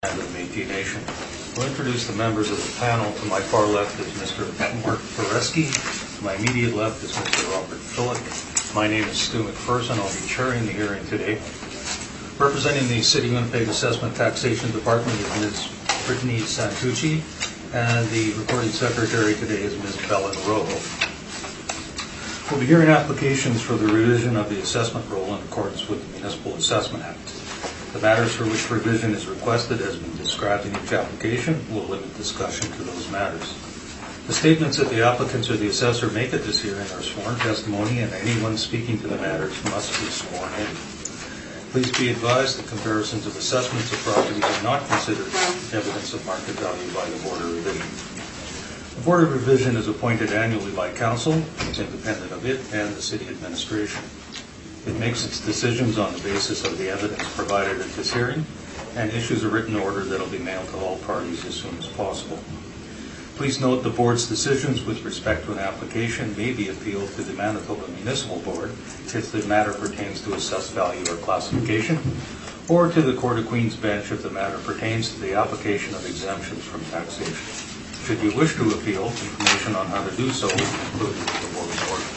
And of the Métis Nation. We'll introduce the members of the panel. To my far left is Mr. Mark Pereski. To my immediate left is Mr. Robert Phillick. My name is Stu McPherson. I'll be chairing the hearing today. Representing the City of Winnipeg Assessment Taxation Department is Ms. Brittany Santucci, and the recording secretary today is Ms. Belen Rojo. We'll be hearing applications for the revision of the assessment roll in accordance with the Municipal Assessment Act. The matters for which revision is requested has been described in each application. We'll limit discussion to those matters. The statements that the applicants or the assessor make at this hearing are sworn testimony, and anyone speaking to the matters must be sworn in. Please be advised that comparisons of assessments of properties are not considered evidence of market value by the Board of Revision. The Board of Revision is appointed annually by Council. It's independent of it and the City Administration. It makes its decisions on the basis of the evidence provided at this hearing and issues a written order that will be mailed to all parties as soon as possible. Please note the Board's decisions with respect to an application may be appealed to the Manitoba Municipal Board if the matter pertains to assessed value or classification, or to the Court of Queen's Bench if the matter pertains to the application of exemptions from taxation. Should you wish to appeal, information on how to do so is included in the Board's order.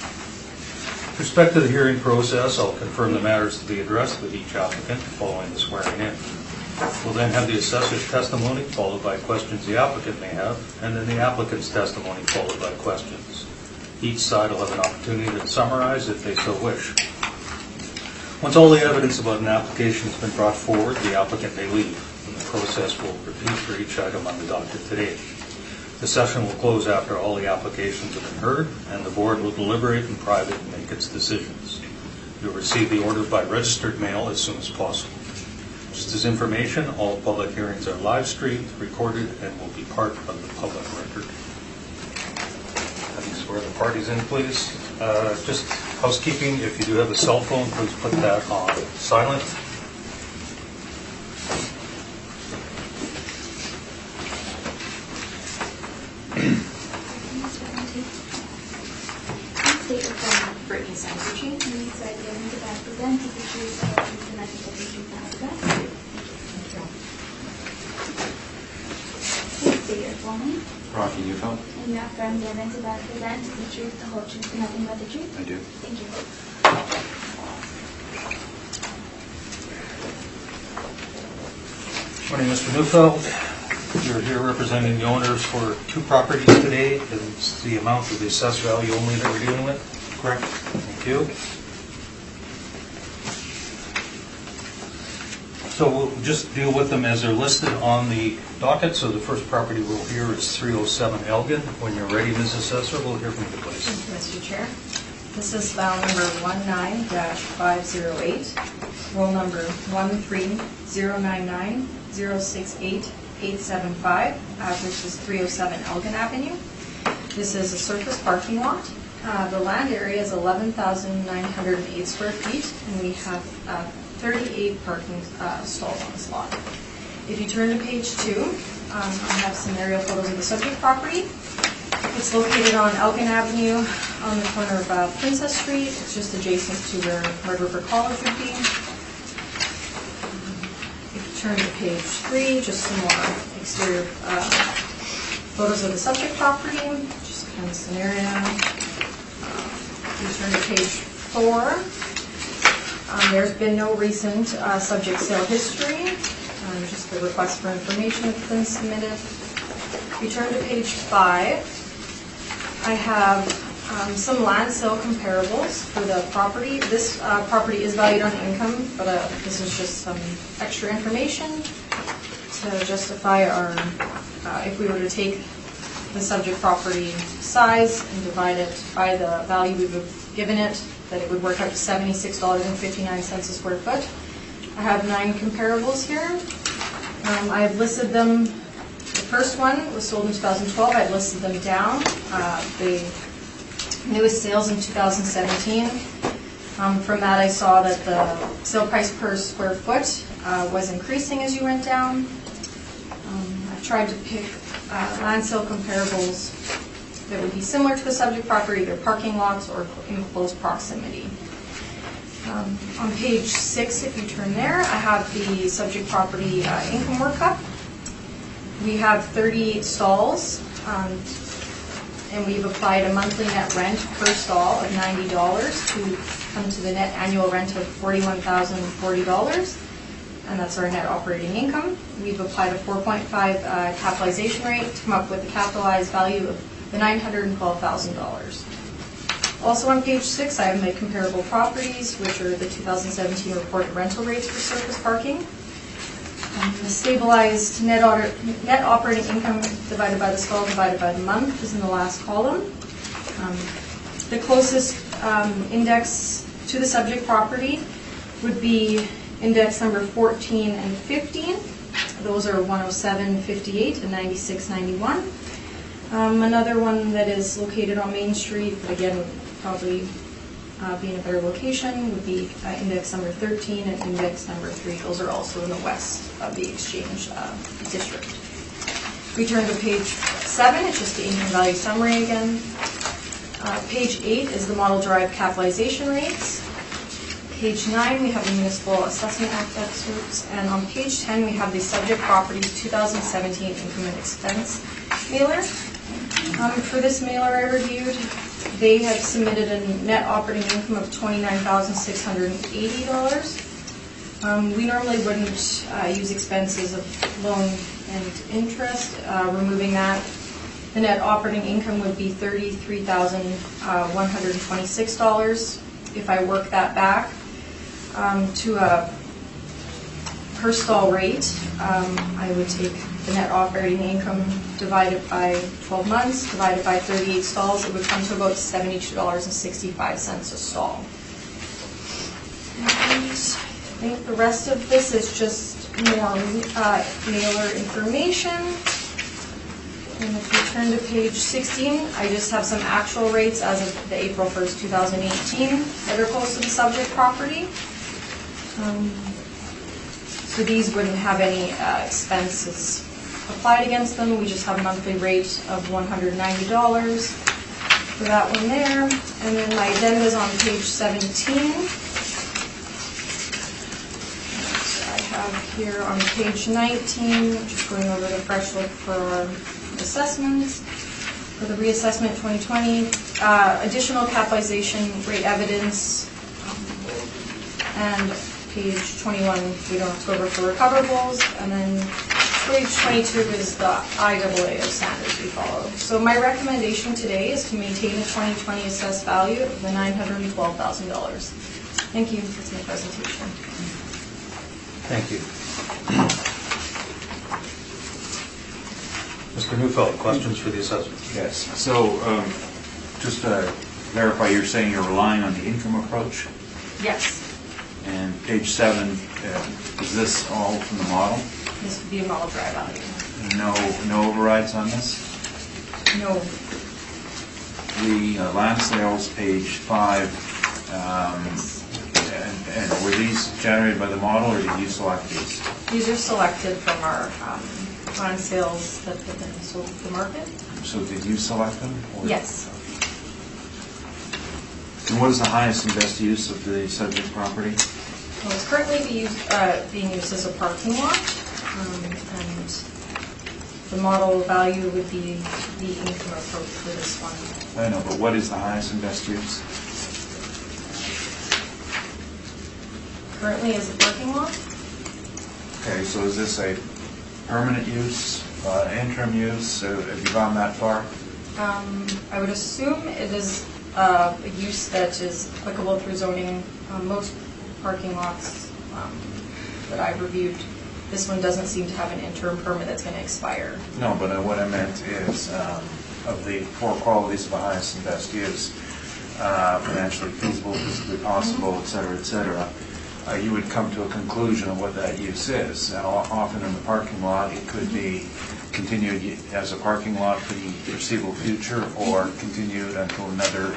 With respect to the hearing process, I'll confirm the matters to be addressed with each applicant following the swearing in. We'll then have the assessor's testimony followed by questions the applicant may have, and then the applicant's testimony followed by questions. Each side will have an opportunity to summarize if they so wish. Once all the evidence about an application has been brought forward, the applicant may leave, and the process will repeat for each item on the docket today. The session will close after all the applications have been heard, and the Board will deliberate in private and make its decisions. You'll receive the order by registered mail as soon as possible. Just as information, all public hearings are live streamed, recorded, and will be part of the public record. Let me swear the parties in, please. Just housekeeping, if you do have a cell phone, please put that on silent. Brittany Santucci. Please state your full name. Rocky Neufeld. And you affirm the evidence about to present is the truth, the whole truth, and nothing but the truth? I do. Thank you. Morning, Mr. Neufeld. You're here representing the owners for two properties today. It's the amount of the assessed value only that we're dealing with, correct? Thank you. So we'll just deal with them as they're listed on the docket. So the first property we'll hear is 307 Elgin. When you're ready, Ms. Assessor, we'll hear from you, please. Thank you, Mr. Chair. This is file number 19-508, roll number 13099068875, address is 307 Elgin Avenue. This is a surface parking lot. The land area is 11,908 square feet, and we have 38 parking stalls on this lot. If you turn to page 2, I have some aerial photos of the subject property. It's located on Elgin Avenue on the corner of Princess Street. It's just adjacent to where Red River College would be. If you turn to page 3, just some more exterior photos of the subject property, just kind of scenario. If you turn to page 4, there's been no recent subject sale history, just the request for information that's been submitted. If you turn to page 5, I have some land sale comparables for the property. This property is valued on income, but this is just some extra information to justify our, if we were to take the subject property size and divide it by the value we would have given it, that it would work out to $76.59 a square foot. I have 9 comparables here. I have listed them. The first one was sold in 2012. I've listed them down. The newest sales in 2017. From that, I saw that the sale price per square foot was increasing as you went down. I've tried to pick land sale comparables that would be similar to the subject property, either parking lots or in close proximity. On page 6, if you turn there, I have the subject property income workup. We have 38 stalls, and we've applied a monthly net rent per stall of $90 to come to the net annual rent of $41,040, and that's our net operating income. We've applied a 4.5 capitalization rate to come up with a capitalized value of the $912,000. Also on page 6, I have my comparable properties, which are the 2017 reported rental rates for surface parking. The stabilized net operating income divided by the stall divided by the month is in the last column. The closest index to the subject property would be index number 14 and 15. Those are 107.58 and 96.91. Another one that is located on Main Street, but again would probably be in a better location, would be index number 13 and index number 3. Those are also in the west of the Exchange district. We turn to page 7. It's just the income value summary again. Page 8 is the model derived capitalization rates. Page 9 we have the Municipal Assessment Act excerpts, and on page 10 we have the subject properties 2017 income and expense mailer. For this mailer I reviewed, they have submitted a net operating income of $29,680. We normally wouldn't use expenses of loan and interest. Removing that, the net operating income would be $33,126. If I work that back to a per stall rate, I would take the net operating income divided by 12 months, divided by 38 stalls, it would come to about $72.65 a stall. And I think the rest of this is just more mailer information. And if you turn to page 16, I just have some actual rates as of the April 1st, 2018 that are close to the subject property. So these wouldn't have any expenses applied against them. We just have a monthly rate of $190 for that one there. And then my addenda is on page 17. I have here on page 19, just going over the fresh look for our assessments. For the reassessment 2020, additional capitalization rate evidence, and page 21, we don't have to go over for recoverables, and then page 22 is the IAA of standards we follow. So my recommendation today is to maintain the 2020 assessed value of the $912,000. Thank you. That's my presentation. Thank you. Mr. Neufeld, questions for the assessment? Yes. So just to verify, you're saying you're relying on the income approach? Yes. And page 7, is this all from the model? This would be a model dry value. No overrides on this? No. The land sales, page 5, and were these generated by the model, or did you select these? These are selected from our land sales that have been sold to the market. So did you select them? Or? Yes. And what is the highest and best use of the subject property? Well, it's currently being used as a parking lot, and the model value would be the income approach for this one. I know, but what is the highest and best use? Currently as a parking lot? Okay, so is this a permanent use, interim use? Have you gone that far? I would assume it is a use that is applicable through zoning. Most parking lots that I've reviewed, this one doesn't seem to have an interim permit that's going to expire. No, but what I meant is of the 4 qualities of the highest and best use, financially feasible, physically possible, et cetera, you would come to a conclusion of what that use is. Now, often in the parking lot, it could be continued as a parking lot for the foreseeable future, or continued until another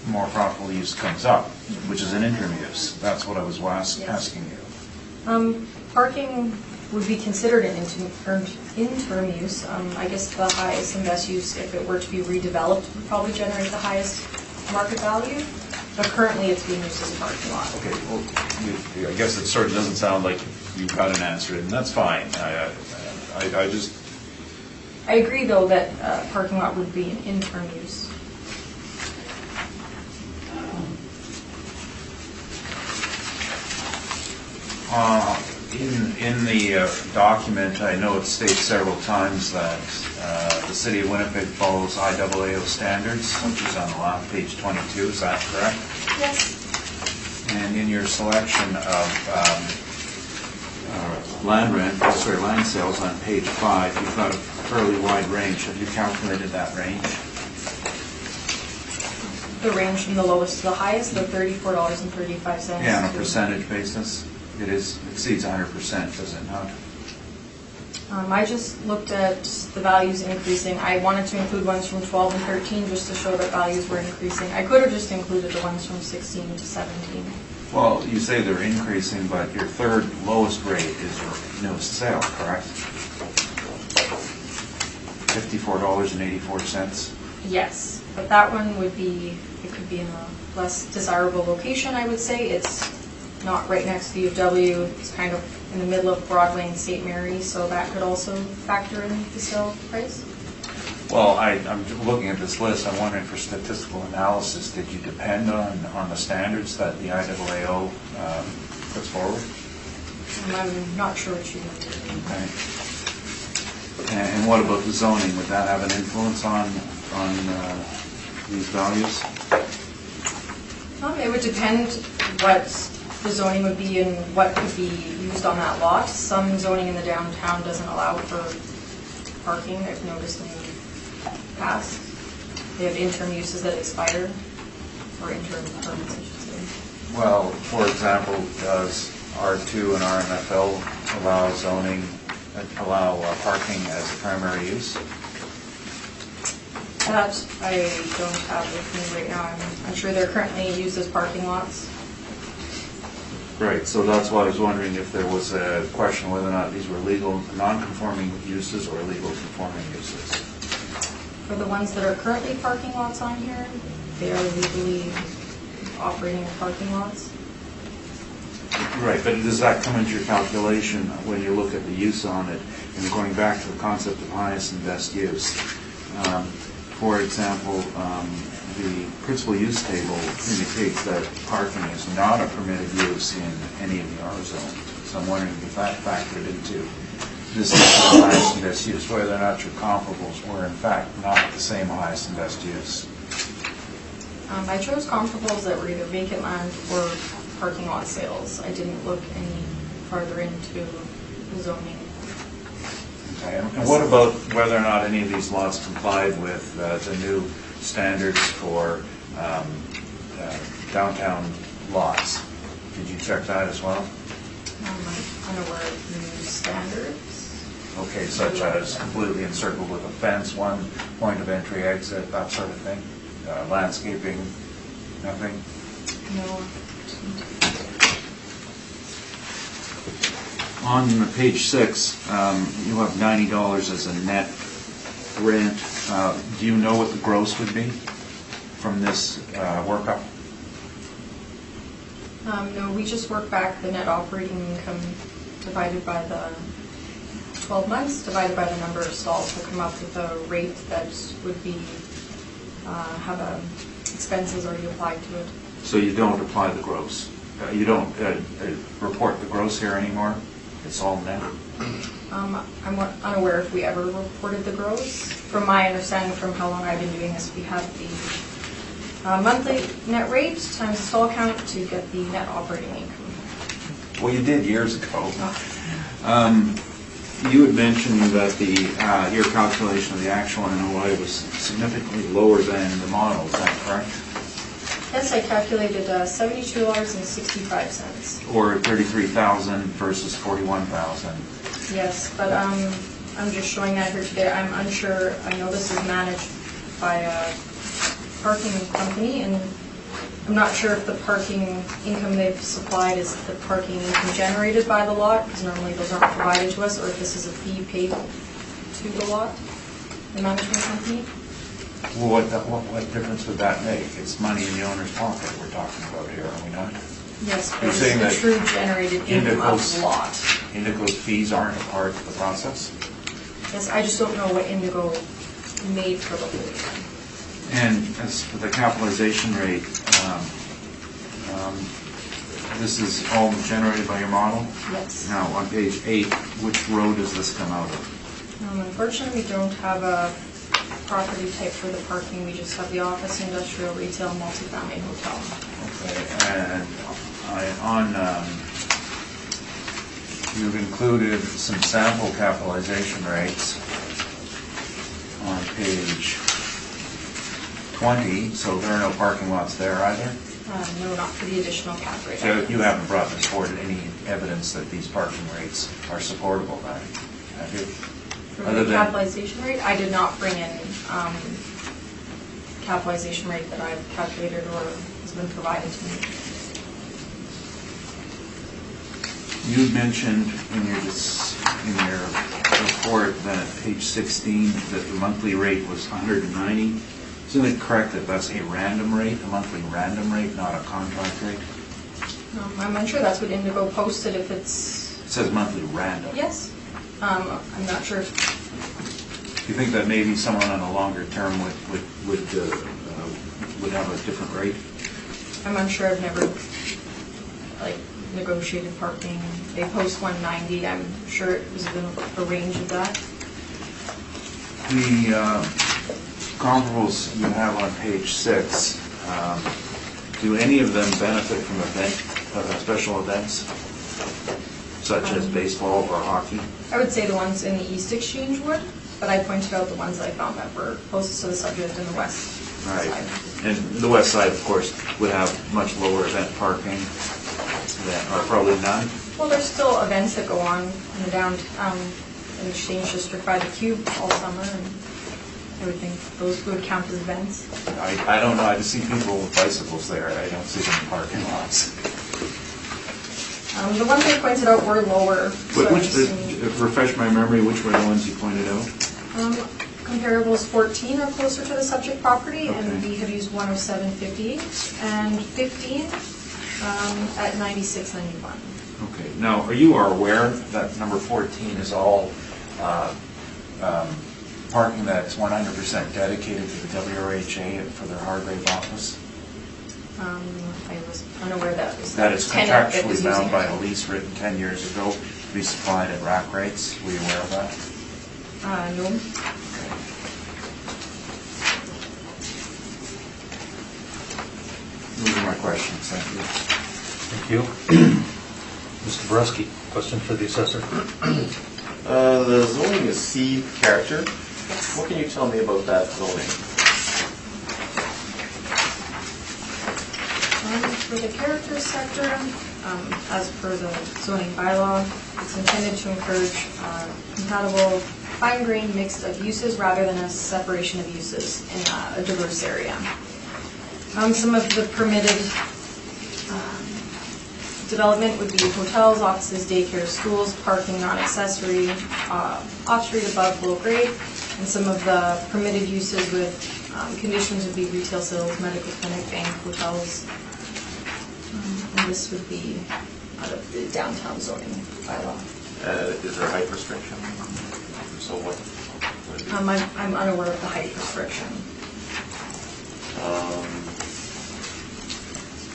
more profitable use comes up, which is an interim use. That's what I was asking you. Parking would be considered an interim use. I guess the highest and best use, if it were to be redeveloped, would probably generate the highest market value. But currently, it's being used as a parking lot. Okay, well, I guess it sort of doesn't sound like you've got an answer, and that's fine. I just I agree, though, that parking lot would be an interim use. In the document, I know it states several times that the city of Winnipeg follows IAAO standards, which is on the last page 22. Is that correct? Yes. And in your selection of land sales on page 5, you've got a fairly wide range. Have you calculated that range? The range from the lowest to the highest, the $34.35. Yeah, on a percentage basis. It exceeds 100%, does it not? I just looked at the values increasing. I wanted to include ones from 12 and 13 just to show that values were increasing. I could have just included the ones from 16 to 17. Well, you say they're increasing, but your third lowest rate is your newest sale, correct? $54.84. Yes, but that one would be, it could be in a less desirable location, I would say. It's not right next to the UW. It's kind of in the middle of Broadway and St. Mary, so that could also factor in the sale price. Well, I'm looking at this list. I'm wondering, for statistical analysis, did you depend on the standards that the IAAO puts forward? I'm not sure what you mean. Okay. And what about the zoning? Would that have an influence on these values? It would depend what the zoning would be and what could be used on that lot. Some zoning in the downtown doesn't allow for parking. I've noticed in the past. They have interim uses that expire, or interim permits, I should say. Well, for example, does R2 and RMFL allow parking as a primary use? That I don't have with me right now. I'm sure they're currently used as parking lots. Right, so that's why I was wondering if there was a question whether or not these were legal non-conforming uses or legal conforming uses. For the ones that are currently parking lots on here, they are legally operating as parking lots. Right, but does that come into your calculation when you look at the use on it and going back to the concept of highest and best use? For example, the principal use table indicates that parking is not a permitted use in any of the R zones. So I'm wondering if that factored into this is the highest and best use, whether or not your comparables were in fact not the same highest and best use. I chose comparables that were either vacant land or parking lot sales. I didn't look any farther into the zoning. Okay, and what about whether or not any of these lots complied with the new standards for downtown lots? Did you check that as well? I'm unaware of new standards. Okay, such as completely encircled with a fence, one point of entry, exit, that sort of thing? Landscaping, nothing? No. On page 6, you have $90 as a net rent. Do you know what the gross would be from this workup? No, we just work back the net operating income divided by the 12 months, divided by the number of stalls to come up with a rate that would be, have expenses already applied to it. So you don't apply the gross? You don't report the gross here anymore? It's all net? I'm unaware if we ever reported the gross. From my understanding, from how long I've been doing this, we have the monthly net rate times the stall count to get the net operating income. Well, you did years ago. Oh. You had mentioned that your calculation of the actual NOI was significantly lower than the model. Is that correct? Yes, I calculated $72.65. Or $33,000 versus $41,000. Yes, but I'm just showing that here today. I'm unsure. I know this is managed by a parking company, and I'm not sure if the parking income they've supplied is the parking income generated by the lot, because normally those aren't provided to us, or if this is a fee paid to the lot, the management company. Well, what difference would that make? It's money in the owner's pocket we're talking about here, are we not? Yes, but You're it's saying the that true generated income of the lot. Indico's fees aren't a part of the process? Yes, I just don't know what Indigo made for the whole year. And as for the capitalization rate, this is all generated by your model? Yes. Now, on page 8, which road does this come out of? Unfortunately, we don't have a property type for the parking. We just have the office, industrial, retail, multifamily, hotel. Okay, and you've included some sample capitalization rates on page 20, so there are no parking lots there either? No, not for the additional cap rate. So you haven't brought this forward any evidence that these parking rates are supportable then, have you? For Other the than- capitalization rate, I did not bring in capitalization rate that I've calculated or has been provided to me. You mentioned in your report that at page 16 that the monthly rate was 190. Isn't it correct that that's a random rate, a monthly random rate, not a contract rate? I'm unsure that's what Indigo posted, if it's, It says monthly random. yes. I'm not sure if, Do you think that maybe someone on a longer term would have a different rate? I'm unsure, I've never, negotiated parking. They post 190, I'm sure it was within a range of that. The comparables you have on page 6, do any of them benefit from special events, such as baseball or hockey? I would say the ones in the East Exchange would, but I pointed out the ones that I found that were closest to the subject in the West Right. side. And the west side, of course, would have much lower event parking, or probably none. Well, there's still events that go on in the downtown, in the Exchange District by the Cube all summer, and everything. Those would count as events. I don't know, I just see people with bicycles there, I don't see them in parking lots. The ones I pointed out were lower. So But I'm which, assuming- refresh my memory, which were the ones you pointed out? Comparables 14 are closer to the subject property, and Okay. we have used 107.58, and 15 at 96.91. Okay, now, are you aware that number 14 is all parking that's 100% dedicated to the WRHA for their Hargrave office? I was unaware that was That it's tenant that contractually was bound using by it. a lease written 10 years ago to be supplied at rack rates? Were you aware of that? No. Those are my questions, thank you. Thank you. Mr. Bresky, question for the assessor. The zoning is C character. What can you tell me about that zoning? For the character sector, as per the zoning bylaw, it's intended to encourage compatible, fine-grained mix of uses rather than a separation of uses in a diverse area. Some of the permitted development would be hotels, offices, daycare, schools, parking, non-accessory, off-street, above, below grade, and some of the permitted uses with conditions would be retail sales, medical clinic, bank, hotels. And this would be out of the downtown zoning bylaw. Is there a height restriction? So what? I'm unaware of the height restriction.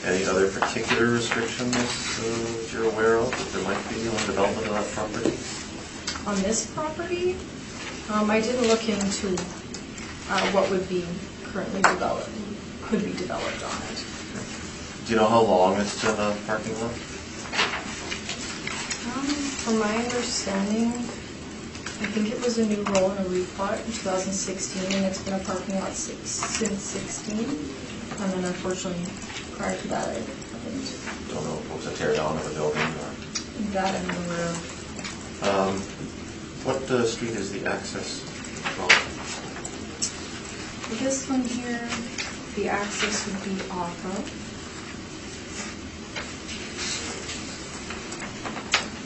Any other particular restrictions that you're aware of that there might be on development of that property? On this property, I didn't look into what would be currently developed, could be developed on it. Do you know how long it's been a parking lot? From my understanding, I think it was a new roll and a replot in 2016, and it's been a parking lot since 16. And then unfortunately, prior to that, I didn't. Don't know if it was a tear down of a building or... That I'm aware of. What street is the access from? This one here, the access would be off of.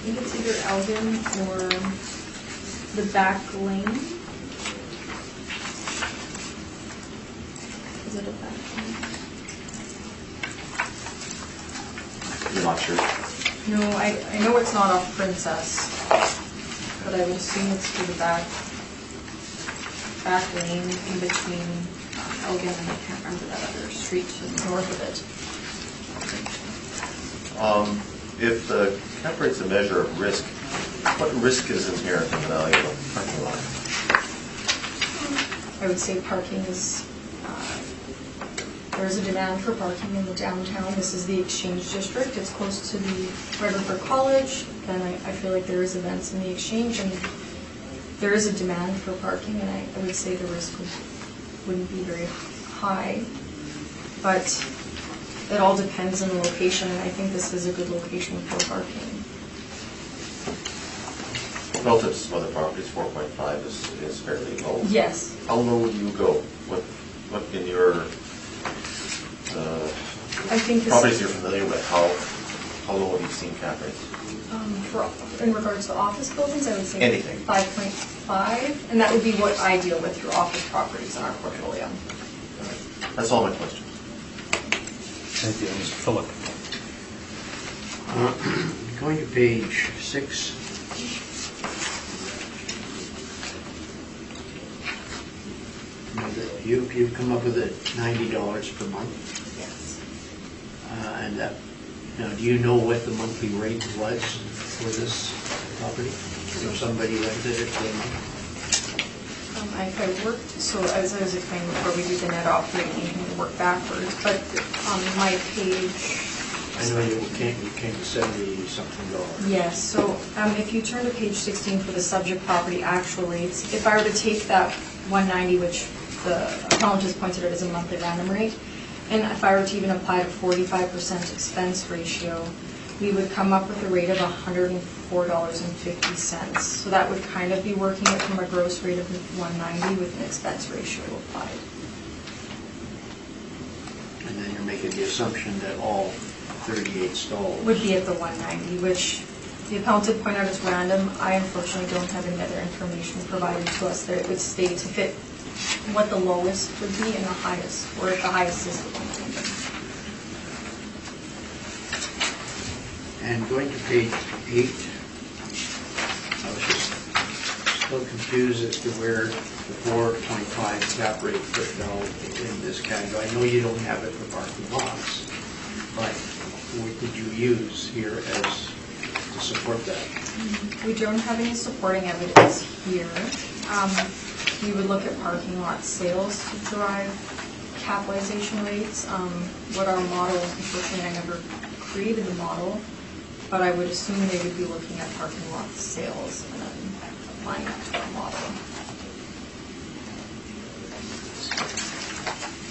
I think it's either Elgin or the back lane. Is it a back lane? You're not sure? No, I know it's not off Princess, but I would assume it's to the back. back lane in between Elgin and I can't remember that other street to the north of it. If the cap rate's a measure of risk, what risk is inherent in the value of a parking lot? I would say parking is, there's a demand for parking in the downtown. This is the Exchange District. It's close to the Redwood College. And I feel like there is events in the Exchange, and there is a demand for parking, and I would say the risk wouldn't be very high. But it all depends on the location, and I think this is a good location for parking. Relative to some other properties, 4.5 is fairly low. Yes. How low would you go? What in your I think this properties you're familiar with, how low have you seen cap rates? in regards to office buildings, I would say Anything. 5.5, and that would be what I deal with through office properties in our portfolio. That's all my questions. Thank you, Mr. Phillip. Going to page 6. You've come up with it $90 per month, Yes. and that, now, do you know what the monthly rate was for this property? Or somebody rented it for a month? I worked, so as I was explaining before, we do the net operating income and work backwards, but on my page, I know you came to $70-something. yes, so if you turn to page 16 for the subject property actual rates, if I were to take that 190, which the accountant has pointed out as a monthly random rate, and if I were to even apply a 45% expense ratio, we would come up with a rate of $104.50. So that would kind of be working it from a gross rate of 190 with an expense ratio applied. And then you're making the assumption that all 38 stalls Would be at the 190, which the accountant pointed out as random. I unfortunately don't have any other information provided to us that it would state to fit what the lowest would be and the highest, or if the highest is the 190. And going to page 8, I was just still confused as to where the 4.5 cap rate fell in this category. I know you don't have it for parking lots, but what did you use here as to support that? We don't have any supporting evidence here. We would look at parking lot sales to derive capitalization rates. What our model, unfortunately I never created the model, but I would assume they would be looking at parking lot sales and then applying that to our model.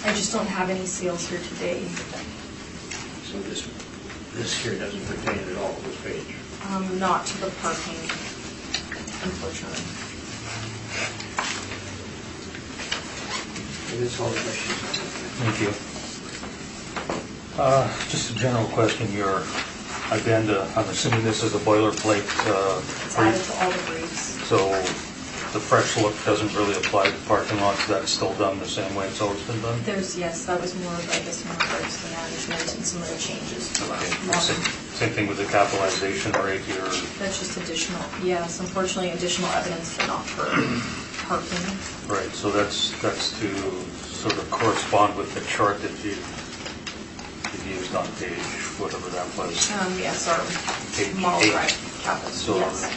I just don't have any sales here today. So this here doesn't pertain at all to this page. Not to the parking, unfortunately. And that's all the questions I have. Thank you. Just a general question, your addenda, I'm assuming this is a boilerplate It's added to all the briefs. so the fresh look doesn't really apply to parking lots, that's still done the same way it's always been done? Yes, that was more of, I guess, in regards to management and some of the changes to our Okay. model. Same thing with the capitalization rate here. That's just additional, yes, unfortunately, additional evidence, but not for parking. Right, so that's to sort of correspond with the chart that you used on page, whatever that was. Yes, our Page model 8. drive capital, So yes.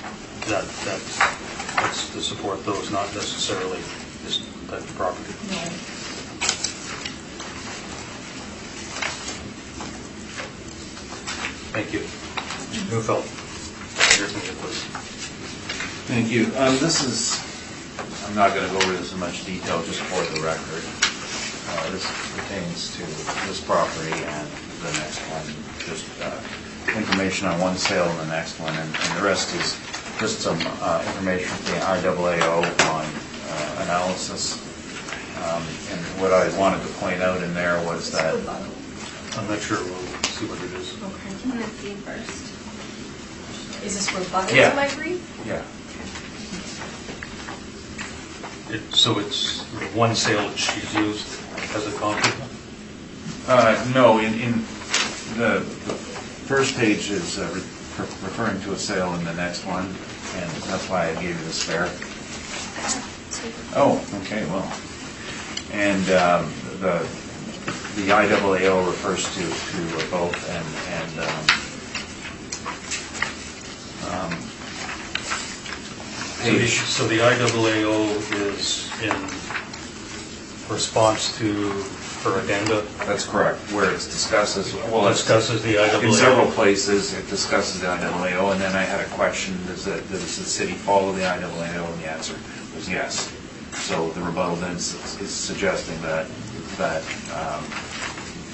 that's to support those, not necessarily this type of property. No. Thank you. Neufeld. Hear from you, please. Thank you. This is, I'm not going to go over this in much detail, just for the record. This pertains to this property and the next one, just information on one sale and the next one, and the rest is just some information from the IAAO on analysis. And what I wanted to point out in there was that I'm not sure, we'll see what it is. Okay. I'm gonna see first. Is this rebuttal Yeah. to my brief? yeah. So it's one sale that she's used as a compliment? No, in the first page is referring to a sale in the next one, and that's why I gave you the spare. I have two Oh, okay, well, and the IAAO refers to both, and page, So the IAAO is in response to her addenda, that's correct, where it discusses, well, it's discusses the IAAO. in several places, it discusses the IAAO, and then I had a question, does the city follow the IAAO, and the answer was yes. So the rebuttal then is suggesting that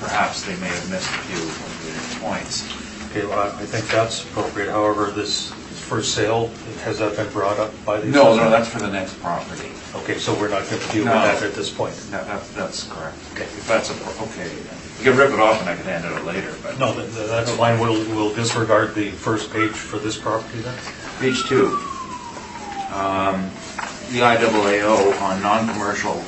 perhaps they may have missed a few of the points. Okay, well, I think that's appropriate. However, this for sale, has that been brought up by the No, assessor? that's for the next property. Okay, so we're not going to deal with No. that at this point? That's correct. Okay, if that's okay. You can rip it off and I can hand it out later, but. No, that's fine. We'll disregard the first page for this property then? Page 2. The IAAO on non-commercial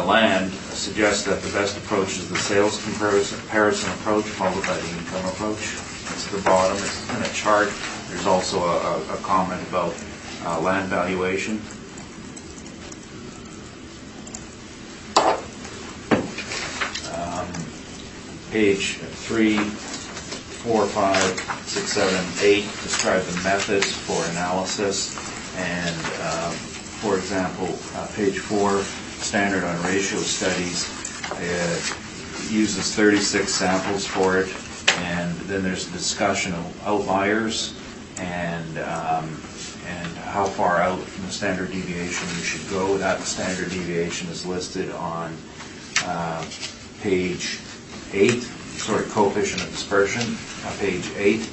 land suggests that the best approach is the sales comparison approach followed by the income approach. It's at the bottom, it's in a chart. There's also a comment about land valuation. Page 3, 4, 5, 6, 7, 8 describe the methods for analysis. And for example, page 4, standard on ratio studies, uses 36 samples for it. And then there's a discussion of outliers and how far out from the standard deviation you should go. That standard deviation is listed on page 8, coefficient of dispersion, page 8.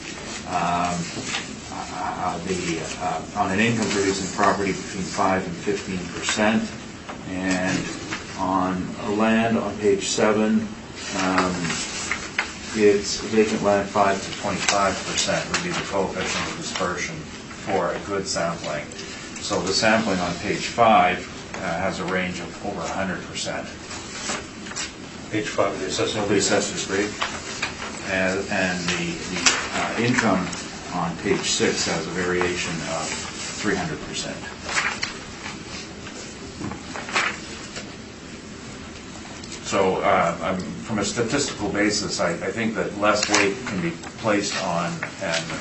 On an income producing property between 5 and 15%, and on land on page 7, it's vacant land 5 to 25% would be the coefficient of dispersion for a good sampling. So the sampling on page 5 has a range of over 100%. Page 5 of the assessment. Of the assessor's brief. And the income on page 6 has a variation of 300%. So from a statistical basis, I think that less weight can be placed on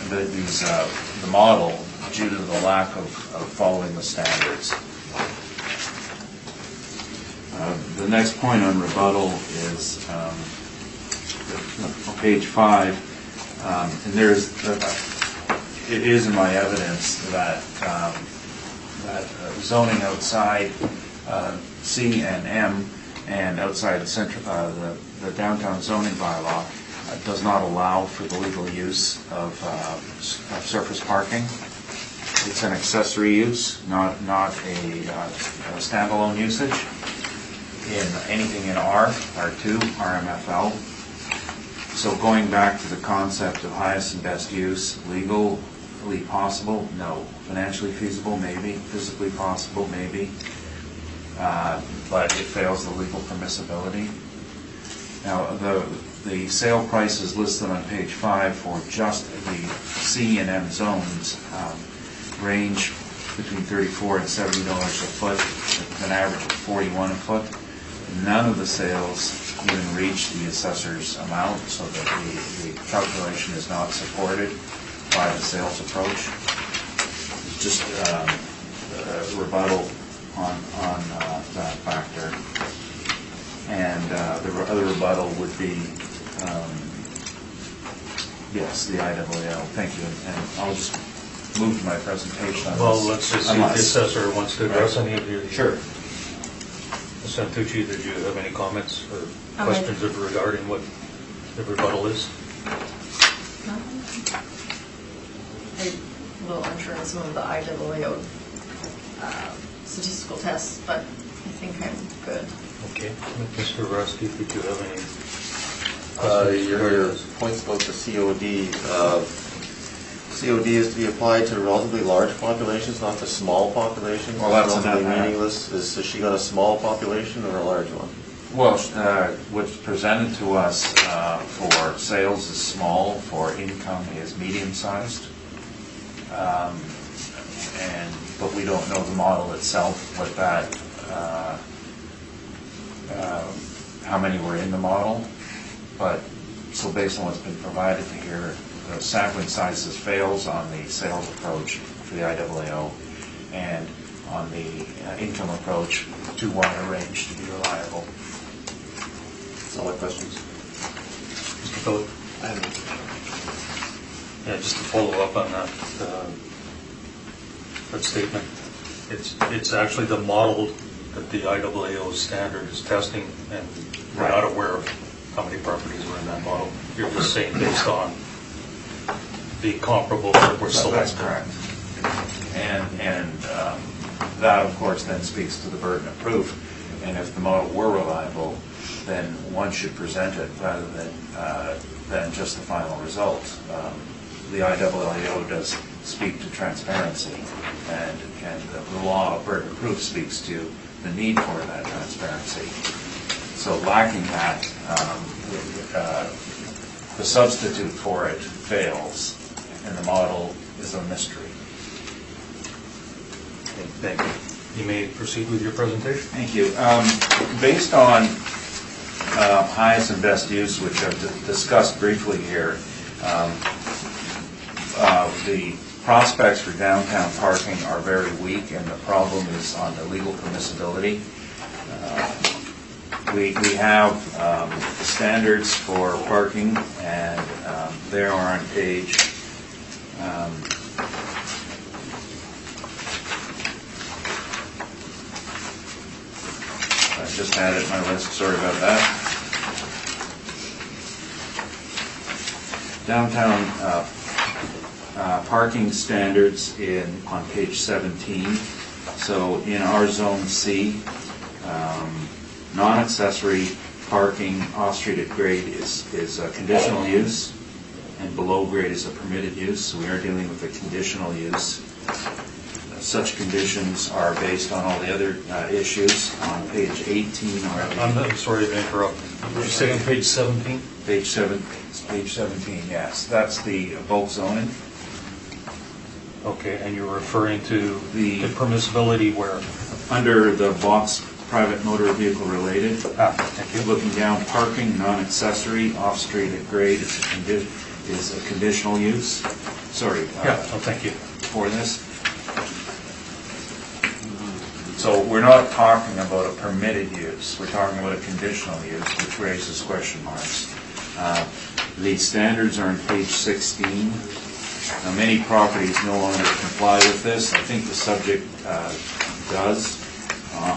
the model due to the lack of following the standards. The next point on rebuttal is on page 5, and it is in my evidence that zoning outside C and M and outside the downtown zoning bylaw does not allow for the legal use of surface parking. It's an accessory use, not a standalone usage. In anything in R, R2, RMFL. So going back to the concept of highest and best use, legally possible, no. Financially feasible, maybe. Physically possible, maybe. But it fails the legal permissibility. Now, the sale prices listed on page 5 for just the C and M zones range between $34 and $70 a foot, with an average of $41 a foot. None of the sales even reach the assessor's amount, so that the calculation is not supported by the sales approach. It's just a rebuttal on that factor. And the other rebuttal would be, yes, the IAAO. Thank you. And I'll just move to my presentation on Well, this. let's just see if the assessor wants to address any of your... Sure. Ms. Santucci, did you have any comments or questions regarding what the rebuttal is? I'm a little unsure on some of the IAAO statistical tests, but I think I'm good. Okay. Mr. Rusty, did you have any Your points about the COD. COD is to be applied to relatively large populations, not to small populations. Well, that's relatively enough. meaningless. Has she got a small population or a large one? Well, what's presented to us for sales is small, for income is medium-sized. And but we don't know the model itself, what that, how many were in the model. But, so based on what's been provided here, the sampling sizes fails on the sales approach for the IAAO, and on the income approach, too wide a range to be reliable. All my questions. Mr. Phillip? I don't know. Yeah, just to follow up on that, that statement. It's actually the model that the IAAO standard is testing, and we're not aware of how many properties were in that model. You're just saying based on the comparables that were selected. That's correct. And that, of course, then speaks to the burden of proof. And if the model were reliable, then one should present it rather than just the final result. The IAAO does speak to transparency, and the law of burden of proof speaks to the need for that transparency. So lacking that, the substitute for it fails, and the model is a mystery. Thank you. You may proceed with your presentation. Thank you. Based on highest and best use, which I've discussed briefly here, the prospects for downtown parking are very weak, and the problem is on the legal permissibility. We have standards for parking, and they are on page I just had it in my list, sorry about that. Downtown parking standards on page 17. So in our zone C, non-accessory parking off-street at grade is a conditional use, and below grade is a permitted use. So we are dealing with a conditional use. Such conditions are based on all the other issues on page 18. I'm sorry to interrupt. Did you say on page 17? Page 17, yes. That's the bulk zoning. Okay, and you're referring to The permissibility where? Under the box private motor vehicle related. Thank you. Looking down, parking, non-accessory, off-street at grade is a conditional use. Sorry. Thank you. For this. So we're not talking about a permitted use. We're talking about a conditional use, which raises question marks. The standards are on page 16. Now, many properties no longer comply with this. I think the subject does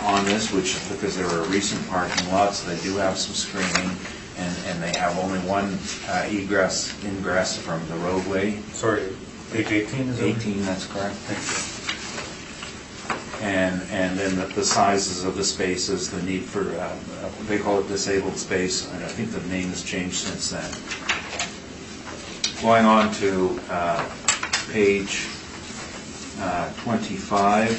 on this, which because there are recent parking lots, they do have some screening, and they have only one ingress from the roadway. Sorry, page 18 is it? 18, that's correct. Thank you. And then the sizes of the spaces, the need for, they call it disabled space, and I think the name has changed since then. Going on to page 25,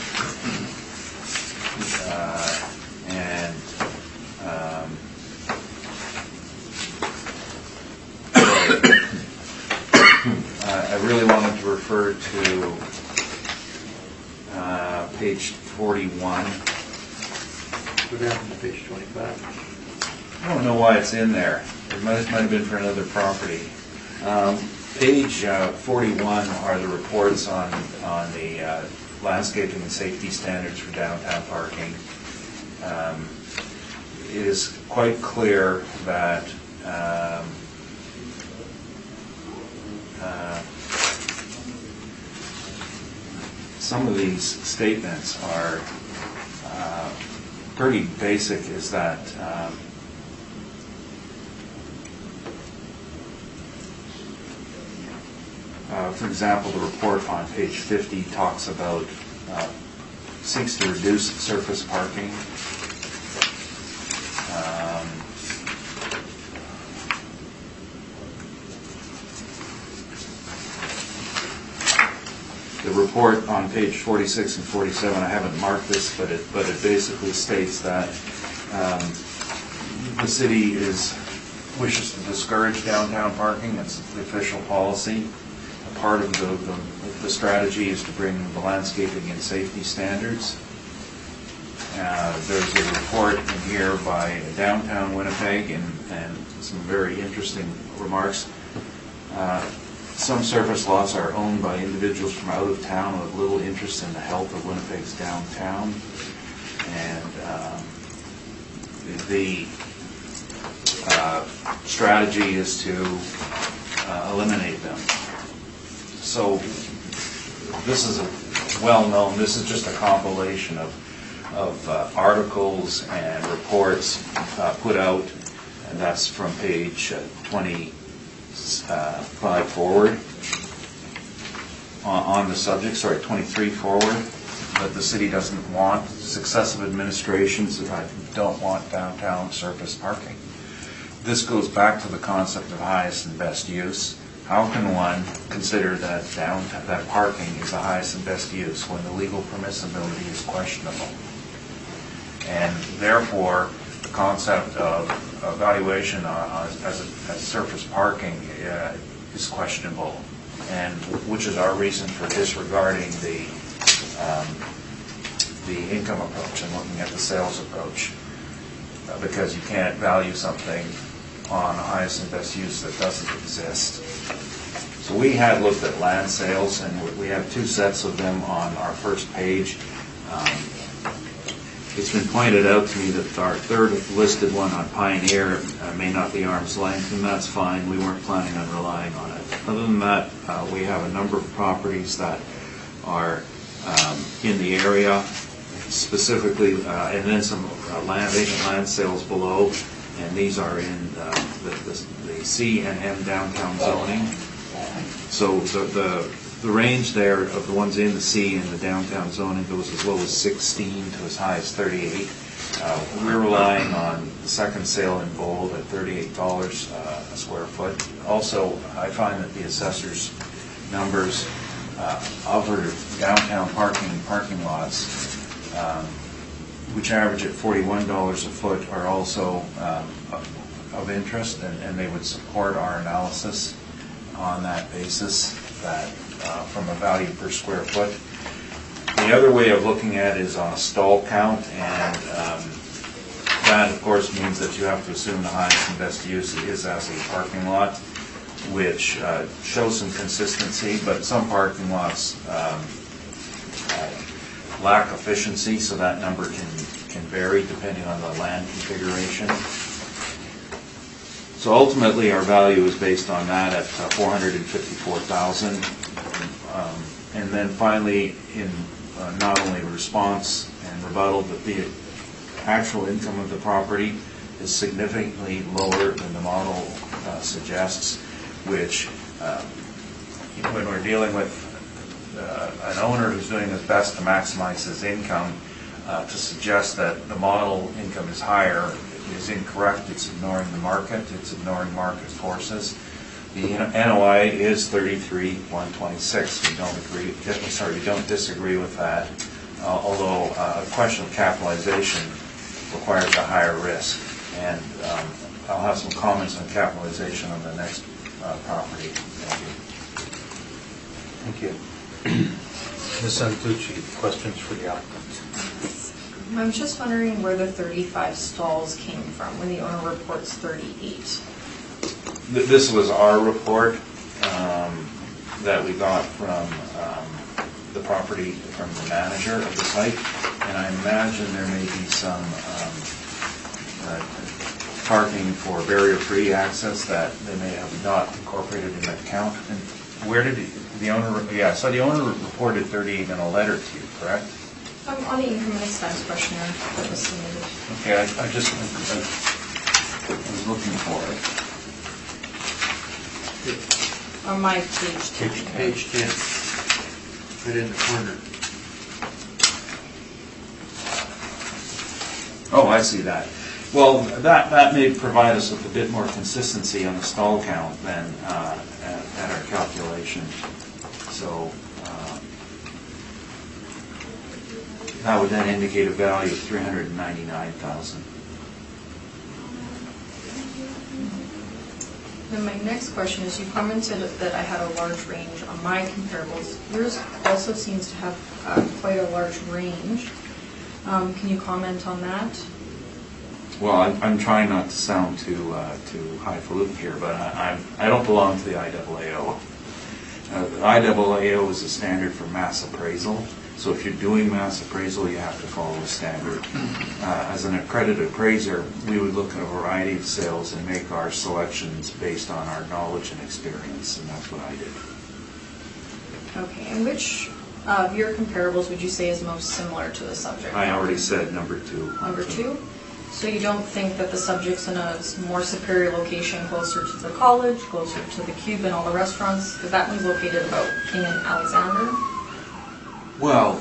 I really wanted to refer to page 41. Go down to page 25. I don't know why it's in there. It might have been for another property. Page 41 are the reports on the landscaping and safety standards for downtown parking. It is quite clear that some of these statements are pretty basic, is that for example, the report on page 50 talks about, seeks to reduce surface parking. The report on page 46 and 47, I haven't marked this, but it basically states that the city wishes to discourage downtown parking. It's the official policy. Part of the the strategy is to bring the landscaping and safety standards. There's a report in here by Downtown Winnipeg and some very interesting remarks. Some surface lots are owned by individuals from out of town with little interest in the health of Winnipeg's downtown. And the strategy is to eliminate them. So this is well-known. This is just a compilation of articles and reports put out, and that's from page 25 forward on the subject, 23 forward, that the city doesn't want, successive administrations don't want downtown surface parking. This goes back to the concept of highest and best use. How can one consider that that parking is the highest and best use when the legal permissibility is questionable? And therefore, the concept of evaluation as surface parking is questionable, and which is our reason for disregarding the income approach and looking at the sales approach, because you can't value something on highest and best use that doesn't exist. So we had looked at land sales, and we have two sets of them on our first page. It's been pointed out to me that our third listed one on Pioneer may not be arm's length, and that's fine. We weren't planning on relying on it. Other than that, we have a number of properties that are in the area, specifically, and then some vacant land sales below, and these are in the C and M downtown zoning. So the range there of the ones in the C and the downtown zoning goes as low as 16 to as high as 38. We're relying on the second sale in bold at $38 a square foot. Also, I find that the assessor's numbers of her downtown parking lots, which average at $41 a foot, are also of interest, and they would support our analysis on that basis, that from a value per square foot. The other way of looking at it is on a stall count, and that of course means that you have to assume the highest and best use is as a parking lot, which shows some consistency, but some parking lots lack efficiency, so that number can vary depending on the land configuration. So ultimately, our value is based on that at $454,000. And then finally, in not only response and rebuttal, but the actual income of the property is significantly lower than the model suggests, which when we're dealing with an owner who's doing his best to maximize his income, to suggest that the model income is higher is incorrect. It's ignoring the market. It's ignoring market forces. The NOI is $33,126. We don't disagree with that. Although a question of capitalization requires a higher risk, and I'll have some comments on capitalization on the next property. Thank you. Ms. Santucci, questions for the applicant? I'm just wondering where the 35 stalls came from when the owner reports 38. This was our report that we got from the property, from the manager of the site, and I imagine there may be some parking for barrier-free access that they may have not incorporated in that count. And where did the owner? Yeah, so the owner reported 38 in a letter to you, correct? On the income and expense questionnaire that was submitted. Okay, I was looking for it. On my page 10. Page 10, right in the corner. Oh, I see that. Well, that may provide us with a bit more consistency on the stall count than at our calculation. So that would then indicate a value of $399,000. Then my next question is, you commented that I had a large range on my comparables. Yours also seems to have quite a large range. Can you comment on that? Well, I'm trying not to sound too highfalutin here, but I don't belong to the IAAO. The IAAO is a standard for mass appraisal. So if you're doing mass appraisal, you have to follow a standard. As an accredited appraiser, we would look at a variety of sales and make our selections based on our knowledge and experience, and that's what I did. Okay, and which of your comparables would you say is most similar to the subject? I already said number 2. Number 2? So you don't think that the subject's in a more superior location, closer to the college, closer to the Cube and all the restaurants? Because that one's located about King and Alexander. Well,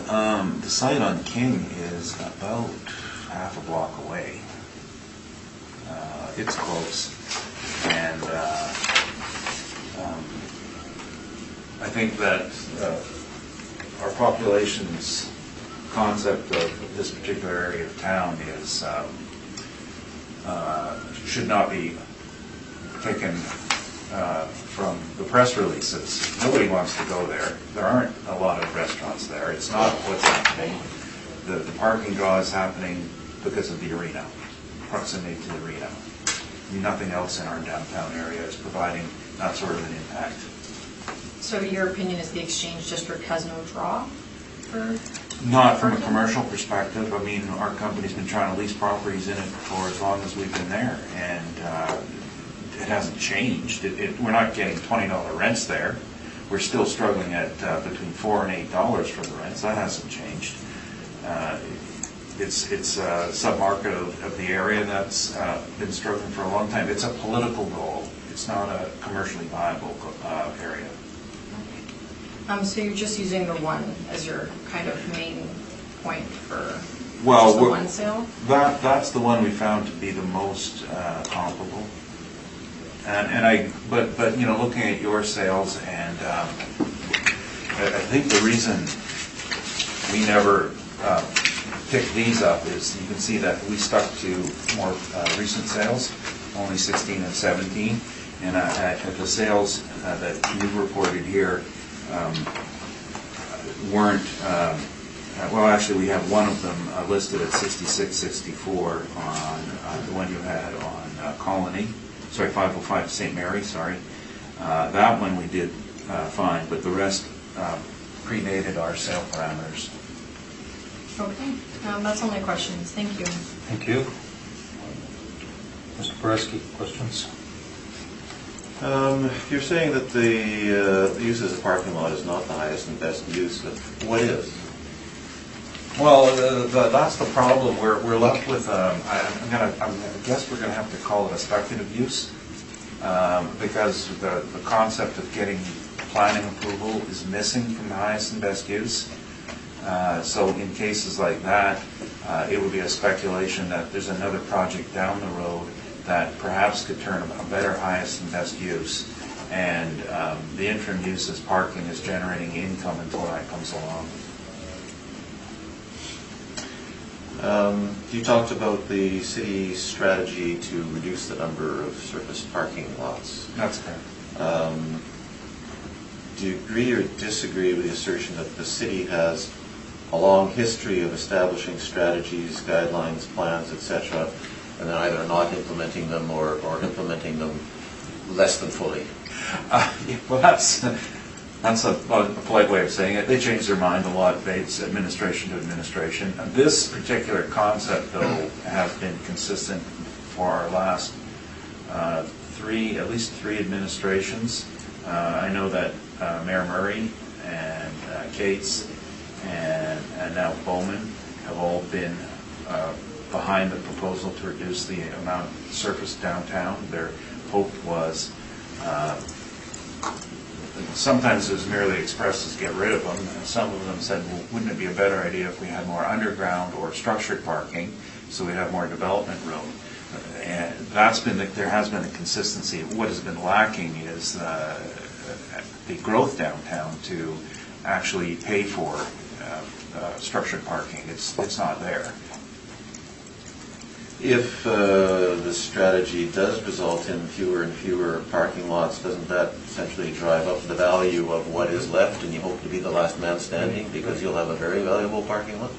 the site on King is about half a block away. It's close. And I think that our population's concept of this particular area of town is should not be taken from the press releases. Nobody wants to go there. There aren't a lot of restaurants there. It's not what's happening. The parking draw is happening because of the arena, proximity to the arena. Nothing else in our downtown area is providing that sort of an impact. So your opinion is the Exchange District has no draw for? Not from a commercial perspective. I mean, our company's been trying to lease properties in it for as long as we've been there, and it hasn't changed. We're not getting $20 rents there. We're still struggling at between $4 and $8 for the rents. That hasn't changed. It's a sub-market of the area that's been struggling for a long time. It's a political goal. It's not a commercially viable area. So you're just using the one as your kind of main point for just the one sale? That's the one we found to be the most comparable. But you know, looking at your sales, and I think the reason we never picked these up is you can see that we stuck to more recent sales, only 16 and 17, and at the sales that you reported here weren't. Well, actually, we have one of them listed at 6664 on the one you had on Colony. Sorry, 505 St. Mary, sorry. That one we did fine, but the rest predated our sale parameters. Okay, that's all my questions. Thank you. Thank you. Mr. Pereski, questions? You're saying that the use as a parking lot is not the highest and best use. What is? Well, that's the problem. We're left with. I guess we're going to have to call it a speculative use because the concept of getting planning approval is missing from the highest and best use. So in cases like that, it would be a speculation that there's another project down the road that perhaps could turn a better highest and best use, and the interim use as parking is generating income until that comes along. You talked about the city's strategy to reduce the number of surface parking lots. That's correct. Do you agree or disagree with the assertion that the city has a long history of establishing strategies, guidelines, plans, etc., and then either not implementing them or implementing them less than fully? Well, that's a polite way of saying it. They change their mind a lot. It's administration to administration. And this particular concept, though, has been consistent for our last at least three administrations. I know that Mayor Murray and Cates and now Bowman have all been behind the proposal to reduce the amount of surface downtown. Their hope was, sometimes it was merely expressed as get rid of them, and some of them said, well, wouldn't it be a better idea if we had more underground or structured parking so we'd have more development room? And there has been a consistency. What has been lacking is the growth downtown to actually pay for structured parking. It's not there. If the strategy does result in fewer and fewer parking lots, doesn't that essentially drive up the value of what is left, and you hope to be the last man standing because you'll have a very valuable parking lot?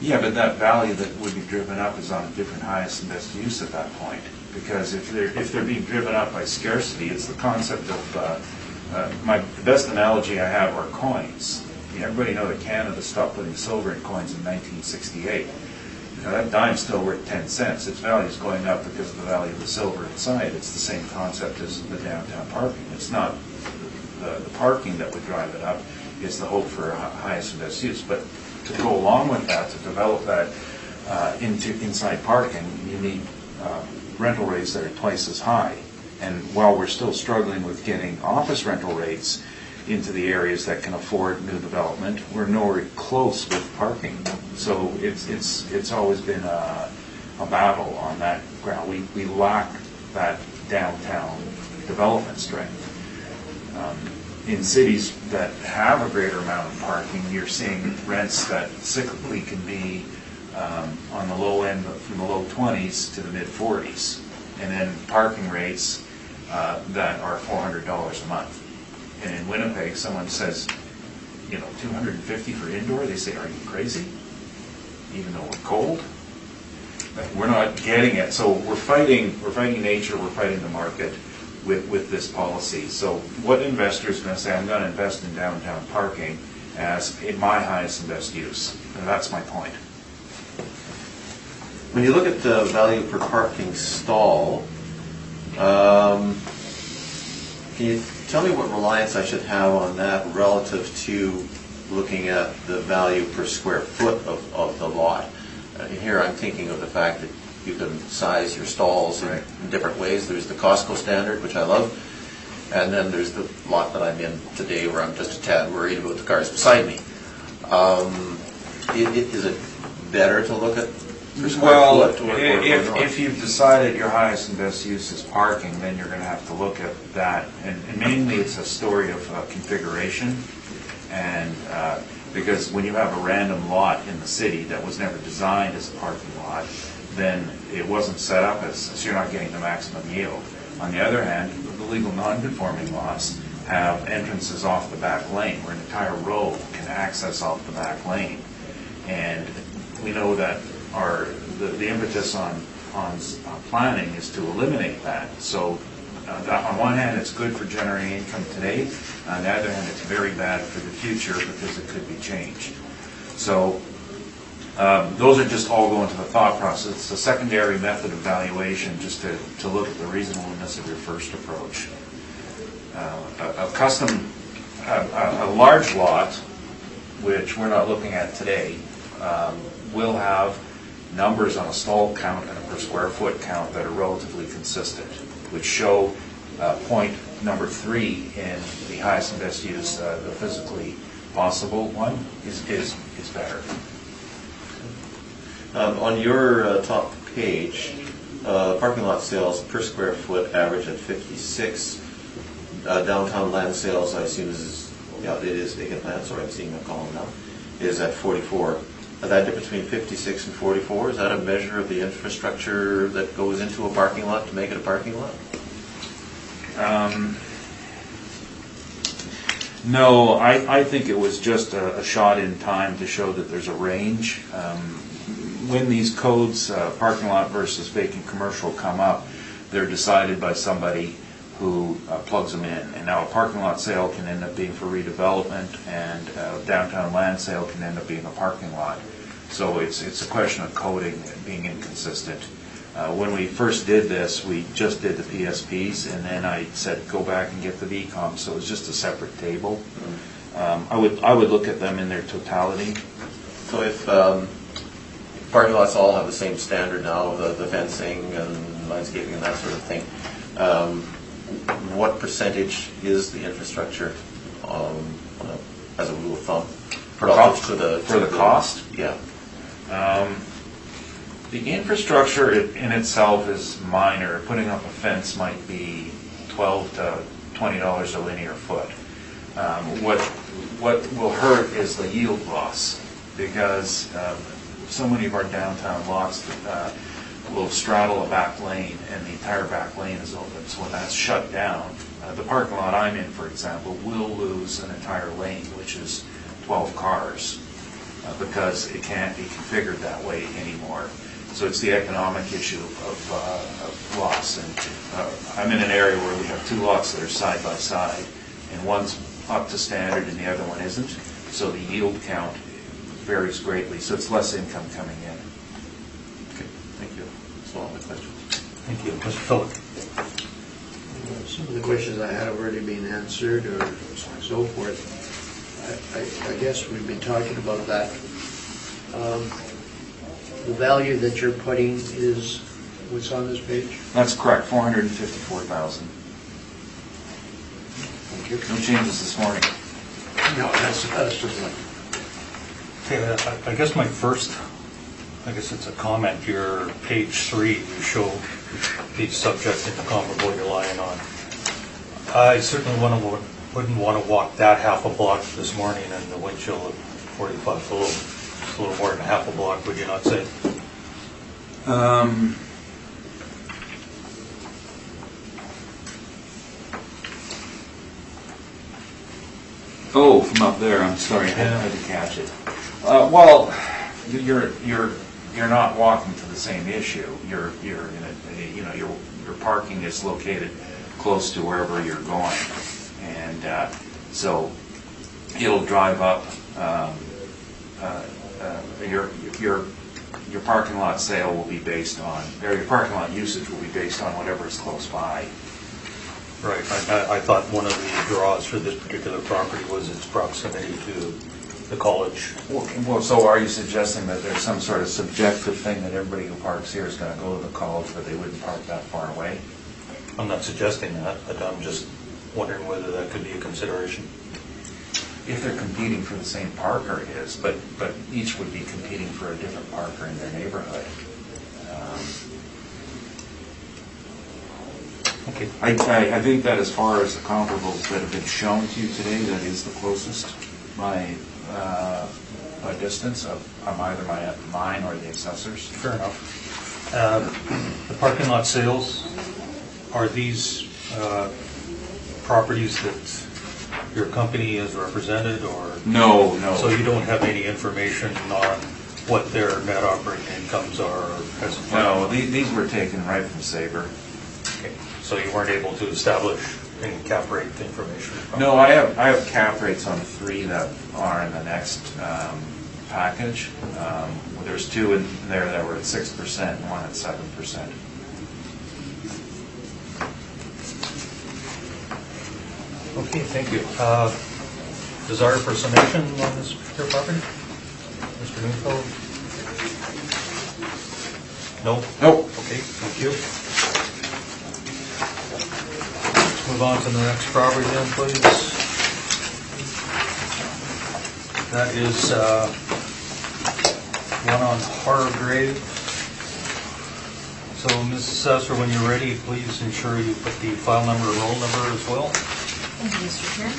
Yeah, but that value that would be driven up is on a different highest and best use at that point. Because if they're being driven up by scarcity, it's the concept of, the best analogy I have are coins. Everybody knows that Canada stopped putting silver in coins in 1968. Now, that dime's still worth 10 cents. Its value is going up because of the value of the silver inside. It's the same concept as the downtown parking. It's not the parking that would drive it up. It's the hope for highest and best use. But to go along with that, to develop that into inside parking, you need rental rates that are twice as high. And while we're still struggling with getting office rental rates into the areas that can afford new development, we're nowhere close with parking. So it's always been a battle on that ground. We lack that downtown development strength. In cities that have a greater amount of parking, you're seeing rents that cyclically can be on the low end, from the low 20s to the mid 40s, and then parking rates that are $400 a month. And in Winnipeg, someone says, $250 for indoor. They say, "Are you crazy?" Even though we're cold, but we're not getting it. So we're fighting nature. We're fighting the market with this policy. So what investor is going to say, "I'm going to invest in downtown parking as my highest and best use"? And that's my point. When you look at the value per parking stall, can you tell me what reliance I should have on that relative to looking at the value per square foot of the lot? Here I'm thinking of the fact that you can size your stalls in different ways. There's the Costco standard, which I love, and then there's the lot that I'm in today where I'm just a tad worried about the cars beside me. Is it better to look at per square foot? If you've decided your highest and best use is parking, then you're going to have to look at that. And mainly it's a story of configuration. And because when you have a random lot in the city that was never designed as a parking lot, then it wasn't set up as, so you're not getting the maximum yield. On the other hand, the legal non-conforming lots have entrances off the back lane, where an entire row can access off the back lane. And we know that the impetus on planning is to eliminate that. So on one hand, it's good for generating income today. On the other hand, it's very bad for the future because it could be changed. So those are just all going to the thought process. It's a secondary method of valuation just to look at the reasonableness of your first approach. A large lot, which we're not looking at today, will have numbers on a stall count and a per square foot count that are relatively consistent, which show point number 3 in the highest and best use, the physically possible one, is better. On your top page, parking lot sales per square foot average at 56. Downtown land sales, I assume it is vacant land, sorry, I'm seeing a column now, is at 44. That difference between 56 and 44, is that a measure of the infrastructure that goes into a parking lot to make it a parking lot? No, I think it was just a shot in time to show that there's a range. When these codes, parking lot versus vacant commercial, come up, they're decided by somebody who plugs them in. And now a parking lot sale can end up being for redevelopment, and downtown land sale can end up being a parking lot. So it's a question of coding and being inconsistent. When we first did this, we just did the PSPs, and then I said go back and get the VCOM, so it was just a separate table. I would look at them in their totality. So if parking lots all have the same standard now, the fencing and landscaping and that sort of thing, what percentage is the infrastructure as a rule of thumb? For the cost? Yeah. The infrastructure in itself is minor. Putting up a fence might be $12 to $20 a linear foot. what will hurt is the yield loss, because so many of our downtown lots will straddle a back lane, and the entire back lane is open. So when that's shut down, the parking lot I'm in, for example, will lose an entire lane, which is 12 cars, because it can't be configured that way anymore. So it's the economic issue of loss. And I'm in an area where we have two lots that are side by side, and one's up to standard and the other one isn't. So the yield count varies greatly, so it's less income coming in. Okay, thank you. That's all my questions. Thank you. Mr. Philip? Some of the questions I had have already been answered or so forth. I guess we've been talking about that. The value that you're putting is what's on this page? That's correct, $454,000. Thank you. No changes this morning. No, that's just like, Okay, I guess my first, I guess it's a comment, your page 3, you show the subject and the comparable you're lying on. I certainly wouldn't want to walk that half a block this morning in the wind chill of 45 below. It's a little more than half a block, would you not say? Oh, from up there, I'm sorry, I had to catch it. Well, you're not walking to the same issue. You're in a, you know, your parking is located close to wherever you're going, and so it'll drive up. Your parking lot sale will be based on, or your parking lot usage will be based on whatever is close by. Right. I thought one of the draws for this particular property was its proximity to the college. Well, so are you suggesting that there's some sort of subjective thing that everybody who parks here is going to go to the college, but they wouldn't park that far away? I'm not suggesting that, but I'm just wondering whether that could be a consideration. If they're competing for the same parker, it is, but each would be competing for a different parker in their neighborhood. Okay. I think that as far as the comparables that have been shown to you today, that is the closest by distance of either mine or the assessors. Fair enough. The parking lot sales, are these properties that your company has represented, or? No. So you don't have any information on what their net operating incomes are? No, these were taken right from Sabre. Okay. So you weren't able to establish any cap rate information? No, I have cap rates on 3 that are in the next package. There's 2 in there that were at 6% and 1 at 7%. Okay, thank you. Desire for summation on this particular property? Mr. Neufeld? No? Nope. Okay, thank you. Let's move on to the next property then, please. That is one on Hargrave. So, Mrs. Assessor, when you're ready, please ensure you put the file number and roll number as well. Thank you, Mr. Chair.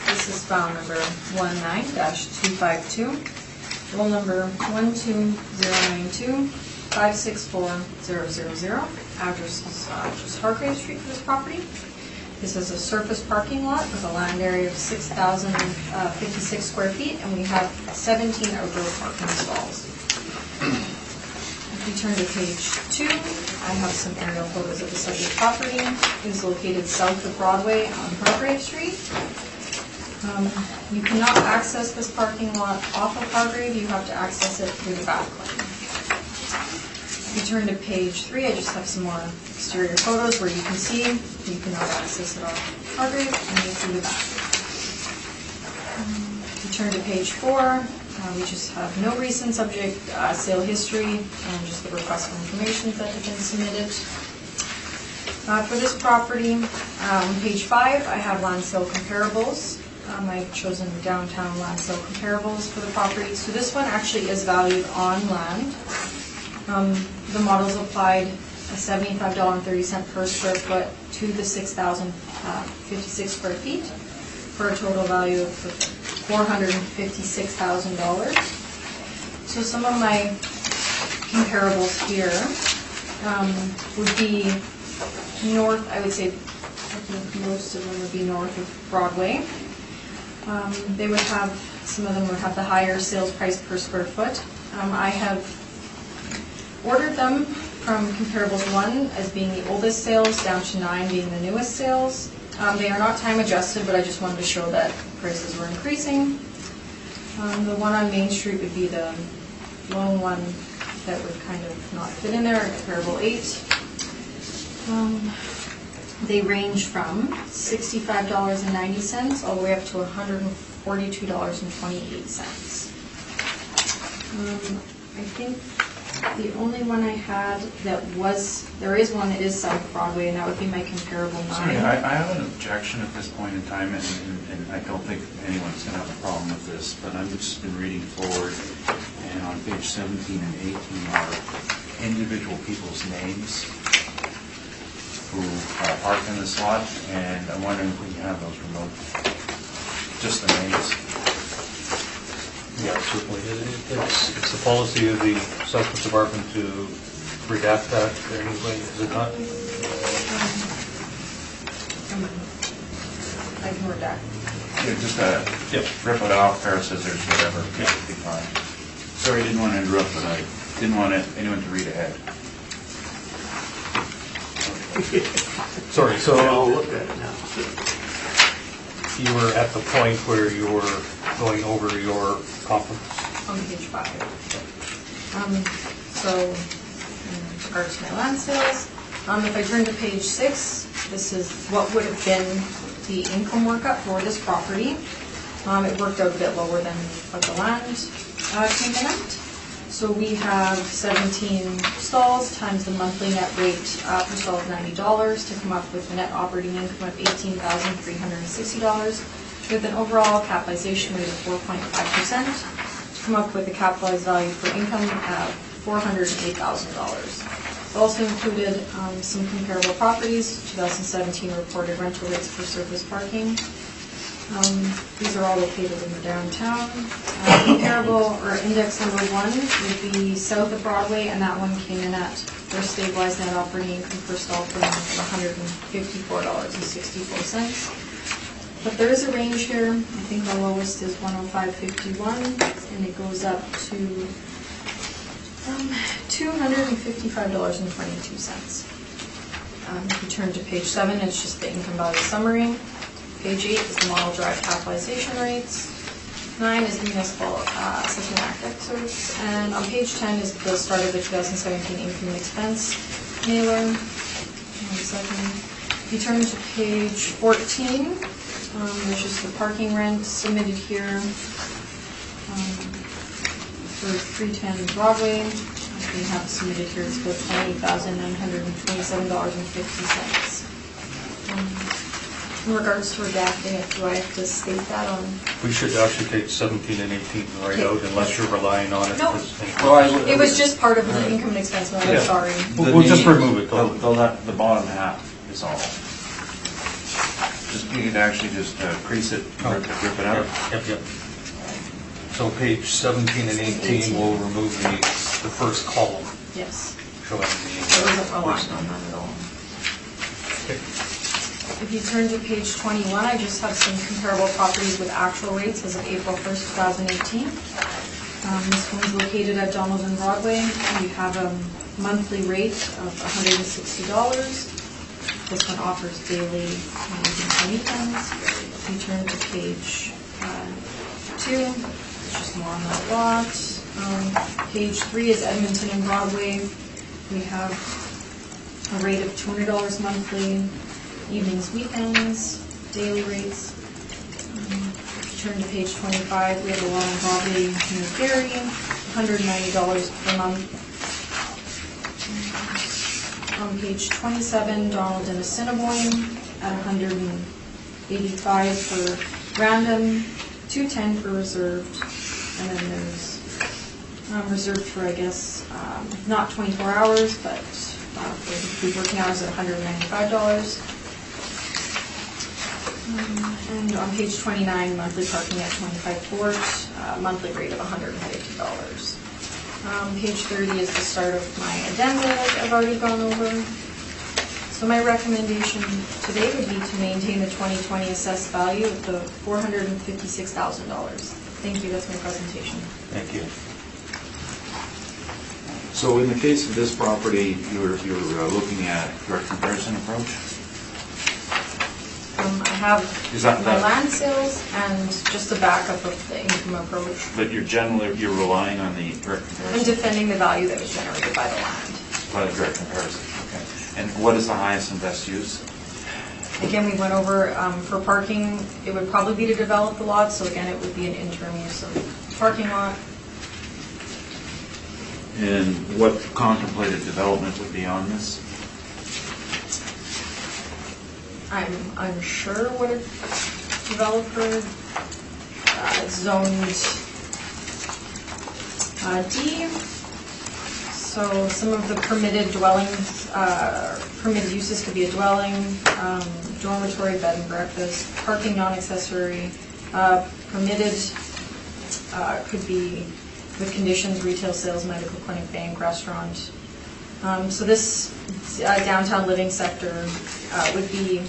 This is file number 19-252, roll number 12092-564000. Address is just Hargrave Street for this property. This is a surface parking lot with a land area of 6,056 square feet, and we have 17 outdoor parking stalls. If you turn to page 2, I have some aerial photos of the subject property. It is located south of Broadway on Hargrave Street. You cannot access this parking lot off of Hargrave. You have to access it through the back lane. If you turn to page 3, I just have some more exterior photos where you can see you cannot access it off Hargrave and through the back. If you turn to page 4, we just have no recent subject sale history and just the request for information that have been submitted. For this property, on page 5, I have land sale comparables. I've chosen downtown land sale comparables for the property. So this one actually is valued on land. The models applied a $75.30 per square foot to the 6,056 square feet for a total value of $456,000. So some of my comparables here would be north, I would say, I think most of them would be north of Broadway. They would have, some of them would have the higher sales price per square foot. I have ordered them from comparables 1 as being the oldest sales down to 9 being the newest sales. They are not time adjusted, but I just wanted to show that prices were increasing. The one on Main Street would be the lone one that would kind of not fit in there, comparable 8. They range from $65.90 all the way up to $142.28. I think the only one I had that was, there is one that is South Broadway, and that would be my comparable 9. Sorry, I have an objection at this point in time, and I don't think anyone's going to have a problem with this, but I've just been reading forward, and on page 17 and 18 are individual people's names who are parked in this lot, and I'm wondering if we can have those removed. Just the names. Yeah, certainly. It's the policy of the Southwest Department to redact that anyway, is it not? I can redact. Yeah, just Yep. rip it off, pair of scissors, whatever, it would be fine. Sorry, I didn't want to interrupt, but I didn't want anyone to read ahead. Sorry, I'll so look at it now. you were at the point where you were going over your conference. On page 5. So, in regards to my land sales, if I turn to page 6, this is what would have been the income workup for this property. It worked out a bit lower than what the land came in at. So we have 17 stalls times the monthly net rate per stall of $90 to come up with a net operating income of $18,360 with an overall capitalization rate of 4.5% to come up with a capitalized value for income of $408,000. Also included some comparable properties, 2017 reported rental rates for surface parking. These are all located in the downtown. Comparable, or index number 1 would be south of Broadway, and that one came in at their stabilized net operating income per stall per month of $154.64. But there is a range here. I think the lowest is $105.51, and it goes up to $255.22. If you turn to page 7, it's just the income value summary. Page 8 is the model drive capitalization rates. 9 is the municipal assessment act excerpts. And on page 10 is the start of the 2017 income and expense mailer. 1 second. If you turn to page 14, there's just the parking rent submitted here for 310 Broadway. We have submitted here, it's about $28,927.50. In regards to redacting it, do I have to state that on? We should actually take 17 and 18 right out unless you're relying on it. No. because- It was just part of the income and expense, I'm Yeah. sorry. We'll just remove it totally. The bottom half is all. Just, you can actually just crease it, rip it out. Yep. So page 17 and 18 will remove the first column Yes, showing there wasn't a line on that at all. Okay. If you turn to page 21, I just have some comparable properties with actual rates as of April 1st, 2018. This one's located at Donald and Broadway. We have a monthly rate of $160. This one offers daily evenings and weekends. If you turn to page 2, it's just more on that lot. Page 3 is Edmonton and Broadway. We have a rate of $200 monthly, evenings, weekends, daily rates. Turn to page 25, we have a lot on Broadway, New Ferry, $190 per month. On page 27, Donald and Assiniboine at $185 for random, $210 for reserved, and then there's reserved for, I guess, not 24 hours, but for the working hours at $195. And on page 29, monthly parking at 25 Fort, monthly rate of $150. Page 30 is the start of my addenda that I've already gone over. So my recommendation today would be to maintain the 2020 assessed value of the $456,000. Thank you, that's my presentation. Thank you. So in the case of this property, you're looking at direct comparison approach? I have Is that my the- land sales and just a backup of the income approach. But you're relying on the direct I'm comparison? defending the value that was generated by the land. By the direct comparison, okay. And what is the highest and best use? Again, we went over, for parking, it would probably be to develop the lot, so again, it would be an interim use of parking lot. And what contemplated development would be on this? I'm unsure what a developer zoned D. So some of the permitted dwellings, permitted uses could be a dwelling, dormitory, bed and breakfast, parking non-accessory, permitted could be with conditions, retail sales, medical clinic, bank, restaurant. So this downtown living sector would be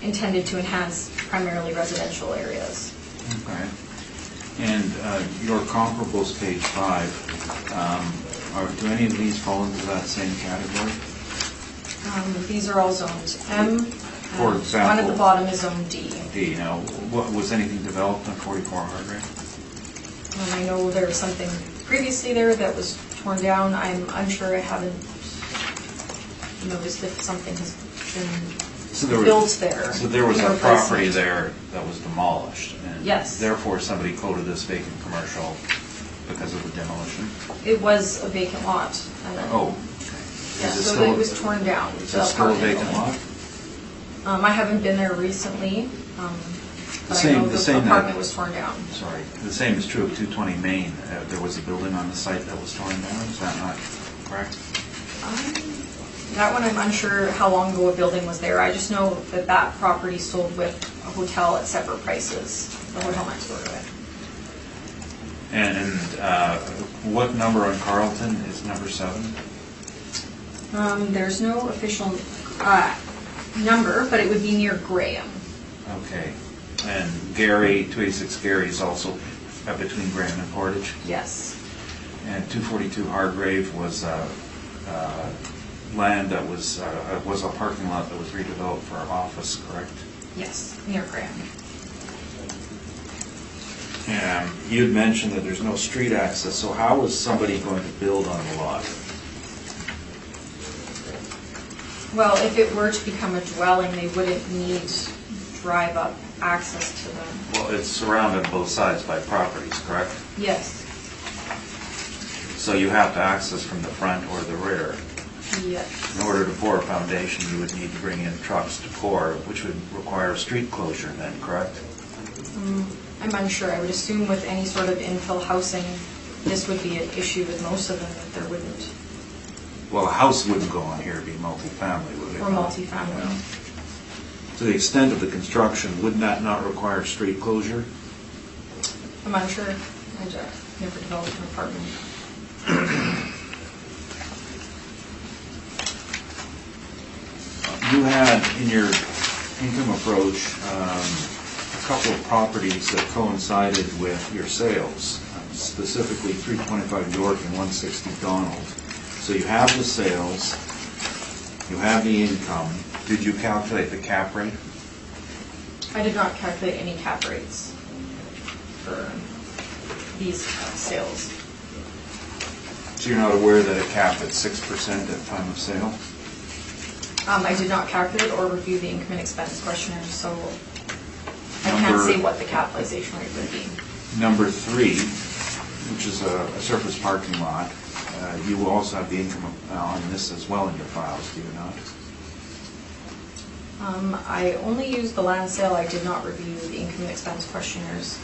intended to enhance primarily residential areas. Okay. And your comparables, page 5, do any of these fall into that same category? These are all zoned M. For and example? one at the bottom is zone D. D, now, was anything developed on 44 Hargrave? I know there was something previously there that was torn down. I'm unsure, I haven't noticed if something has been built there. So there was a Replacement. property there that was demolished? And Yes. therefore, somebody coded this vacant commercial because of the demolition? It was a vacant lot. And then, Oh, yeah, is it so still- it was torn down. is the it still a apartment vacant building. lot? I haven't been there recently, but I same- know the the same that- apartment was torn down. Sorry, the same is true of 220 Main. There was a building on the site that was torn down, is that not correct? That one, I'm unsure how long ago a building was there. I just know that that property sold with a hotel at separate prices, the hotel next door to it. And what number on Carlton is number 7? There's no official number, but it would be near Graham. Okay. And Gary, 286 Gary is also between Graham and Portage? Yes. And 242 Hargrave was land that was a parking lot that was redeveloped for office, correct? Yes, near Graham. And you had mentioned that there's no street access, so how is somebody going to build on the lot? Well, if it were to become a dwelling, they wouldn't need drive-up access to them. Well, it's surrounded on both sides by properties, correct? Yes, So you have to access from the front or the rear. yes. In order to pour a foundation, you would need to bring in trucks to pour, which would require a street closure then, correct? I'm unsure. I would assume with any sort of infill housing, this would be an issue with most of them, that there wouldn't, Well, a house wouldn't go on here to be multifamily, would it? or multifamily. To the extent of the construction, would that not require street closure? I'm unsure. I just never developed an apartment. You had in your income approach a couple of properties that coincided with your sales, specifically 325 York and 160 Donald. So you have the sales, you have the income. Did you calculate the cap rate? I did not calculate any cap rates for these sales. So you're not aware that it capped at 6% at time of sale? I did not calculate or review the income and expense questionnaire, so I can't say what the capitalization rate would be. Number 3, which is a surface parking lot, you will also have the income on this as well in your files, do you not? I only used the land sale. I did not review the income and expense questionnaires.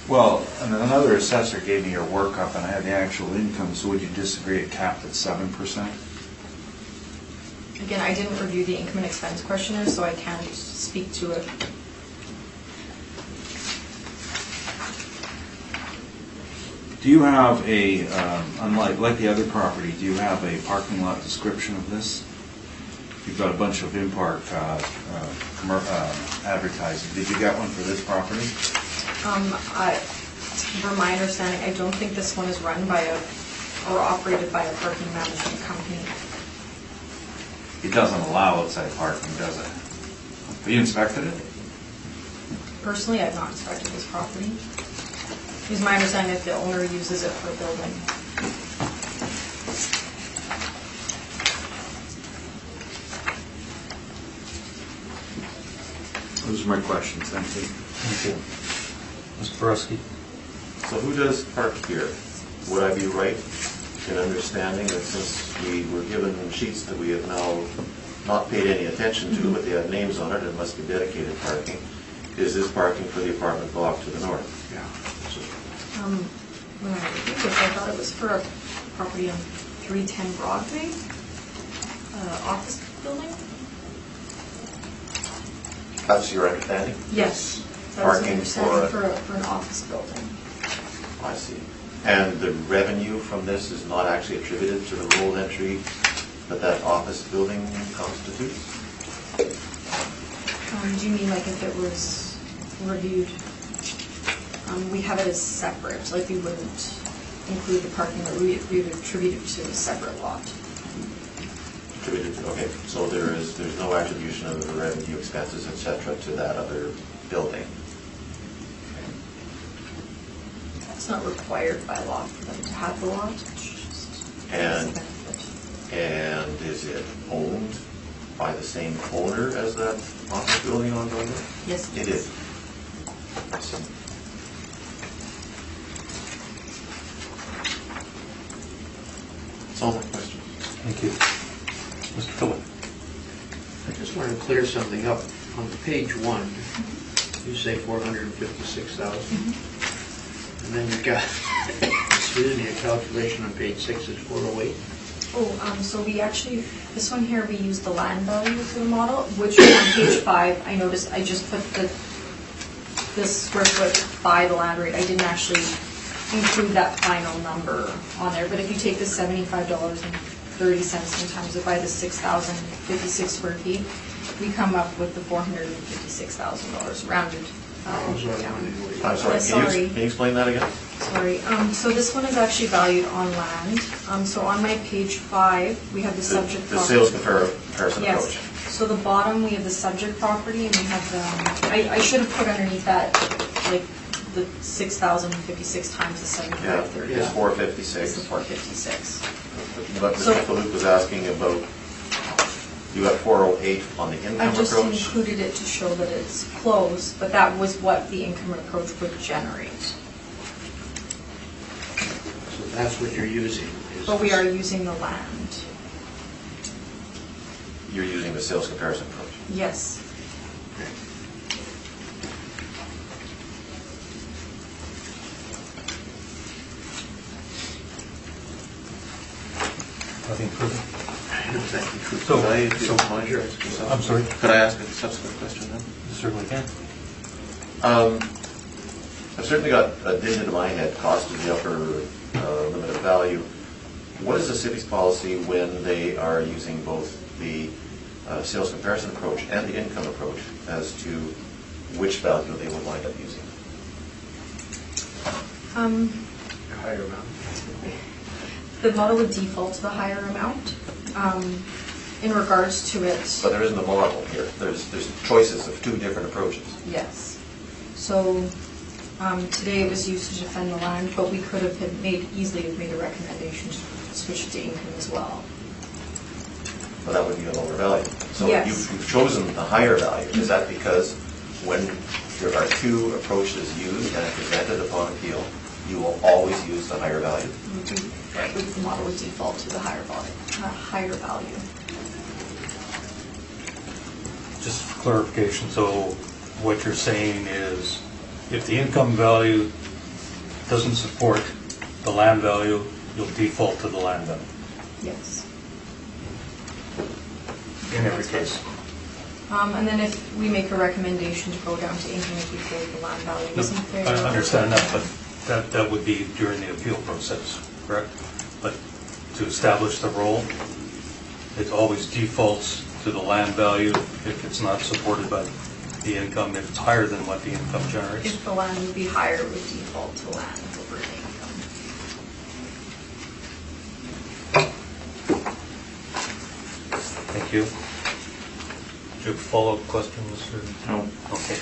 Well, another assessor gave me your workup and I had the actual income, so would you disagree it capped at 7%? Again, I didn't review the income and expense questionnaire, so I can't speak to it. Do you have a, like the other property, do you have a parking lot description of this? You've got a bunch of in-park advertising. Did you get one for this property? From my understanding, I don't think this one is run by or operated by a parking management company. It doesn't allow outside parking, does it? Have you inspected it? Personally, I've not inspected this property. It's my understanding that the owner uses it for building. Those are my questions, thank you. Thank you. Mr. Pereski? So who does park here? Would I be right in understanding that since we were given sheets that we have now not paid any attention to, but they have names on it, it must be dedicated parking, is this parking for the apartment block to the north? Yeah. When I reviewed this, I thought it was for a property on 310 Broadway, office building? That's your understanding? Yes. That was my Parking understanding for for an office building. I see. And the revenue from this is not actually attributed to the roll entry that that office building constitutes? Do you mean like if it was reviewed? We have it as separate, like we wouldn't include the parking lot, we would attribute it to a separate lot. Attributed to, okay, so there's no attribution of the revenue, expenses, et cetera, to that other building. It's not required by law for them to have the lot. It's just And- a benefit. And is it owned by the same owner as that office building on Broadway? Yes, It is. I see. That's all my questions. Thank you. Mr. Phillip? I just want to clear something up. On page 1, you say 456,000. And then you've got, excuse me, a calculation on page 6 is 408. So we actually, this one here, we use the land value for the model, which on page 5, I noticed I just put this square foot by the land rate. I didn't actually include that final number on there, but if you take the $75.30 and times it by the 6,056 square feet, we come up with the $456,000 rounded. I'm sorry, Yes, can sorry. you explain that again? Sorry, so this one is actually valued on land. So on my page 5, we have the subject The property. sales comparison Yes, approach. so the bottom, we have the subject property, and we have the, I should have put underneath that, like, the 6,056 times the Yeah, 7,530. it's It's 456. the 456. But So- Mr. Philippe was asking about, you got 408 on the I income just approach? included it to show that it's close, but that was what the income approach would generate. So that's what you're using. is But we this- are using the land. You're using the sales comparison approach. Yes. Okay. Nothing further? No, thank you. So- Could I, if you so- don't mind, I'm sorry, could I ask a subsequent question then? you certainly can. I've certainly got a digit in my head, cost to the upper limit of value. What is the city's policy when they are using both the sales comparison approach and the income approach as to which value they would wind up using? A higher amount. The model would default to the higher amount. In regards to it, But there isn't a model here. There's choices of two different approaches. yes. So today it was used to defend the land, but we could have easily made a recommendation to switch to income as well. But that would be a lower value. So Yes. you've chosen the higher value. Is that because when there are two approaches used and presented upon appeal, you will always use the higher value? The model would default to the higher value. Just for clarification, so what you're saying is if the income value doesn't support the land value, you'll default to the land value Yes. in every case. And then if we make a recommendation to go down to income if we feel the land value isn't there. I understand that, but That would be during the appeal process, correct? But to establish the role, it always defaults to the land value if it's not supported by the income, if it's higher than what the income generates. If the land would be higher, it would default to land over the income. Thank you. Do you have a follow-up question, Mr.? No. Okay.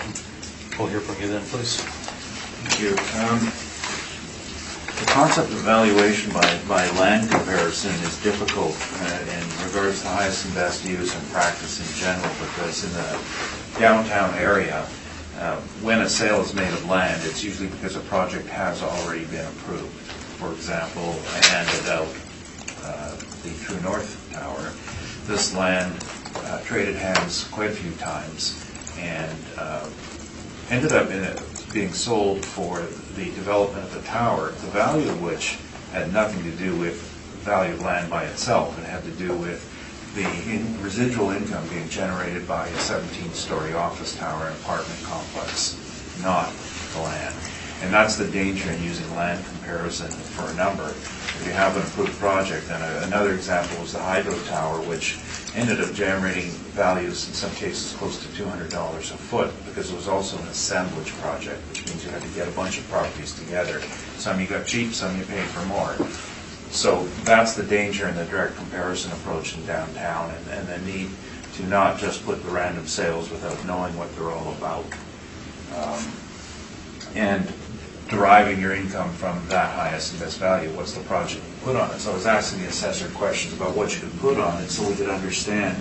We'll hear from you then, please. Thank you. The concept of valuation by land comparison is difficult in regards to highest and best use and practice in general, because in the downtown area, when a sale is made of land, it's usually because a project has already been approved. For example, I handed out the True North Tower. This land traded hands quite a few times and ended up being sold for the development of the tower, the value of which had nothing to do with value of land by itself. It had to do with the residual income being generated by a 17-story office tower and apartment complex, not the land. And that's the danger in using land comparison for a number. If you have an approved project, and another example was the hydro tower, which ended up generating values in some cases close to $200 a foot, because it was also an assemblage project, which means you had to get a bunch of properties together. Some you got cheap, some you paid for more. So that's the danger in the direct comparison approach in downtown, and the need to not just put the random sales without knowing what they're all about. And deriving your income from that highest and best value. What's the project you put on it? So I was asking the assessor questions about what you could put on it so we could understand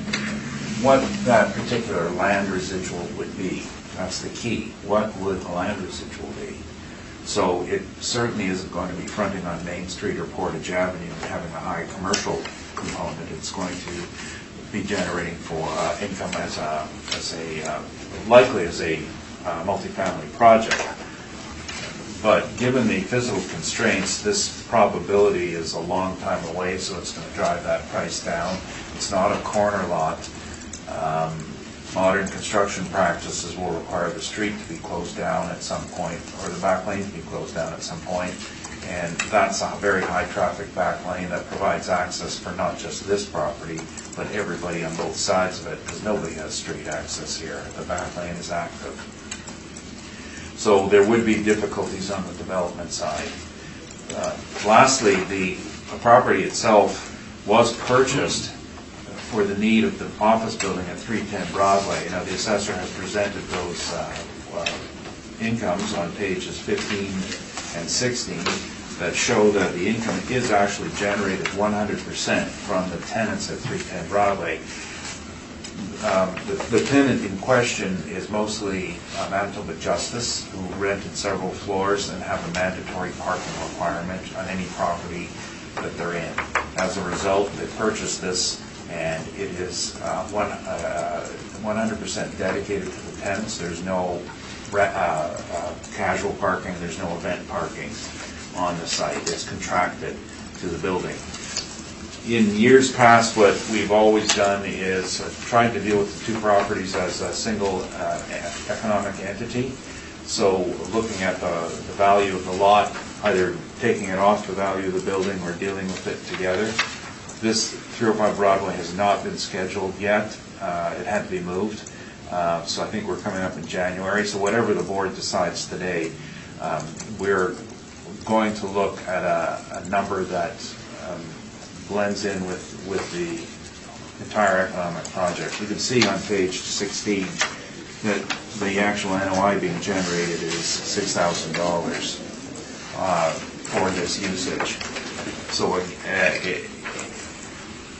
what that particular land residual would be. That's the key. What would the land residual be? So it certainly isn't going to be fronting on Main Street or Portage Avenue and having a high commercial component. It's going to be generating for income likely as a multifamily project. But given the physical constraints, this probability is a long time away, so it's going to drive that price down. It's not a corner lot. Modern construction practices will require the street to be closed down at some point, or the back lane to be closed down at some point. And that's a very high traffic back lane that provides access for not just this property, but everybody on both sides of it, because nobody has street access here. The back lane is active. So there would be difficulties on the development side. Lastly, the property itself was purchased for the need of the office building at 310 Broadway. Now, the assessor has presented those incomes on pages 15 and 16 that show that the income is actually generated 100% from the tenants at 310 Broadway. The tenant in question is mostly Manitoba Justice, who rented several floors and have a mandatory parking requirement on any property that they're in. As a result, they purchased this, and it is 100% dedicated to the tenants. There's no casual parking, there's no event parking on the site. It's contracted to the building. In years past, what we've always done is tried to deal with the two properties as a single economic entity. So looking at the value of the lot, either taking it off the value of the building or dealing with it together. This 305 Broadway has not been scheduled yet. It had to be moved. So I think we're coming up in January. So whatever the board decides today, we're going to look at a number that blends in with the entire economic project. You can see on page 16 that the actual NOI being generated is $6,000 for this usage. So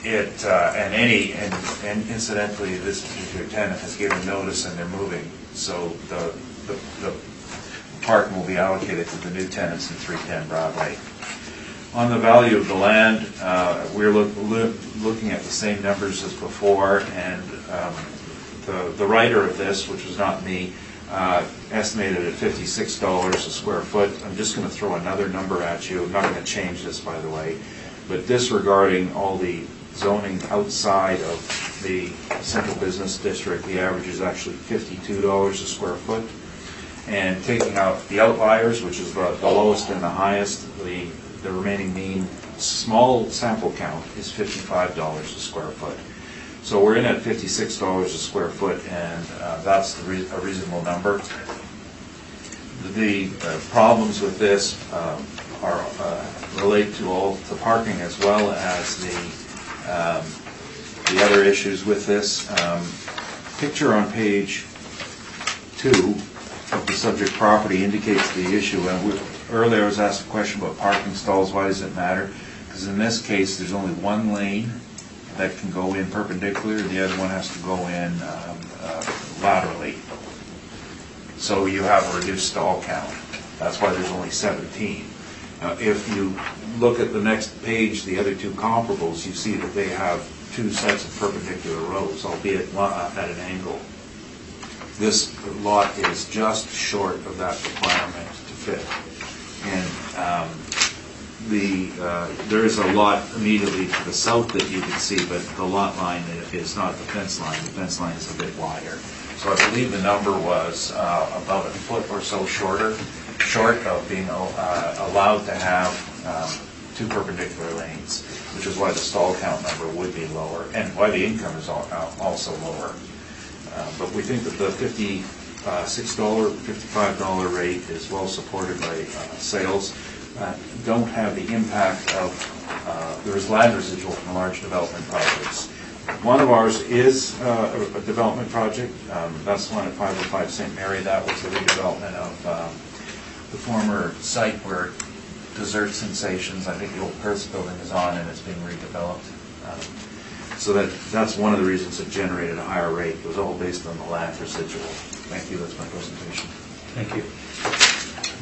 and incidentally, this particular tenant has given notice and they're moving. So the parking will be allocated to the new tenants in 310 Broadway. On the value of the land, we're looking at the same numbers as before, and the writer of this, which was not me, estimated at $56 a square foot. I'm just going to throw another number at you. I'm not going to change this, by the way, but disregarding all the zoning outside of the central business district, the average is actually $52 a square foot. and taking out the outliers, which is the lowest and the highest, the remaining mean small sample count is $55 a square foot. So we're in at $56 a square foot, and that's a reasonable number. The problems with this are relate to all the parking as well as the other issues with this. Picture on page 2 of the subject property indicates the issue. And earlier I was asked a question about parking stalls. Why does it matter? Because in this case, there's only one lane that can go in perpendicular, and the other one has to go in laterally. So you have a reduced stall count. That's why there's only 17. Now, if you look at the next page, the other two comparables, you see that they have two sets of perpendicular rows, albeit at an angle. This lot is just short of that requirement to fit. And there is a lot immediately to the south that you can see, but the lot line is not the fence line. The fence line is a bit wider. So I believe the number was about a foot or so short of being allowed to have two perpendicular lanes, which is why the stall count number would be lower, and why the income is also lower. But we think that the $56, $55 rate is well supported by sales. Don't have the impact of, there is land residual from large development projects. One of ours is a development project. That's the one at 505 St. Mary. That was the redevelopment of the former site where Dessert Sensations, I think the old Perth building is on, and it's being redeveloped. So that's one of the reasons it generated a higher rate. It was all based on the land residual. Thank you. That's my presentation. Thank you.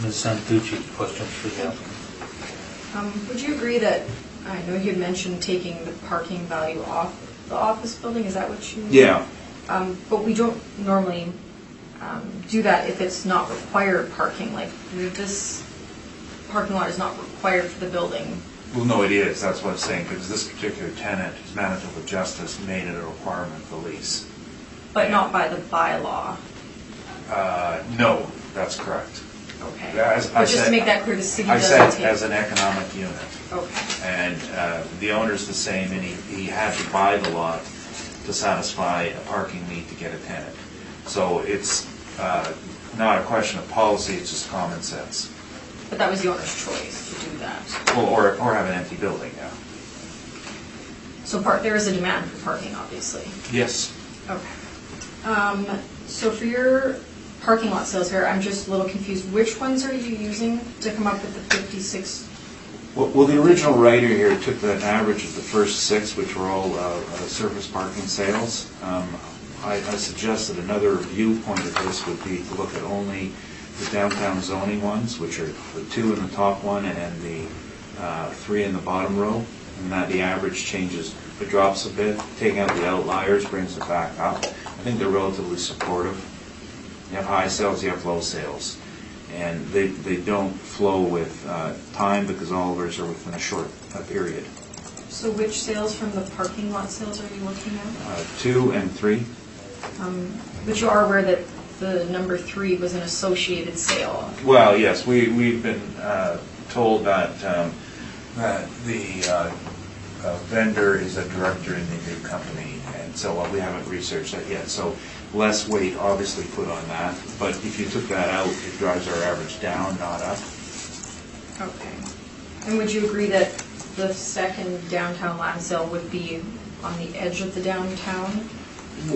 Ms. Santucci, questions for the applicant? Would you agree that, I know you had mentioned taking the parking value off the office building, is that what you? Yeah. But we don't normally do that if it's not required parking, like this parking lot is not required for the building. Well, no, it is. That's what I'm saying, because this particular tenant, his Manitoba Justice, made it a requirement for lease. But not by the bylaw. No, that's correct. Okay. But just to make that clear, the city I doesn't said take. as an economic unit. Okay. And the owner's the same, and he had to buy the lot to satisfy a parking need to get a tenant. So it's not a question of policy, it's just common sense. But that was the owner's choice to do that. Well, or have an empty building, yeah. So there is a demand for parking, obviously. Yes. Okay. So for your parking lot sales here, I'm just a little confused. Which ones are you using to come up with the 56? Well, the original writer here took the average of the first 6, which were all surface parking sales. I suggested another viewpoint of this would be to look at only the downtown zoning ones, which are the 2 in the top one and the 3 in the bottom row, and that the average changes, it drops a bit. Taking out the outliers brings it back up. I think they're relatively supportive. You have high sales, you have low sales. And they don't flow with time because all of ours are within a short period. So which sales from the parking lot sales are you looking at? 2 and 3. But you are aware that the number 3 was an associated sale? Well, yes, we've been told that the vendor is a director in the new company, and so we haven't researched that yet. So less weight obviously put on that, but if you took that out, it drives our average down, not up. Okay. And would you agree that the second downtown land sale would be on the edge of the downtown?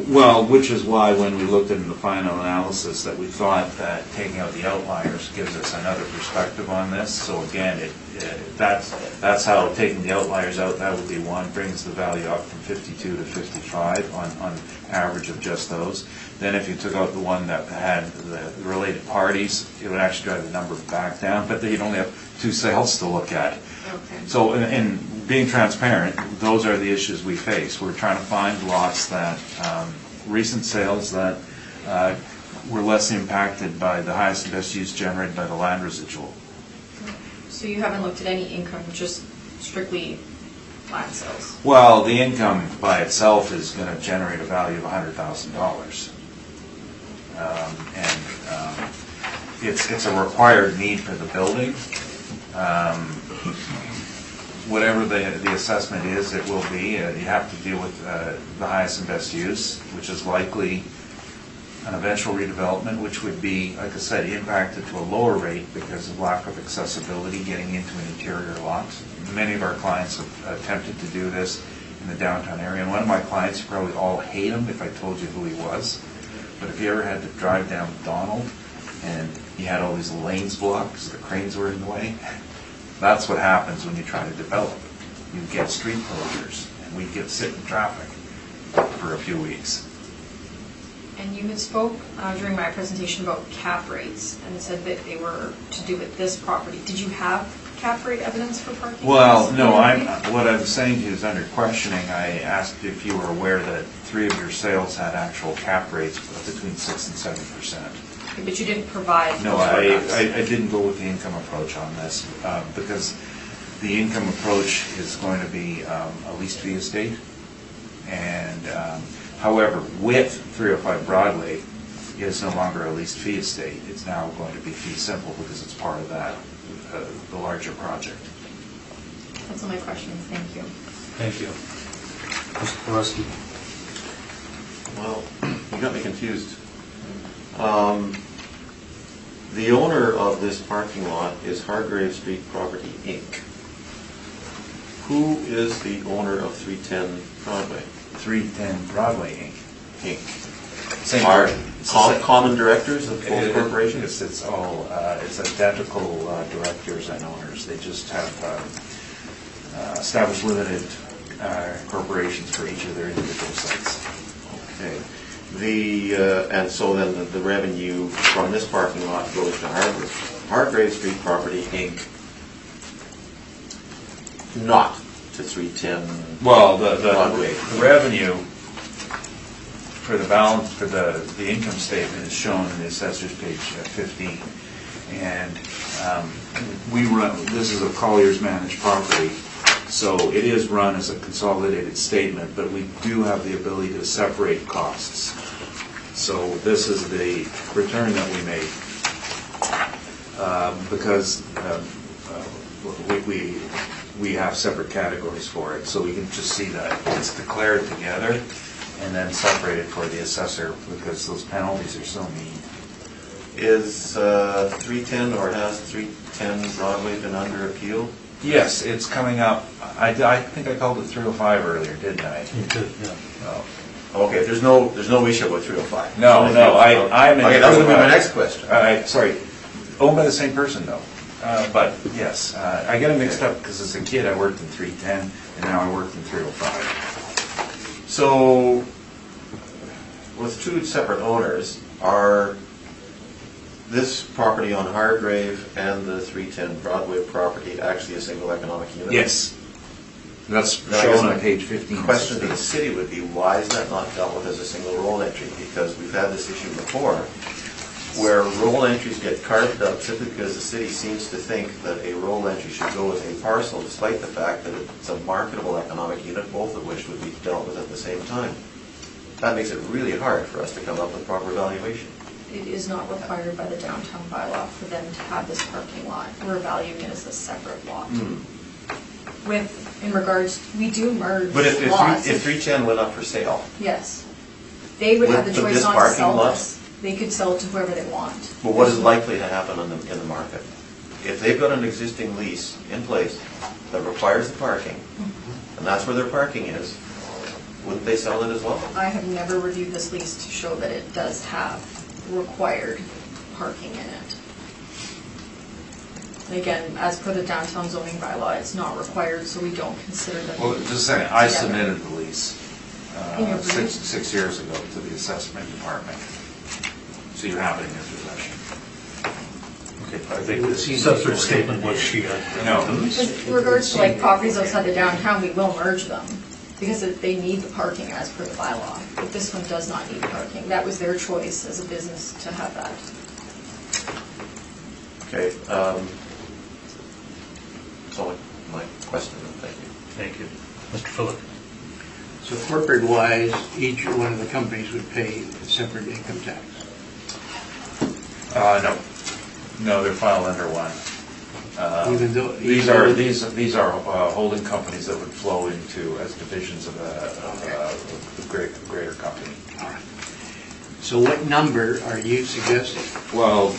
Well, which is why when we looked into the final analysis that we thought that taking out the outliers gives us another perspective on this. So again, that's how taking the outliers out, that would be one, brings the value up from 52 to 55 on average of just those. Then if you took out the one that had the related parties, it would actually drive the number back down, but then you'd only have 2 sales to look at. Okay. So in being transparent, those are the issues we face. We're trying to find lots that, recent sales that were less impacted by the highest and best use generated by the land residual. So you haven't looked at any income, just strictly land sales? Well, the income by itself is going to generate a value of $100,000. it's a required need for the building. Whatever the assessment is, it will be. You have to deal with the highest and best use, which is likely an eventual redevelopment, which would be, like I said, impacted to a lower rate because of lack of accessibility getting into an interior lot. Many of our clients have attempted to do this in the downtown area, and one of my clients, you probably all hate him if I told you who he was, but if you ever had to drive down Donald and you had all these lanes blocked because the cranes were in the way, that's what happens when you try to develop. You get street closures, and we get sit in traffic for a few weeks. And you had spoke during my presentation about cap rates and said that they were to do with this property. Did you have cap rate evidence for parking? Well, no, what I was saying to you is under questioning, I asked if you were aware that 3 of your sales had actual cap rates of between 6 and 7%. But you didn't provide. No, those records. I didn't go with the income approach on this because the income approach is going to be a leased fee estate. And however, with 305 Broadway, it is no longer a leased fee estate. It's now going to be fee simple because it's part of that, the larger project. That's all my questions. Thank you. Thank you. Mr. Poreski. Well, you got me confused. The owner of this parking lot is Hargrave Street Property, Inc. Who is the owner of 310 Broadway? 310 Broadway, Inc. Same Are person. common directors of both corporations? It's all, it's identical directors and owners. They just have established limited corporations for each of their individual sites. Okay. And so then the revenue from this parking lot goes to Hargrave Street Property, Inc., not to 310 Well, Broadway. the revenue for the balance, for the income statement is shown in the assessor's page 15. And we run, this is a Collier's managed property, so it is run as a consolidated statement, but we do have the ability to separate costs. So this is the return that we made because we have separate categories for it, so we can just see that it's declared together and then separated for the assessor because those penalties are so mean. Is 310 or has 310 Broadway been under appeal? Yes, it's coming up. I think I called it 305 earlier, didn't I? You could, yeah. Oh. Okay, there's no issue about 305. No, I'm in. Okay, that was going to be my next question. Sorry, owned by the same person though. But yes, I get them mixed up because as a kid I worked in 310 and now I work in 305. So, with two separate owners, are this property on Hargrave and the 310 Broadway property actually a single economic unit? Yes. That's Now, I guess shown my on page 15. The question to the city would be, why is that not dealt with as a single roll entry? Because we've had this issue before, where roll entries get carved up simply because the city seems to think that a roll entry should go with a parcel, despite the fact that it's a marketable economic unit, both of which would be dealt with at the same time. That makes it really hard for us to come up with proper valuation. It is not required by the downtown bylaw for them to have this parking lot. We're valuing it as a separate lot. In regards, we do merge But if lots. 310 went up for sale, Yes. They would have the With choice this not to parking sell lot? this. They could sell it to whoever they want. well, what is likely to happen in the market? If they've got an existing lease in place that requires the parking, and that's where their parking is, wouldn't they sell it as well? I have never reviewed this lease to show that it does have required parking in it. And again, as per the downtown zoning bylaw, it's not required, so we don't consider them. Well, just a second, I together. submitted the lease In your brief? 6 years ago to the assessment department. So you have it in your possession. Okay, I think the assessor's statement was she had. No. Because in regards to like properties outside the downtown, we will merge them because they need the parking as per the bylaw. But this one does not need parking. That was their choice as a business to have that. Okay, that's all my question, thank you. Thank you. Mr. Phillip. So corporate-wise, each one of the companies would pay a separate income tax. No. No, they're filed under one. Even though... These are holding companies that would flow into as divisions of the greater company. All right. So what number are you suggesting? Well,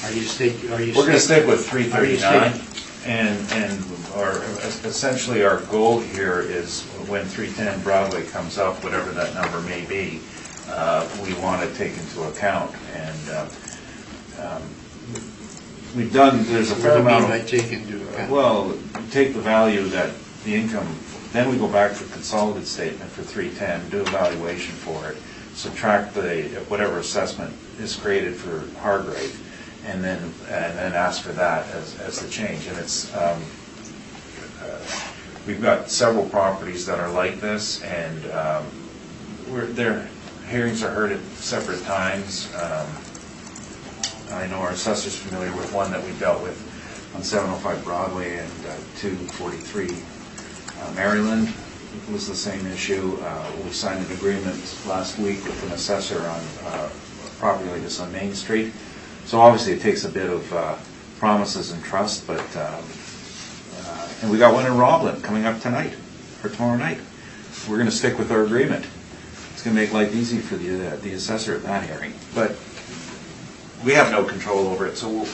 Are you we're going to stick with Are you 339, and essentially our goal here is when 310 Broadway comes up, whatever that number may be, we want to take into account. And we've done, there's a What fair do you mean amount by of, take into account? well, take the value that the income, then we go back to the consolidated statement for 310, do a valuation for it, subtract whatever assessment is created for Hargrave, and then ask for that as the change. And it's we've got several properties that are like this, and their hearings are heard at separate times. I know our assessor's familiar with one that we dealt with on 705 Broadway and 243 Maryland. It was the same issue. We signed an agreement last week with an assessor on property like this on Main Street. So obviously it takes a bit of promises and trust, but and we got one in Roblin coming up tonight or tomorrow night. We're going to stick with our agreement. It's going to make life easy for the assessor at that hearing, but we have no control over it. So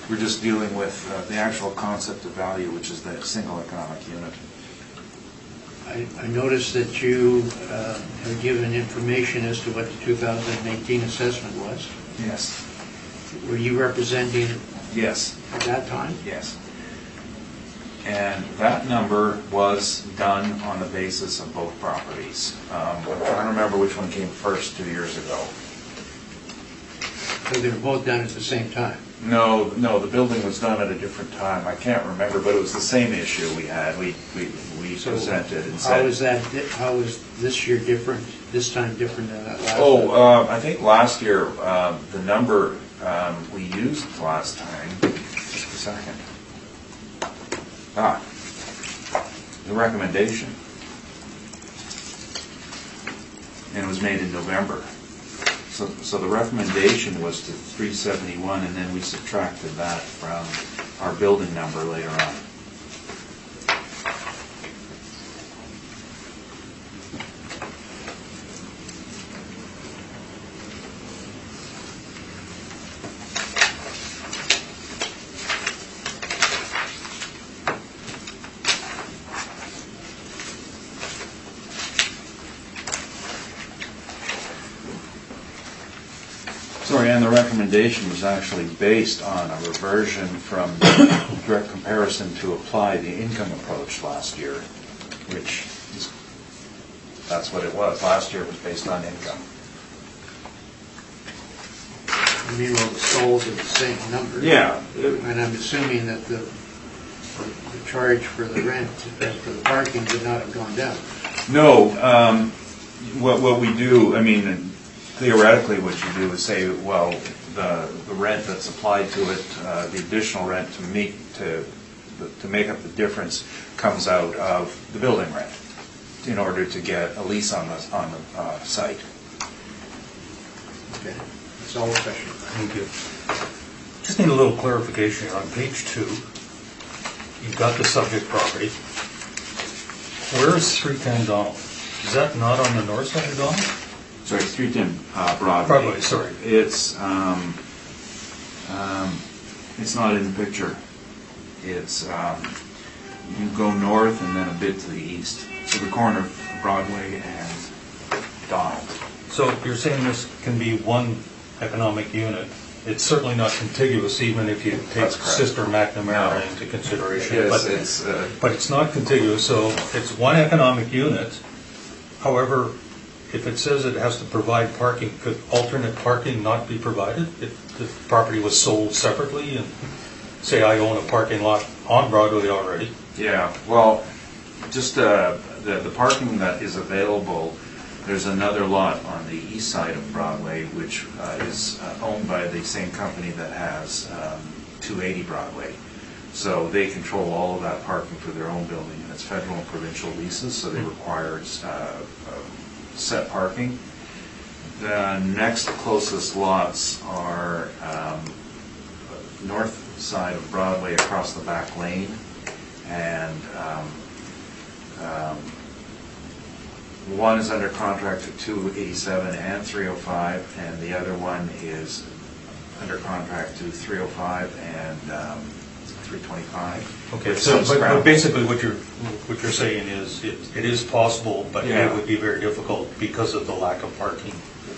we're just dealing with the actual concept of value, which is the single economic unit. I noticed that you have given information as to what the 2018 assessment was. Yes. Were you representing Yes. at that time? Yes. And that number was done on the basis of both properties. I'm trying to remember which one came first 2 years ago. So they were both done at the same time? No, the building was done at a different time. I can't remember, but it was the same issue we had. We presented and said... How is this year different, this time different than that last time? Oh, I think last year, the number we used last time, just a second. The recommendation. And it was made in November. So the recommendation was to 371, and then we subtracted that from our building number later on. Sorry, and the recommendation was actually based on a reversion from direct comparison to apply the income approach last year, which is, that's what it was. Last year it was based on income. I mean, well, the stalls are the same number. Yeah. And I'm assuming that the charge for the rent, for the parking would not have gone down. No, what we do, I mean, theoretically what you do is say, well, the rent that's applied to it, the additional rent to make up the difference comes out of the building rent in order to get a lease on the site. Okay, that's all the question. Thank you. Just need a little clarification here. On page 2, you've got the subject property. Where is 310 Donald? Is that not on the north side of Donald? Sorry, 310 Broadway. Broadway, sorry. It's not in the picture. It's you go north and then a bit to the east. So the corner of Broadway and Donald. So you're saying this can be one economic unit. It's certainly not contiguous, even if you take That's correct. Sister McNamara No. into consideration. Yes, But it's not contiguous, so it's one economic unit. However, if it says it has to provide parking, could alternate parking not be provided if the property was sold separately? And say I own a parking lot on Broadway already. Yeah, well, just the parking that is available, there's another lot on the east side of Broadway, which is owned by the same company that has 280 Broadway. So they control all of that parking for their own building, and it's federal and provincial leases, so they require set parking. The next closest lots are north side of Broadway across the back lane, and one is under contract at 287 and 305, and the other one is under contract to 305 and 325. Okay, With so, some but scrap. basically what you're saying is, it is possible, but Yeah. it would be very difficult because of the lack of parking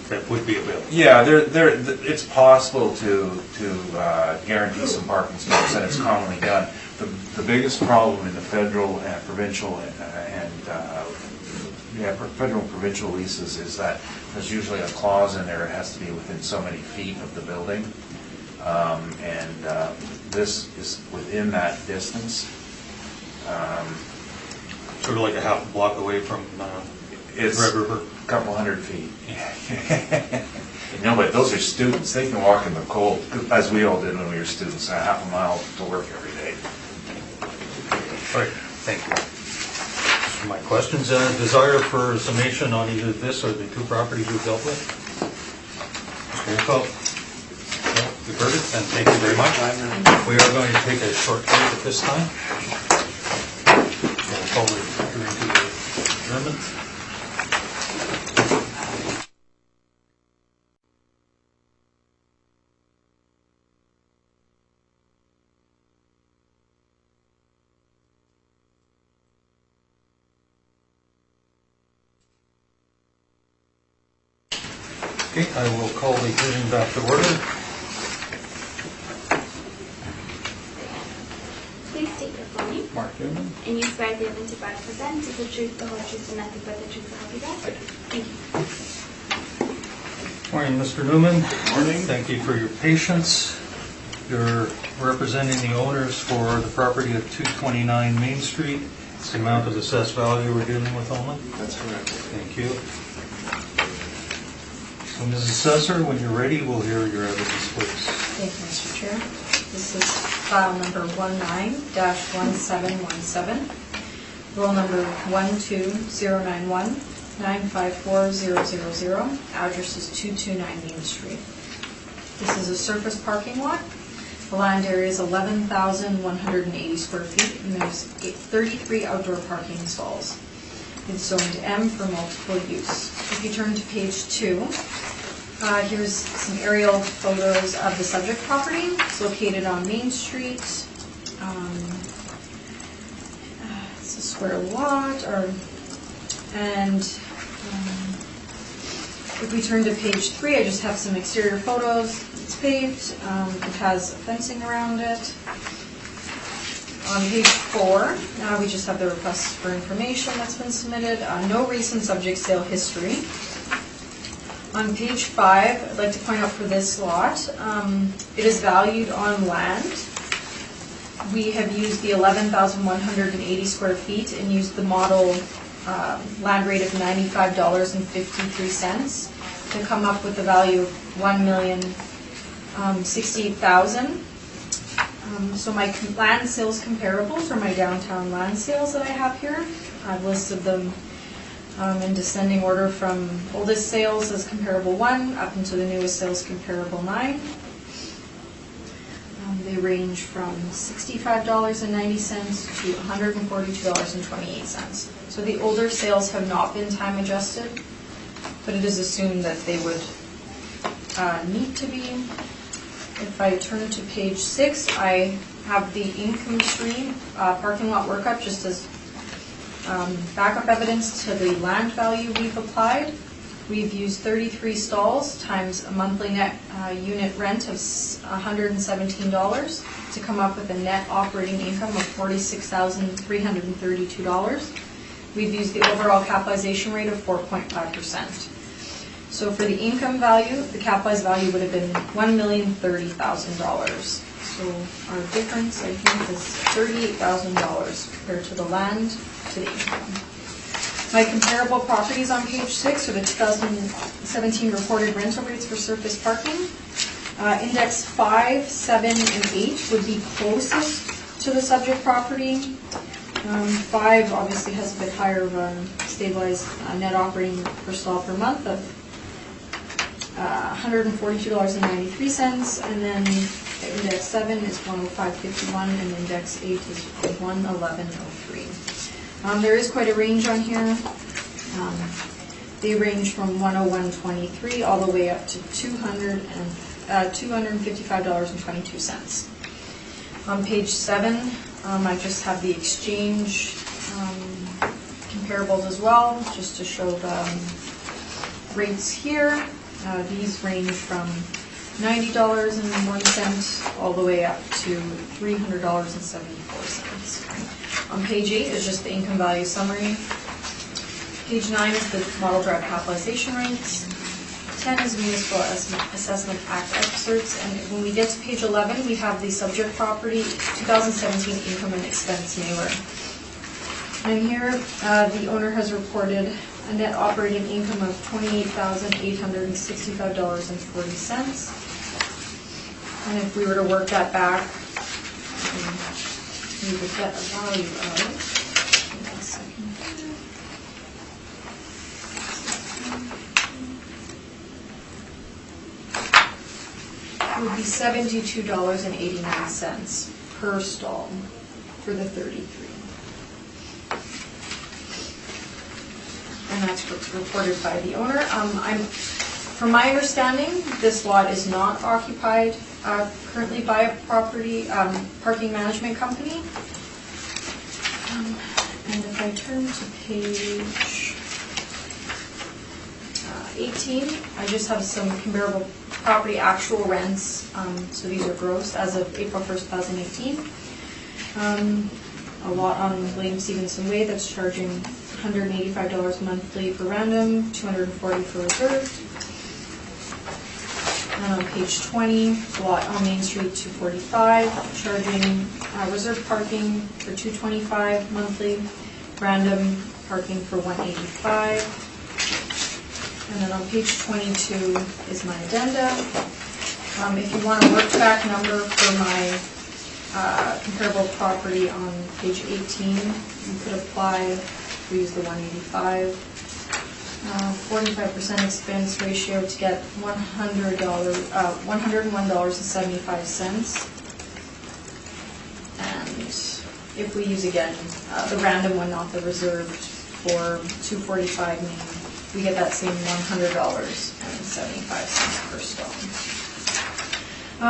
that would be available. Yeah, it's possible to guarantee some parking spots, and it's commonly done. The biggest problem in the federal and provincial federal and provincial leases is that there's usually a clause in there, it has to be within so many feet of the building. This is within that distance. Sort of like a half block away from It's Red River. a couple hundred feet. No, but those are students, they can walk in the cold, as we all did when we were students, a half a mile to work every day. All right, thank you. My questions, desire for summation on either this or the two properties we've dealt with? Mr. Info? No, you've heard it, and thank you very much. We are going to take a short break at this time. We'll call the hearing to adjournment. Okay, I will call the hearing back to order. Please state your full name. Mark Newman. And you swear the event about to present is the truth, the whole truth, and nothing but the truth, so help you God? I do. Thank you. Morning, Mr. Newman. Morning. Thank you for your patience. You're representing the owners for the property at 229 Main Street. It's the amount of assessed value we're dealing with only. That's correct. Thank you. So, Mrs. Assessor, when you're ready, we'll hear your evidence, please. Thank you, Mr. Chair. This is file number 19-1717, roll number 12091-954000, address is 229 Main Street. This is a surface parking lot. The land area is 11,180 square feet, and there's 33 outdoor parking stalls. It's zoned M for multiple use. If you turn to page 2, here's some aerial photos of the subject property. It's located on Main Street. It's a square lot, if we turn to page 3, I just have some exterior photos. It's paved. It has fencing around it. On page 4, we just have the request for information that's been submitted. No recent subject sale history. On page 5, I'd like to point out for this lot, it is valued on land. We have used the 11,180 square feet and used the model land rate of $95.53 to come up with the value of $1,068,000. So my land sales comparables are my downtown land sales that I have here. I've listed them in descending order from oldest sales as comparable 1 up into the newest sales comparable 9. They range from $65.90 to $142.28. So the older sales have not been time adjusted, but it is assumed that they would need to be. If I turn to page 6, I have the income stream parking lot workup just as backup evidence to the land value we've applied. We've used 33 stalls times a monthly net unit rent of $117 to come up with a net operating income of $46,332. We've used the overall capitalization rate of 4.5%. So for the income value, the capitalized value would have been $1,030,000. So our difference, I think, is $38,000 compared to the land to the income. My comparable properties on page 6 are the 2017 reported rental rates for surface parking. Index 5, 7, and 8 would be closest to the subject property. 5 obviously has a bit higher stabilized net operating per stall per month of $142.93, and then index 7 is 105.51, and index 8 is 111.03. There is quite a range on here. They range from 101.23 all the way up to $255.22. On page 7, I just have the exchange comparables as well, just to show the rates here. These range from $90.01 all the way up to $300.74. On page 8 is just the income value summary. Page 9 is the model drive capitalization rates. 10 is Municipal Assessment Act excerpts, and when we get to page 11, we have the subject property 2017 income and expense mailer. And here, the owner has reported a net operating income of $28,865.40. And if we were to work that back, we would get a value of, hold on a second. It would be $72.89 per stall for the 33. And that's reported by the owner. From my understanding, this lot is not occupied currently by a parking management company. And if I turn to page 18, I just have some comparable property actual rents. So these are gross as of April 1st, 2018. A lot on William Stevenson Way that's charging $185 monthly for random, $240 for reserved. And on page 20, a lot on Main Street 245, charging reserved parking for $225 monthly, random parking for $185. And then on page 22 is my addenda. If you want a worked back number for my comparable property on page 18, you could apply, we use the 185, 45% expense ratio to get $101.75. And if we use again the random one, not the reserved, for 245 Main, we get that same $100.75 per stall.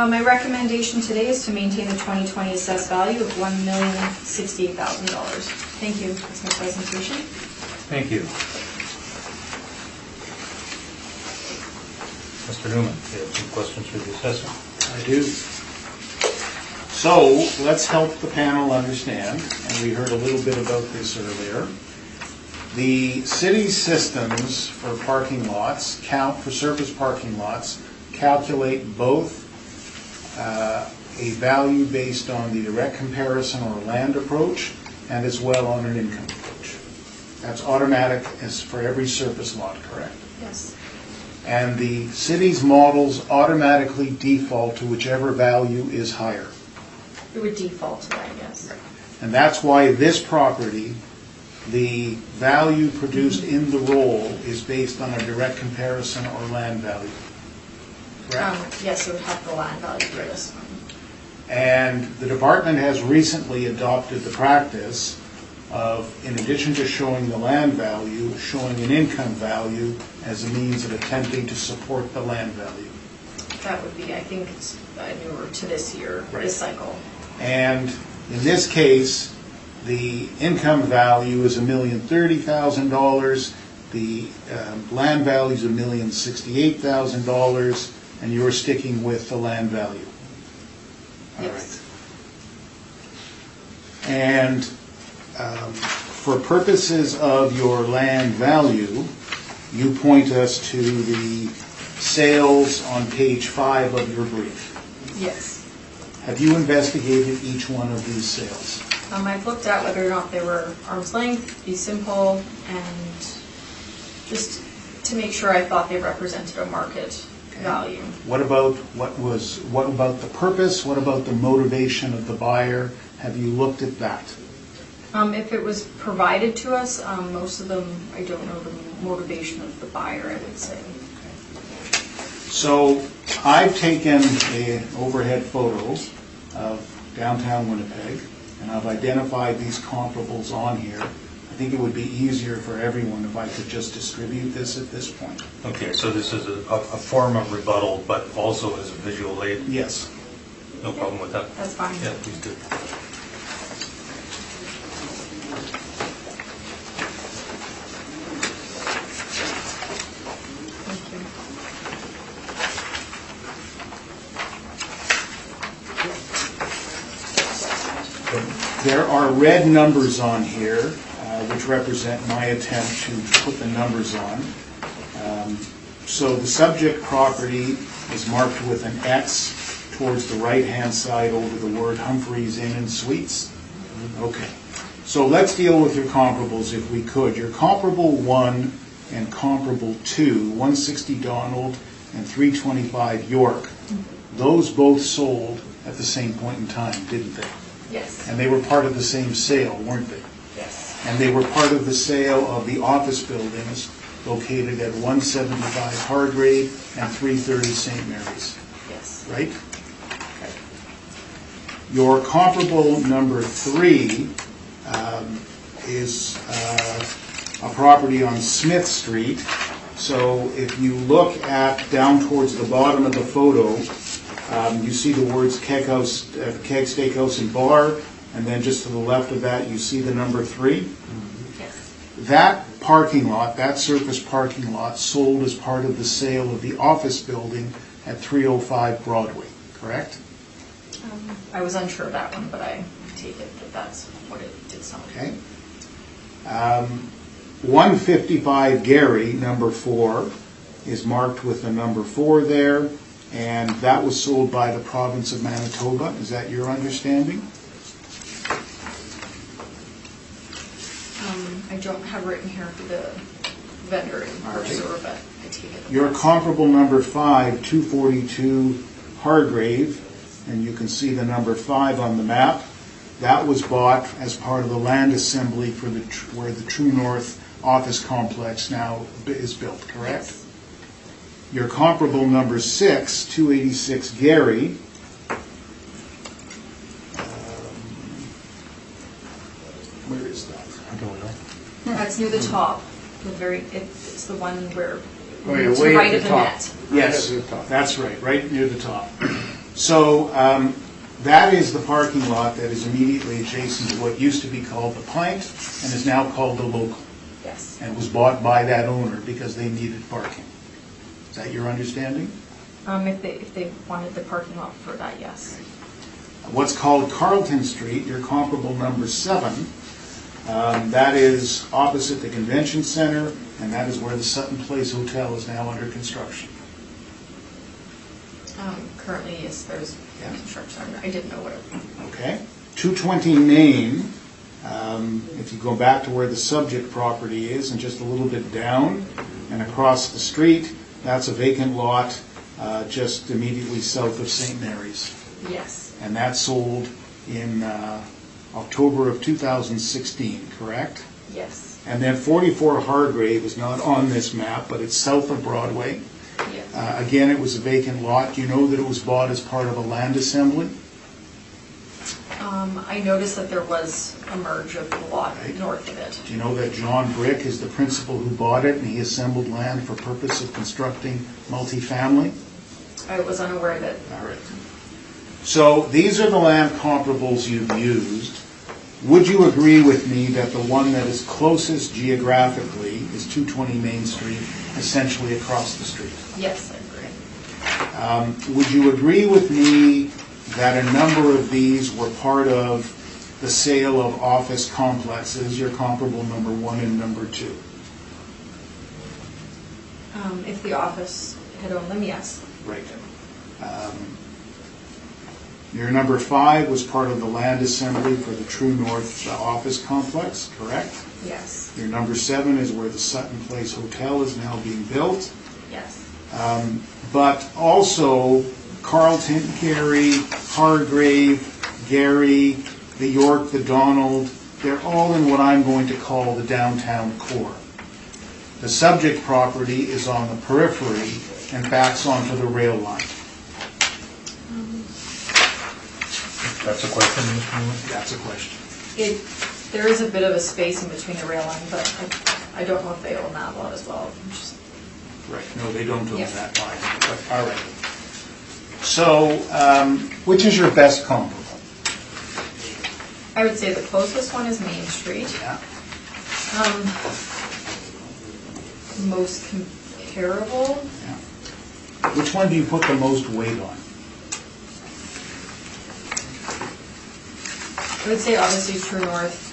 My recommendation today is to maintain the 2020 assessed value of $1,068,000. Thank you. That's my presentation. Thank you. Mr. Newman, do you have some questions for the assessor? I do. So let's help the panel understand, and we heard a little bit about this earlier. The city's systems for parking lots, for surface parking lots, calculate both a value based on the direct comparison or land approach, and as well on an income approach. That's automatic as for every surface lot, correct? Yes. And the city's models automatically default to whichever value is higher. It would default to that, yes. And that's why this property, the value produced in the roll is based on a direct comparison or land value. Correct? Yes, it would have the land value for this one. And the department has recently adopted the practice of, in addition to showing the land value, showing an income value as a means of attempting to support the land value. That would be, I think, it's newer to this year, this cycle. And in this case, the income value is $1,030,000. The land value is $1,068,000, and you're sticking with the land value. All yes. right. And for purposes of your land value, you point us to the sales on page 5 of your brief. Yes. Have you investigated each one of these sales? I've looked at whether or not they were arm's length, be simple, and just to make sure I thought they represented a market value. What about the purpose? What about the motivation of the buyer? Have you looked at that? If it was provided to us, most of them, I don't know the motivation of the buyer, I would say. So I've taken an overhead photo of downtown Winnipeg, and I've identified these comparables on here. I think it would be easier for everyone if I could just distribute this at this point. Okay, so this is a form of rebuttal, but also as a visual aid? Yes. No problem with that? That's fine. Yeah, please do. Thank you. There are red numbers on here, which represent my attempt to put the numbers on. So the subject property is marked with an X towards the right-hand side over the word Humphreys Inn and Suites. Okay. So let's deal with your comparables if we could. Your comparable 1 and comparable 2, 160 Donald and 325 York, those both sold at the same point in time, didn't they? Yes. And they were part of the same sale, weren't they? Yes. And they were part of the sale of the office buildings located at 175 Hargrave and 330 St. Mary's, Yes. right? Okay. Your comparable number 3 is a property on Smith Street. So if you look at down towards the bottom of the photo, you see the words Keg Steakhouse and Bar, and then just to the left of that, you see the number 3. Yes. That parking lot, that surface parking lot, sold as part of the sale of the office building at 305 Broadway, correct? I was unsure of that one, but I take it that that's what it did sell. Okay. 155 Gary, number 4, is marked with the number 4 there, and that was sold by the province of Manitoba. Is that your understanding? I don't have written here for the vendor and purchaser, but I take it. Your comparable number 5, 242 Hargrave, and you can see the number 5 on the map. That was bought as part of the land assembly for where the True North office complex now is built, correct? Yes. Your comparable number 6, 286 Gary, where is that? I don't know. That's near the top. It's the one where Oh, yeah, to the way right at of the the top. net. Yes, Right at the top. that's right near the top. So that is the parking lot that is immediately adjacent to what used to be called the Pint and is now called the Local, Yes. and was bought by that owner because they needed parking. Is that your understanding? If they wanted the parking lot for that, yes. What's called Carlton Street, your comparable number 7, that is opposite the convention center, and that is where the Sutton Place Hotel is now under construction. Currently, yes, there's Yeah. construction. I didn't know what it was. Okay. 220 Main, if you go back to where the subject property is and just a little bit down and across the street, that's a vacant lot just immediately south of St. Mary's. Yes. And that sold in October of 2016, correct? Yes. And then 44 Hargrave is not on this map, but it's south of Broadway. Yes. Again, it was a vacant lot. Do you know that it was bought as part of a land assembly? I noticed that there was a merge of the lot Right. north of it. Do you know that John Brick is the principal who bought it, and he assembled land for purpose of constructing multifamily? I was unaware of it. All right. So these are the land comparables you've used. Would you agree with me that the one that is closest geographically is 220 Main Street, essentially across the street? Yes, I agree. Would you agree with me that a number of these were part of the sale of office complexes, your comparable number 1 and number 2? If the office had owned them, yes. Right. Your number 5 was part of the land assembly for the True North office complex, correct? Yes. Your number 7 is where the Sutton Place Hotel is now being built. Yes. But also Carlton, Gary, Hargrave, Gary, the York, the Donald, they're all in what I'm going to call the downtown core. The subject property is on the periphery and backs onto the rail line? That's a question, Mr. Newman? That's a question. There is a bit of a space in between the rail line, but I don't know if they own that lot as well. Right, no, they don't own Yeah. that line, but, all right. So, which is your best comparable? I would say the closest one is Main Street. Yeah. Most comparable, Yeah. Which one do you put the most weight on? I would say obviously True North.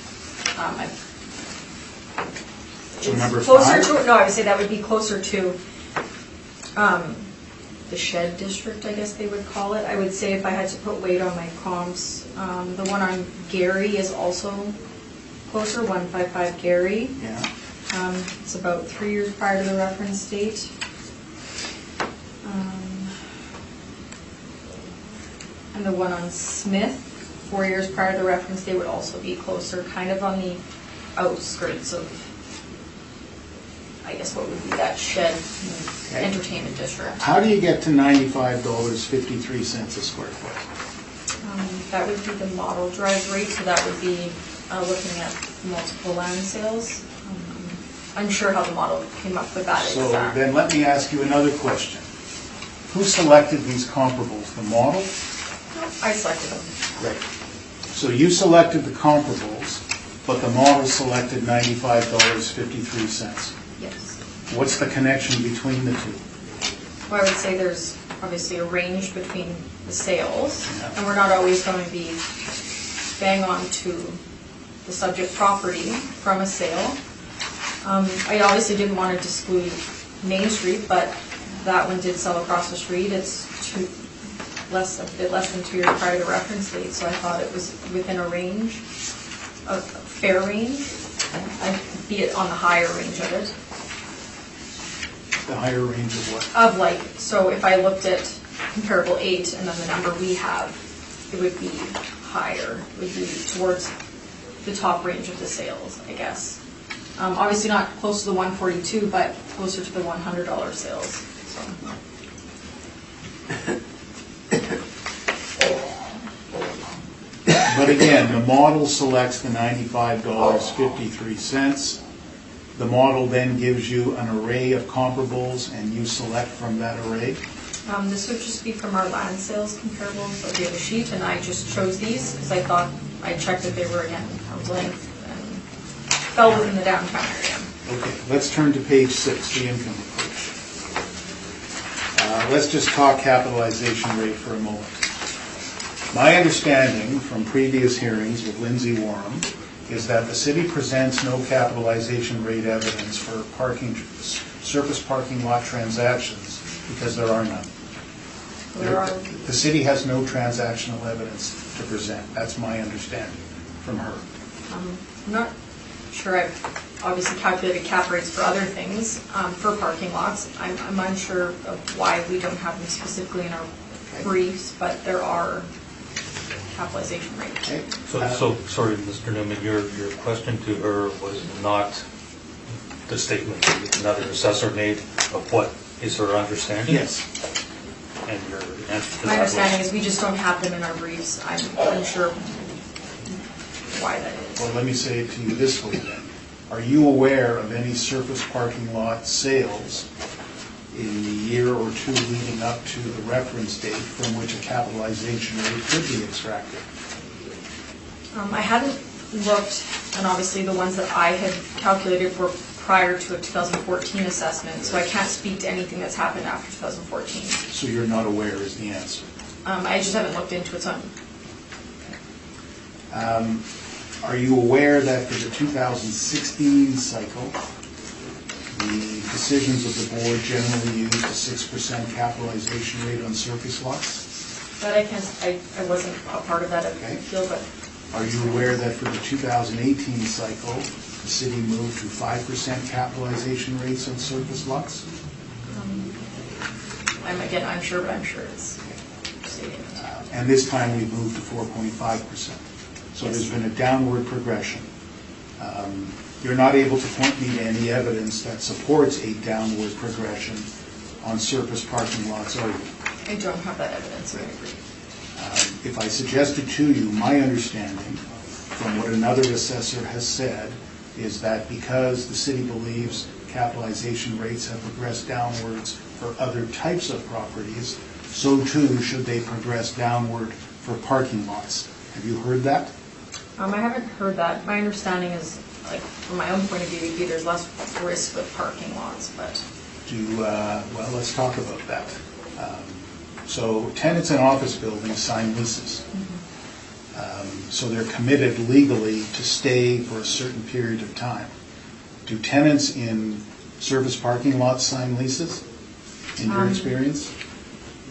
So it's number closer 5? to, no, I would say that would be closer to the Shed District, I guess they would call it. I would say if I had to put weight on my comps, the one on Gary is also closer, 155 Gary. Yeah. It's about 3 years prior to the reference date. And the one on Smith, 4 years prior to the reference date, would also be closer, kind of on the outskirts of, I guess, what would be that Shed Okay. Entertainment District. How do you get to $95.53 a square foot? That would be the model drive rate, so that would be looking at multiple land sales. I'm unsure how the model came up with that So exact. then let me ask you another question. Who selected these comparables, the model? I selected them. Right. So you selected the comparables, but the model selected $95.53. Yes. What's the connection between the two? Well, I would say there's obviously a range between the sales, Yeah. and we're not always going to be bang on to the subject property from a sale. I obviously didn't want to exclude Main Street, but that one did sell across the street. It's a bit less than 2 years prior to the reference date, so I thought it was within a range, a fair range. I'd be it on the higher range of it. The higher range of what? Of like, so if I looked at comparable 8 and then the number we have, it would be higher. It would be towards the top range of the sales, I guess. Obviously not close to the 142, but closer to the $100 sales. So. But again, the model selects the $95.53. The model then gives you an array of comparables, and you select from that array. This would just be from our land sales comparables, so we have a sheet, and I just chose these because I thought, I checked that they were, again, arm's length and fell within the downtown area. Okay, let's turn to page 6, the income approach. Let's just talk capitalization rate for a moment. My understanding from previous hearings with Lindsay Warham is that the city presents no capitalization rate evidence for surface parking lot transactions because there are none. The city has no transactional evidence to present. That's my understanding from her. I'm not sure. I've obviously calculated cap rates for other things, for parking lots. I'm unsure of why we don't have them specifically in our briefs, but there are capitalization rates. Okay. So, sorry, Mr. Newman, your question to her was not the statement that another assessor made of what is her understanding? Yes. And your answer to My that was? understanding is we just don't have them in our briefs. I'm unsure why that is. Well, let me say it to you this way then. Are you aware of any surface parking lot sales in the year or two leading up to the reference date from which a capitalization rate could be extracted? I hadn't looked, and obviously the ones that I had calculated were prior to a 2014 assessment, so I can't speak to anything that's happened after 2014. So you're not aware is the answer. I just haven't looked into it, so Are you aware that for the 2016 cycle, the decisions of the board generally used a 6% capitalization rate on surface lots? that I wasn't a part of that appeal, but Are you aware that for the 2018 cycle, the city moved to 5% capitalization rates on surface lots? I'm sure, but I'm sure it's stated. And this time we moved to 4.5%. So there's been a downward progression. You're not able to point me to any evidence that supports a downward progression on surface parking lots are you? I don't have that evidence, I agree. If I suggested to you, my understanding from what another assessor has said is that because the city believes capitalization rates have progressed downwards for other types of properties, so too should they progress downward for parking lots. Have you heard that? I haven't heard that. My understanding is, like, from my own point of view, would be there's less risk with parking lots, but. Well, let's talk about that. So tenants in office buildings sign leases. So they're committed legally to stay for a certain period of time. Do tenants in service parking lots sign leases, in your experience?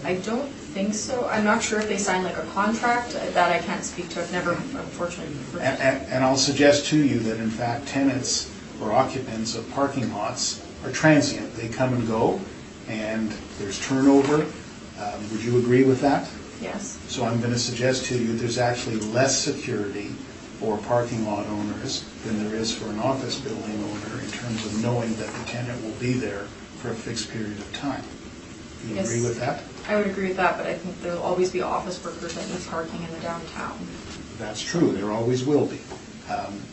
I don't think so. I'm not sure if they sign like a contract. That I can't speak to. I've never, unfortunately. And I'll suggest to you that in fact tenants or occupants of parking lots are transient. They come and go, and there's turnover. Would you agree with that? Yes. So I'm going to suggest to you there's actually less security for parking lot owners than there is for an office building owner in terms of knowing that the tenant will be there for a fixed period of time. Do you Yes. agree with that? I would agree with that, but I think there will always be office workers that need parking in the downtown. That's true, there always will be.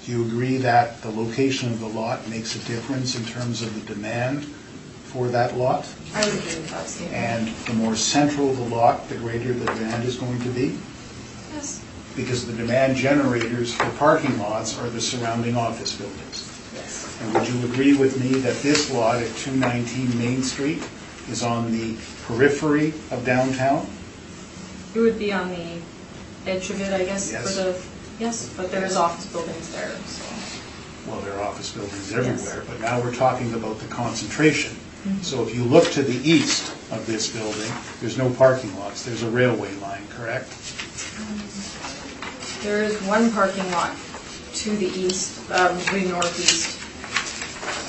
Do you agree that the location of the lot makes a difference in terms of the demand for that lot? I would agree with that statement. And the more central the lot, the greater the demand is going to be? Yes. Because the demand generators for parking lots are the surrounding office buildings. Yes. And would you agree with me that this lot at 219 Main Street is on the periphery of downtown? It would be on the edge of it, I guess, Yes. for the, yes, but there is office buildings there, so. Well, there are office buildings everywhere, but now we're talking about the concentration. So if you look to the east of this building, there's no parking lots, there's a railway line, correct? There is one parking lot to the east, the northeast.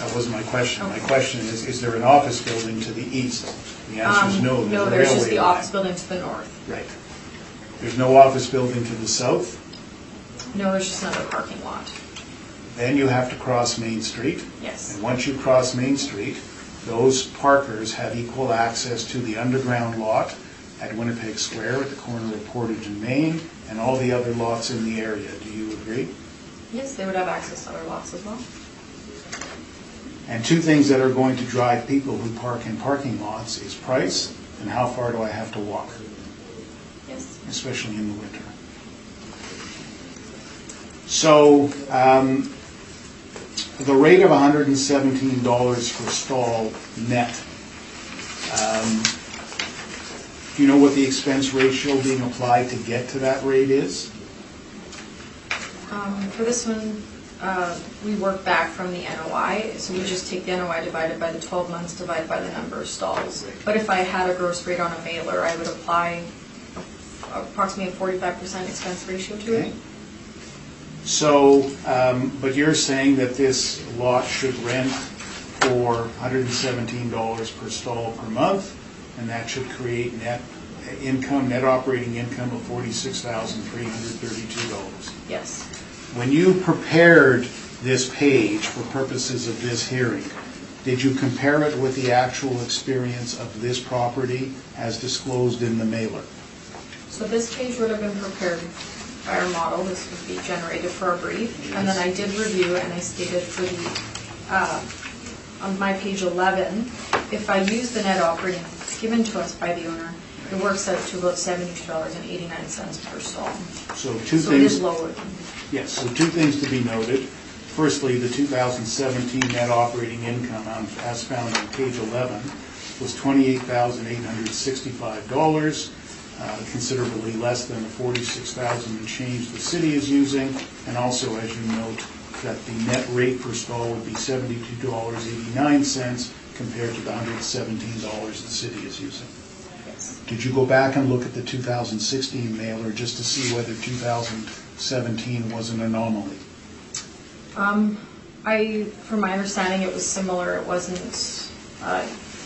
That wasn't my question. My Okay. question is there an office building to the east? The answer is no, there's a railway line. No, there's just the office building to the north. Right. There's no office building to the south? No, there's just another parking lot. Then you have to cross Main Street. Yes. And once you cross Main Street, those parkers have equal access to the underground lot at Winnipeg Square at the corner of Portage and Main, and all the other lots in the area. Do you agree? Yes, they would have access to other lots as well. And two things that are going to drive people who park in parking lots is price and how far do I have to walk, Yes. especially in the winter. So the rate of $117 per stall net, do you know what the expense ratio being applied to get to that rate is? For this one, we work back from the NOI, so we just take the NOI divided by the 12 months divided by the number of stalls. But if I had a gross rate on a mailer, I would apply approximately a 45% expense ratio to Okay. it. So, but you're saying that this lot should rent for $117 per stall per month, and that should create net income, net operating income of $46,332. Yes. When you prepared this page for purposes of this hearing, did you compare it with the actual experience of this property as disclosed in the mailer? So this page would have been prepared by our model. This would be generated for our brief. And then I did review and I stated for the, on my page 11, if I use the net operating given to us by the owner, it works out to about $72.89 per stall. So two So it is things. lower. Yes, so two things to be noted. Firstly, the 2017 net operating income, as found on page 11, was $28,865, considerably less than the $46,000 and change the city is using, and also, as you note, that the net rate per stall would be $72.89 compared to the $117 the city is using. Yes. Did you go back and look at the 2016 mailer just to see whether 2017 was an anomaly? From my understanding, it was similar. It wasn't a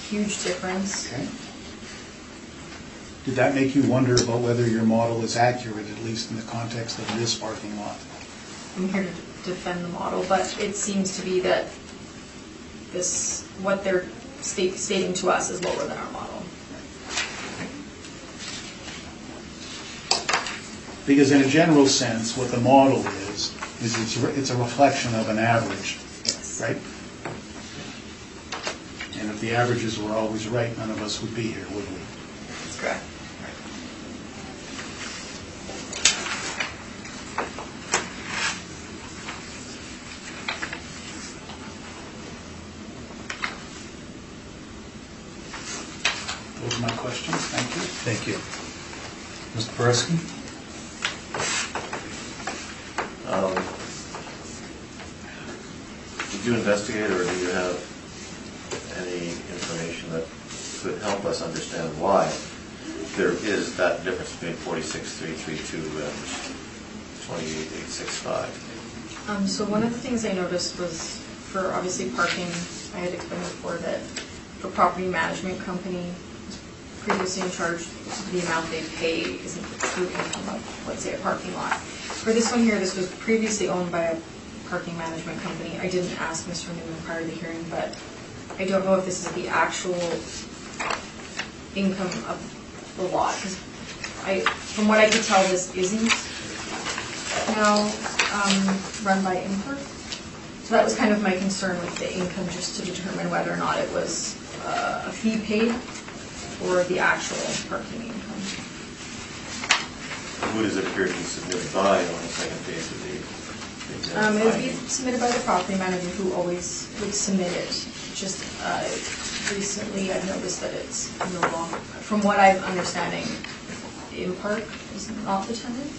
huge difference. Okay. Did that make you wonder about whether your model is accurate, at least in the context of this parking lot? I'm here to defend the model, but it seems to be that this, what they're stating to us is lower than our model. Because in a general sense, what the model is it's a reflection of an average, Yes. right? And if the averages were always right, none of us would be here, would we? That's correct. Those are my questions. Thank you. Thank you. Mr. Pereski? Did you investigate, or do you have any information that could help us understand why there is that difference between 46,332 and 28,865? So one of the things I noticed was for obviously parking, I had explained before that the property management company was previously in charge, the amount they pay isn't the true income of, let's say, a parking lot. For this one here, this was previously owned by a parking management company. I didn't ask Mr. Newman prior to the hearing, but I don't know if this is the actual income of the lot, because from what I could tell, this isn't now run by Import. So that was kind of my concern with the income, just to determine whether or not it was a fee paid or the actual parking income. Who does it appear to be submitted by on the second page of the exam? It would be submitted by the property manager, who always would submit it. Just recently I've noticed that it's no longer, from what I'm understanding, Impart is not the tenant,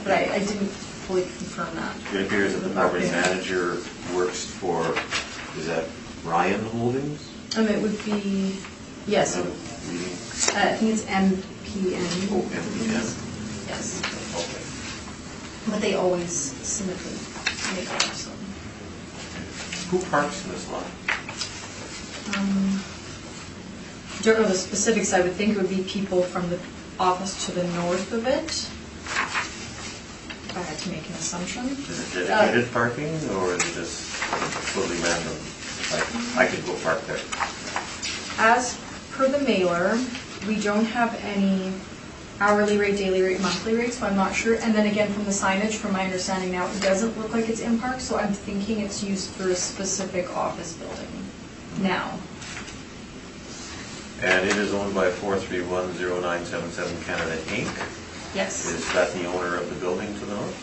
but I didn't fully confirm that. It appears that the property manager works for, is that Ryan Holdings? It would be, yes, I think it's MPN. Oh, MPN. Yes, Okay. but they always submit the makeup, so. Who parks in this lot? Don't know the specifics. I would think it would be people from the office to the north of it, if I had to make an assumption. Is it dedicated parking, or is it just totally random? Like, I could go park there. As per the mailer, we don't have any hourly rate, daily rate, monthly rate, so I'm not sure. And then again, from the signage, from my understanding now, it doesn't look like it's in park, so I'm thinking it's used for a specific office building now. And it is owned by 4310977 Canada Inc. Yes. Is that the owner of the building to the north?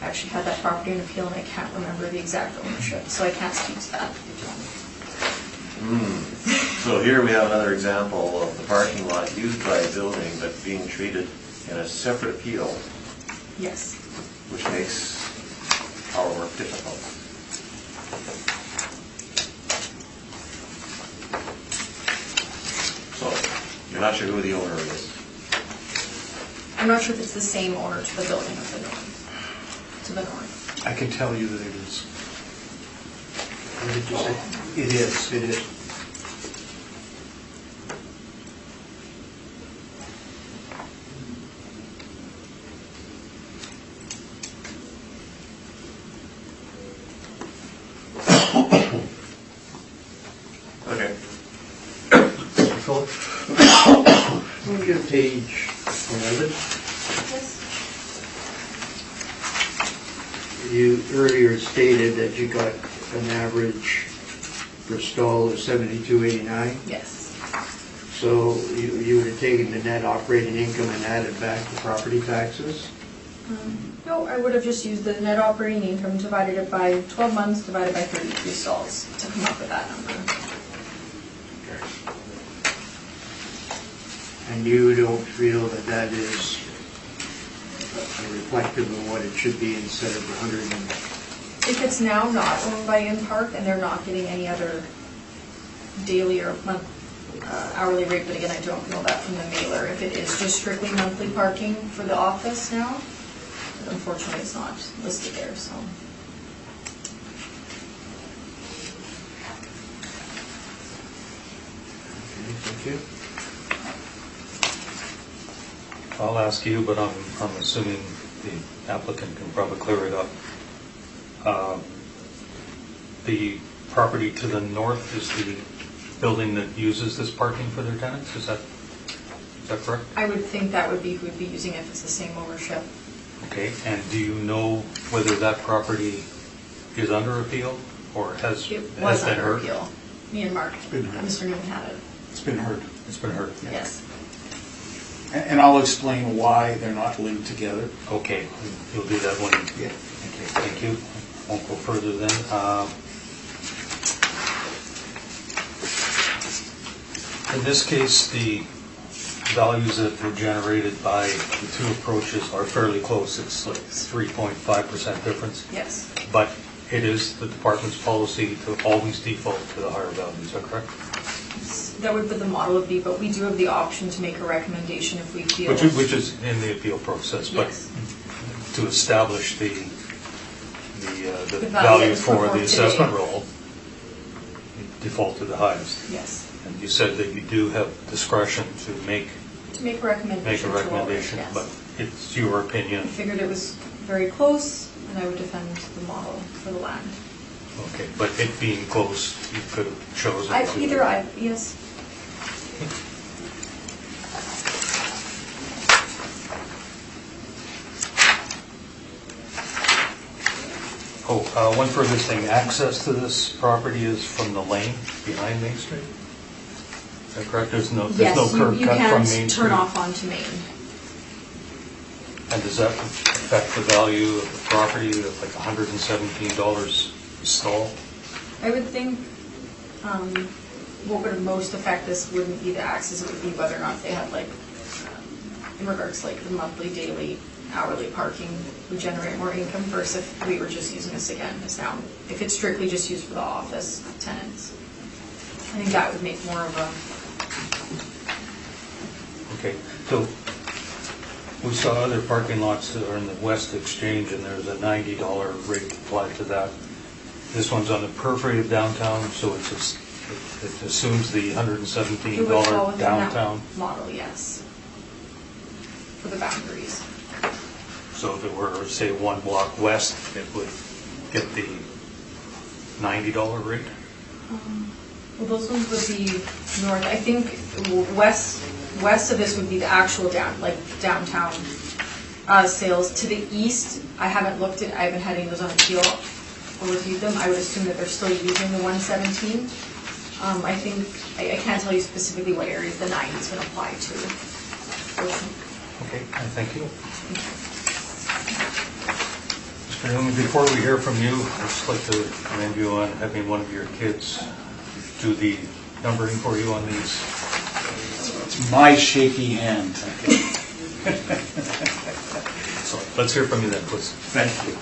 I actually had that property in appeal and I can't remember the exact ownership, so I can't speak to that. So here we have another example of the parking lot used by a building but being treated in a separate appeal, Yes. which makes our work difficult. So, you're not sure who the owner is? I'm not sure if it's the same owner to the building of the north, to the north. I can tell you that it is. What did you say? It is. It is. Okay. We'll go to page 11. Yes. You earlier stated that you got an average per stall of $72.89. Yes. So you would have taken the net operating income and added back the property taxes? No, I would have just used the net operating income, divided it by 12 months, divided by 33 stalls to come up with that number. And you don't feel that that is reflective of what it should be instead of 100 and... If it's now not owned by Park and they're not getting any other daily or hourly rate, but again, I don't know that from the mailer. If it is just strictly monthly parking for the office now, unfortunately it's not listed there, so. Okay, thank you. I'll ask you, but I'm assuming the applicant can probably clear it up. The property to the north is the building that uses this parking for their tenants? Is that correct? I would think that would be who would be using it if it's the same ownership. Okay, and do you know whether that property is under appeal or has It been was under heard? appeal. Me and Mark, been heard. Mr. Newman had it. It's been heard. It's been heard. Yes. And I'll explain why they're not linked together. Okay, you'll do that one. Yeah. Okay, thank you. Won't go further then. In this case, the values that were generated by the two approaches are fairly close. It's like 3.5% difference. Yes. But it is the department's policy to always default to the higher value. Is that correct? That would be the model would be, but we do have the option to make a recommendation if we feel. Which is in the appeal process. But Yes. to establish the The value value that's for before the today. assessment roll, you default to the highest. Yes. And you said that you do have discretion to make To make a recommendation. a to lower it, recommendation, yes. but it's your I opinion. figured it was very close, and I would defend the model for the land. Okay, but it being close, you could have chosen to... Yes. One further thing, access to this property is from the lane behind Main Street? Is that correct? There's no curb You cut from Main can't Street? turn off onto Main. And does that affect the value of the property of like $117 a stall? I would think what would most affect this wouldn't be the access, it would be whether or not they had like, in regards to like the monthly, daily, hourly parking would generate more income versus if we were just using this again as now. If it's strictly just used for the office tenants, I think that would make more of a, Okay, so we saw other parking lots that are in the West Exchange and there's a $90 rate applied to that. This one's on the periphery of downtown, so it assumes the it would fall $117 within downtown. that model, yes. For the boundaries. So if it were, say, one block west, it would get the $90 rate? Well, those ones would be north. I think west of this would be the actual downtown sales. To the east, I haven't looked at. I haven't had any of those on appeal or reviewed them. I would assume that they're still using the 117. I think I can't tell you specifically what areas the 90 is going to apply to. Okay, thank you. Mr. Newman, before we hear from you, I'd just like to commend you on having one of your kids do the numbering for you on these. It's my shaky hand. So let's hear from you then, please. Thank you.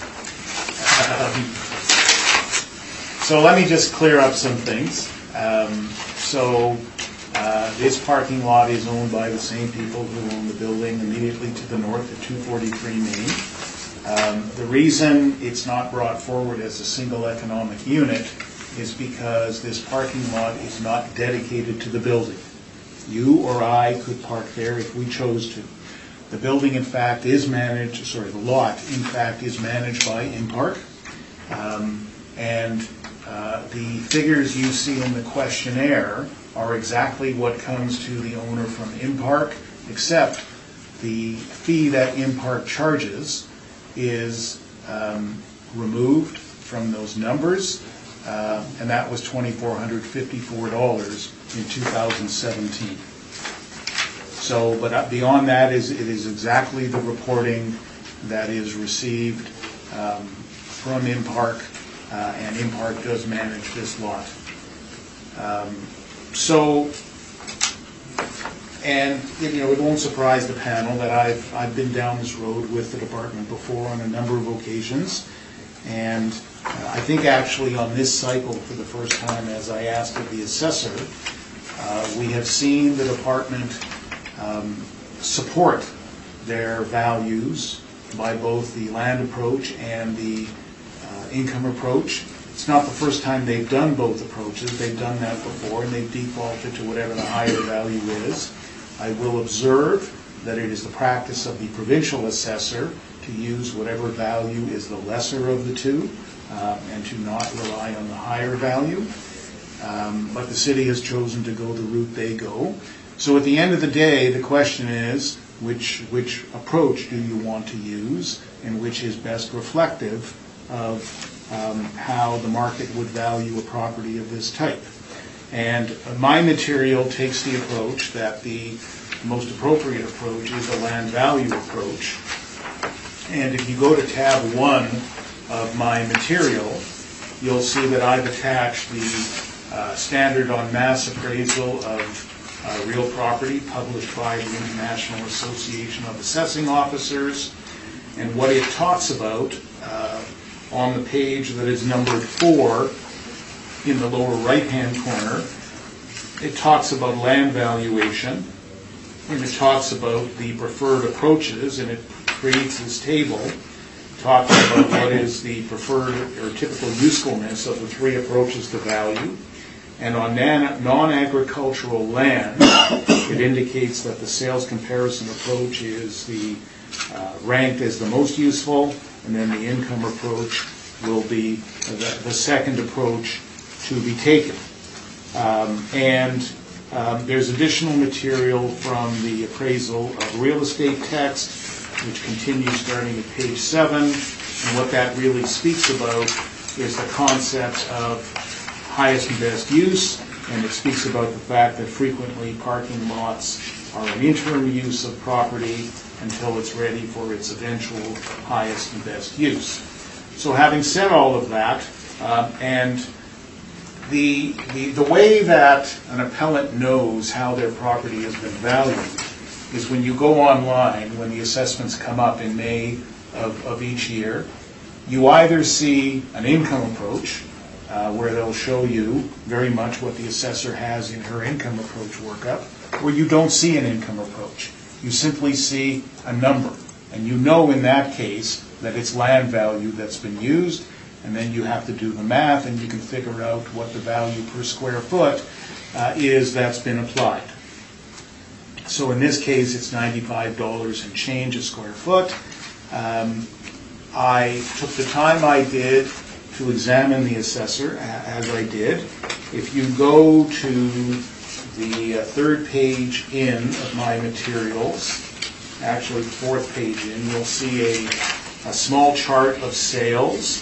So let me just clear up some things. This parking lot is owned by the same people who own the building immediately to the north at 243 Main. The reason it's not brought forward as a single economic unit is because this parking lot is not dedicated to the building. You or I could park there if we chose to. The building, in fact, is managed, the lot, in fact, is managed by InPark. The figures you see in the questionnaire are exactly what comes to the owner from InPark, except the fee that InPark charges is removed from those numbers, and that was $2,454 in 2017. So, but beyond that, it is exactly the reporting that is received from InPark, and InPark does manage this lot. It won't surprise the panel that I've been down this road with the department before on a number of occasions, and I think actually on this cycle for the first time, as I asked of the assessor, we have seen the department support their values by both the land approach and the income approach. It's not the first time they've done both approaches. They've done that before, and they've defaulted to whatever the higher value is. I will observe that it is the practice of the provincial assessor to use whatever value is the lesser of the two, and to not rely on the higher value. but the city has chosen to go the route they go. So at the end of the day, the question is, which approach do you want to use, and which is best reflective of how the market would value a property of this type. And my material takes the approach that the most appropriate approach is a land value approach. And if you go to tab 1 of my material, you'll see that I've attached the standard on mass appraisal of real property published by the International Association of Assessing Officers. And what it talks about on the page that is numbered 4 in the lower right-hand corner, it talks about land valuation, and it talks about the preferred approaches, and it creates this table talking about what is the preferred or typical usefulness of the 3 approaches to value. And on non-agricultural land, it indicates that the sales comparison approach is the ranked as the most useful, and then the income approach will be the second approach to be taken. There's additional material from the appraisal of real estate text, which continues starting at page 7. And what that really speaks about is the concept of highest and best use, and it speaks about the fact that frequently parking lots are an interim use of property until it's ready for its eventual highest and best use. So having said all of that, and the way that an appellant knows how their property has been valued is when you go online, when the assessments come up in May of each year, you either see an income approach, where they'll show you very much what the assessor has in her income approach workup, or you don't see an income approach. You simply see a number, and you know in that case that it's land value that's been used, and then you have to do the math, and you can figure out what the value per square foot is that's been applied. So in this case, it's $95 and change a square foot. I took the time I did to examine the assessor, as I did. If you go to the 3rd page in of my materials, actually 4th page in, you'll see a small chart of sales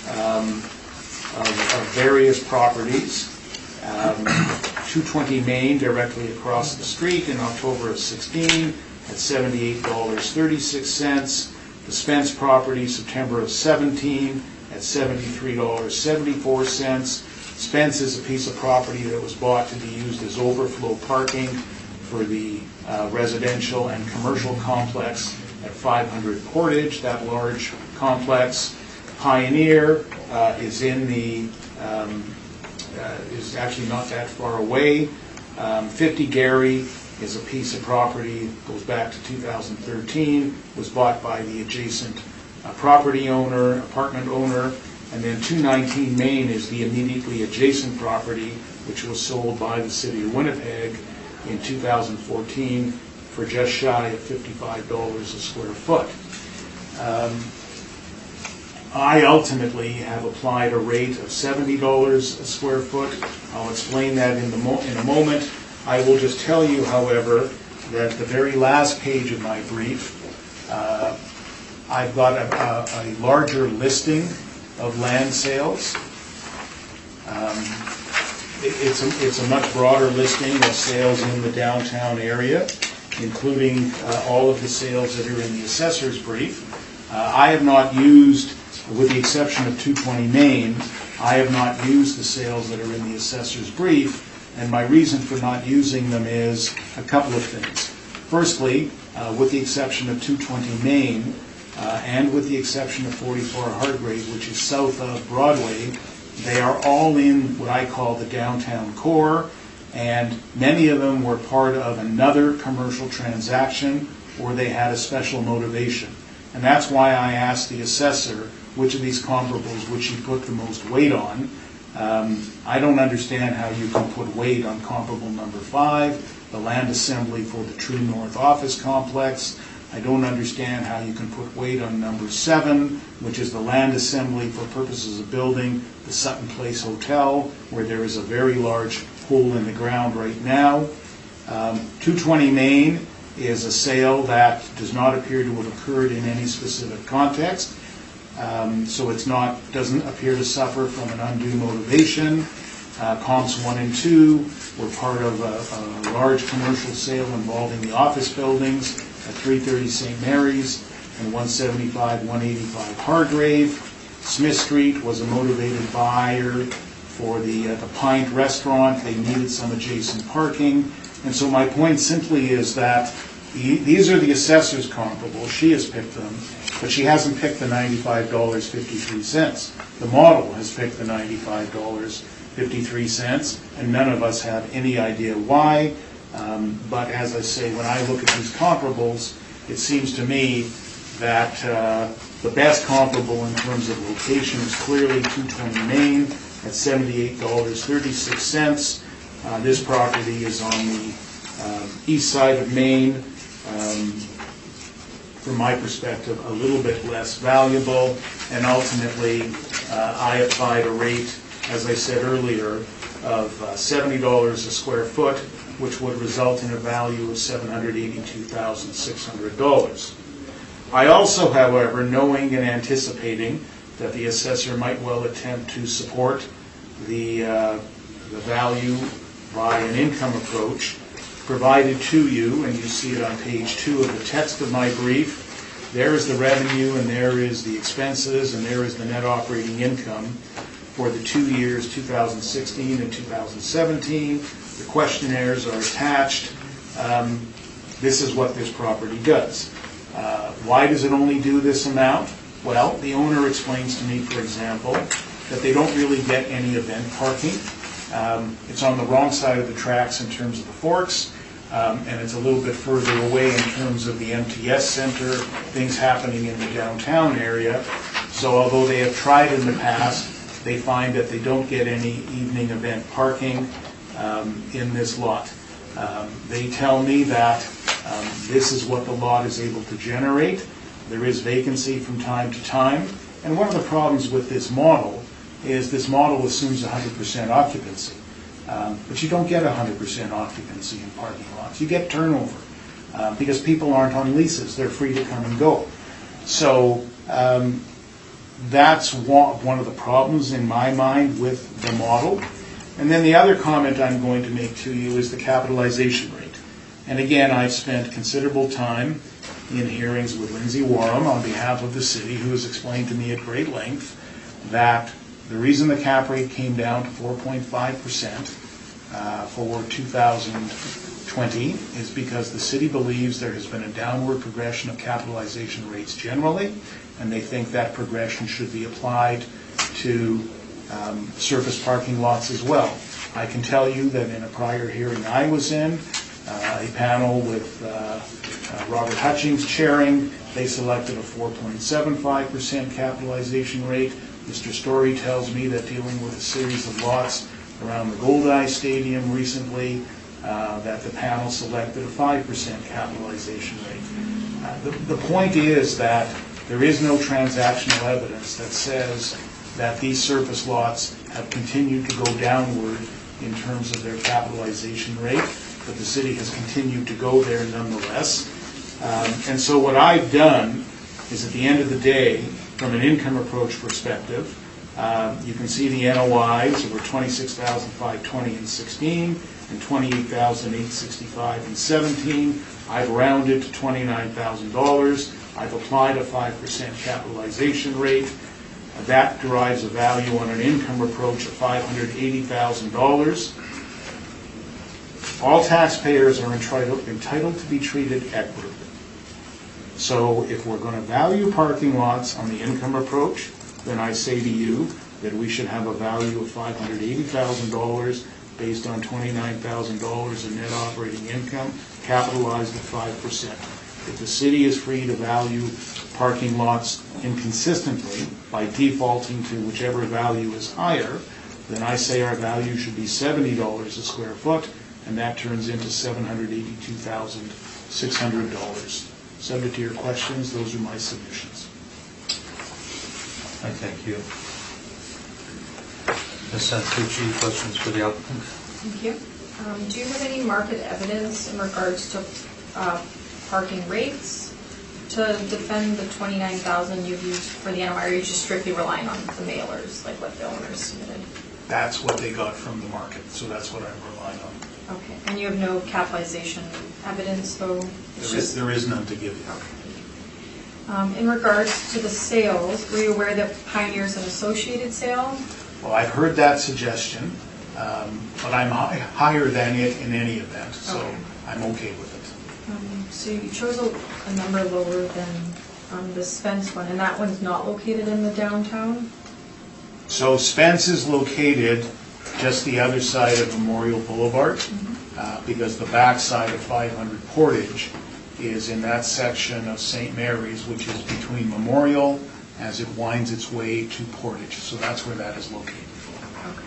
of various properties. 220 Main directly across the street in October of 16 at $78.36. The Spence property, September of 17 at $73.74. Spence is a piece of property that was bought to be used as overflow parking for the residential and commercial complex at 500 Portage, that large complex. Pioneer is in the is actually not that far away. 50 Gary is a piece of property, goes back to 2013, was bought by the adjacent property owner, apartment owner, and then 219 Main is the immediately adjacent property, which was sold by the city of Winnipeg in 2014 for just shy of $55 a square foot. I ultimately have applied a rate of $70 a square foot. I'll explain that in a moment. I will just tell you, however, that the very last page of my brief, I've got a larger listing of land sales. It's a much broader listing of sales in the downtown area, including all of the sales that are in the assessor's brief. I have not used, with the exception of 220 Main, I have not used the sales that are in the assessor's brief, and my reason for not using them is a couple of things. Firstly, with the exception of 220 Main, and with the exception of 44 Hargrave, which is south of Broadway, they are all in what I call the downtown core, and many of them were part of another commercial transaction, or they had a special motivation. And that's why I asked the assessor which of these comparables would she put the most weight on. I don't understand how you can put weight on comparable number 5, the land assembly for the True North office complex, I don't understand how you can put weight on number 7, which is the land assembly for purposes of building the Sutton Place Hotel, where there is a very large hole in the ground right now. 220 Main is a sale that does not appear to have occurred in any specific context. So doesn't appear to suffer from an undue motivation. Comps 1 and 2 were part of a large commercial sale involving the office buildings at 330 St. Mary's and 175, 185 Hargrave. Smith Street was a motivated buyer for the Pint restaurant. They needed some adjacent parking. And so my point simply is that these are the assessor's comparables. She has picked them, but she hasn't picked the $95.53. The model has picked the $95.53, and none of us have any idea why. But as I say, when I look at these comparables, it seems to me that the best comparable in terms of location is clearly 220 Main at $78.36. This property is on the east side of Maine. From my perspective, a little bit less valuable, and ultimately I applied a rate, as I said earlier, of $70 a square foot, which would result in a value of $782,600. I also, however, knowing and anticipating that the assessor might well attempt to support the value by an income approach, provided to you, and you see it on page 2 of the text of my brief. There is the revenue, and there is the expenses, and there is the net operating income for the 2 years, 2016 and 2017. The questionnaires are attached. This is what this property does. Why does it only do this amount? Well, the owner explains to me, for example, that they don't really get any event parking. It's on the wrong side of the tracks in terms of the forks, and it's a little bit further away in terms of the MTS center, things happening in the downtown area. So although they have tried in the past, they find that they don't get any evening event parking in this lot. They tell me that this is what the lot is able to generate. There is vacancy from time to time, and one of the problems with this model is this model assumes 100% occupancy. But you don't get 100% occupancy in parking lots. You get turnover because people aren't on leases. They're free to come and go. So that's one of the problems in my mind with the model. And then the other comment I'm going to make to you is the capitalization rate. And again, I've spent considerable time in hearings with Lindsay Warham on behalf of the city, who has explained to me at great length that the reason the cap rate came down to 4.5% for 2020 is because the city believes there has been a downward progression of capitalization rates generally, and they think that progression should be applied to surface parking lots as well. I can tell you that in a prior hearing I was in, a panel with Robert Hutchings chairing, they selected a 4.75% capitalization rate. Mr. Story tells me that dealing with a series of lots around the Goldeye Stadium recently, that the panel selected a 5% capitalization rate. The point is that there is no transactional evidence that says that these surface lots have continued to go downward in terms of their capitalization rate, but the city has continued to go there nonetheless. And so what I've done is, at the end of the day, from an income approach perspective, you can see the NOIs were $26,520 in 16 and $28,865 in 17. I've rounded to $29,000. I've applied a 5% capitalization rate. That derives a value on an income approach of $580,000. All taxpayers are entitled to be treated equitably. So if we're going to value parking lots on the income approach, then I say to you that we should have a value of $580,000 based on $29,000 in net operating income, capitalized at 5%. If the city is free to value parking lots inconsistently by defaulting to whichever value is higher, then I say our value should be $70 a square foot, and that turns into $782,600. subject to your questions, those are my submissions. I thank you. Ms. Santucci, questions for the applicant? Thank you. Do you have any market evidence in regards to parking rates to defend the 29,000 you've used for the NOI, or are you just strictly relying on the mailers, like what the owners submitted? That's what they got from the market, so that's what I'm relying on. Okay, and you have no capitalization evidence, though? There is none to give you. In regards to the sales, were you aware that Pioneer's an associated sale? Well, I've heard that suggestion, but I'm higher than it in any event, so Okay. I'm okay with it. So you chose a number lower than the Spence one, and that one's not located in the downtown? So Spence is located just the other side of Memorial Boulevard, because the backside of 500 Portage is in that section of St. Mary's, which is between Memorial as it winds its way to Portage. So that's where that is located. Okay.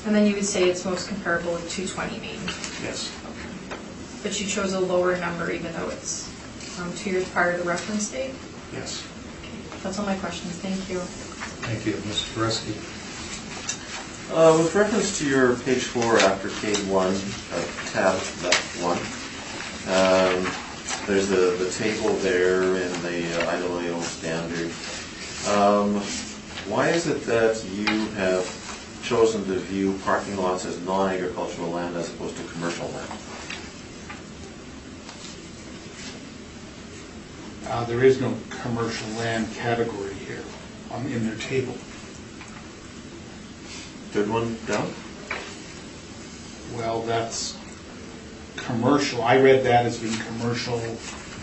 And then you would say it's most comparable with 220 Main? Yes. Okay. But you chose a lower number even though it's 2 years prior to the reference date? Yes. Okay. That's all my questions. Thank you. Thank you. Mr. Foreski? With reference to your page 4 after K1, tab left 1, there's the table there in the ILAO standard. Why is it that you have chosen to view parking lots as non-agricultural land as opposed to commercial land? There is no commercial land category here in their table. Third one down? Well, that's commercial. I read that as being commercial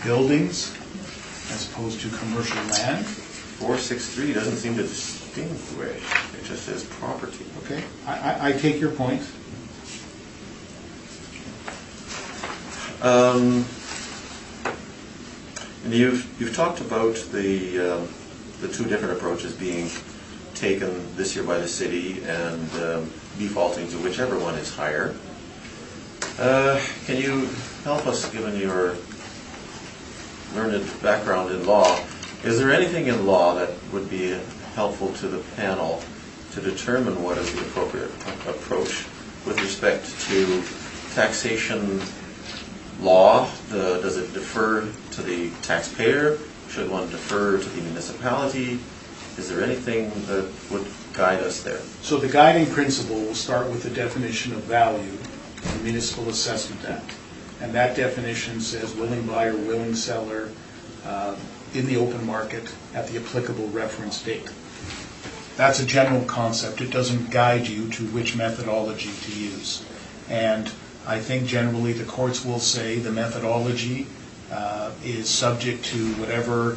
buildings as opposed to commercial land. 463 doesn't seem to distinguish. It just says property. Okay, I take your point. And you've talked about the 2 different approaches being taken this year by the city and defaulting to whichever one is higher. Can you help us, given your learned background in law, is there anything in law that would be helpful to the panel to determine what is the appropriate approach with respect to taxation law? Does it defer to the taxpayer? Should one defer to the municipality? Is there anything that would guide us there? So the guiding principle will start with the definition of value in the Municipal Assessment Act. And that definition says willing buyer, willing seller in the open market at the applicable reference date. That's a general concept. It doesn't guide you to which methodology to use. And I think generally the courts will say the methodology is subject to whatever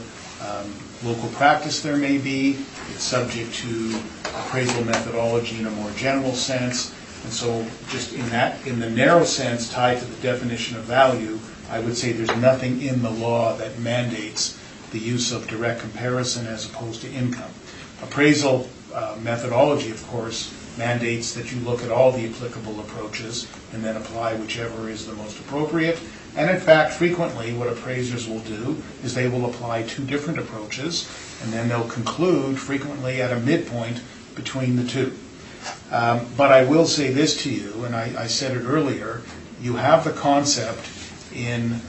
local practice there may be. It's subject to appraisal methodology in a more general sense. And so just in the narrow sense tied to the definition of value, I would say there's nothing in the law that mandates the use of direct comparison as opposed to income. Appraisal methodology, of course, mandates that you look at all the applicable approaches and then apply whichever is the most appropriate. And in fact, frequently what appraisers will do is they will apply 2 different approaches and then they'll conclude frequently at a midpoint between the 2. But I will say this to you, and I said it earlier, you have the concept in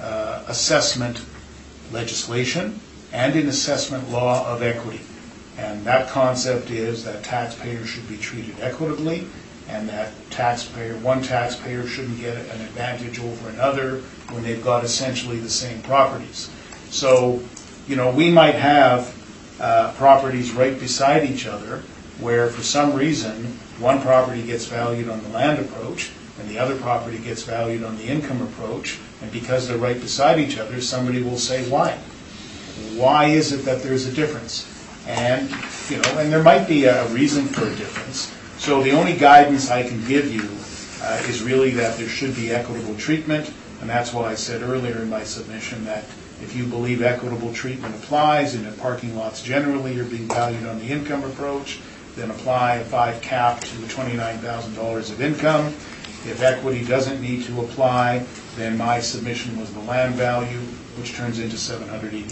assessment legislation and in assessment law of equity. And that concept is that taxpayers should be treated equitably and that one taxpayer shouldn't get an advantage over another when they've got essentially the same properties. So, we might have properties right beside each other where for some reason one property gets valued on the land approach and the other property gets valued on the income approach, and because they're right beside each other, somebody will say, why? Why is it that there's a difference? And, and there might be a reason for a difference. So the only guidance I can give you is really that there should be equitable treatment, and that's why I said earlier in my submission that if you believe equitable treatment applies and that parking lots generally are being valued on the income approach, then apply a 5 cap to the $29,000 of income. If equity doesn't need to apply, then my submission was the land value, which turns into $782,000.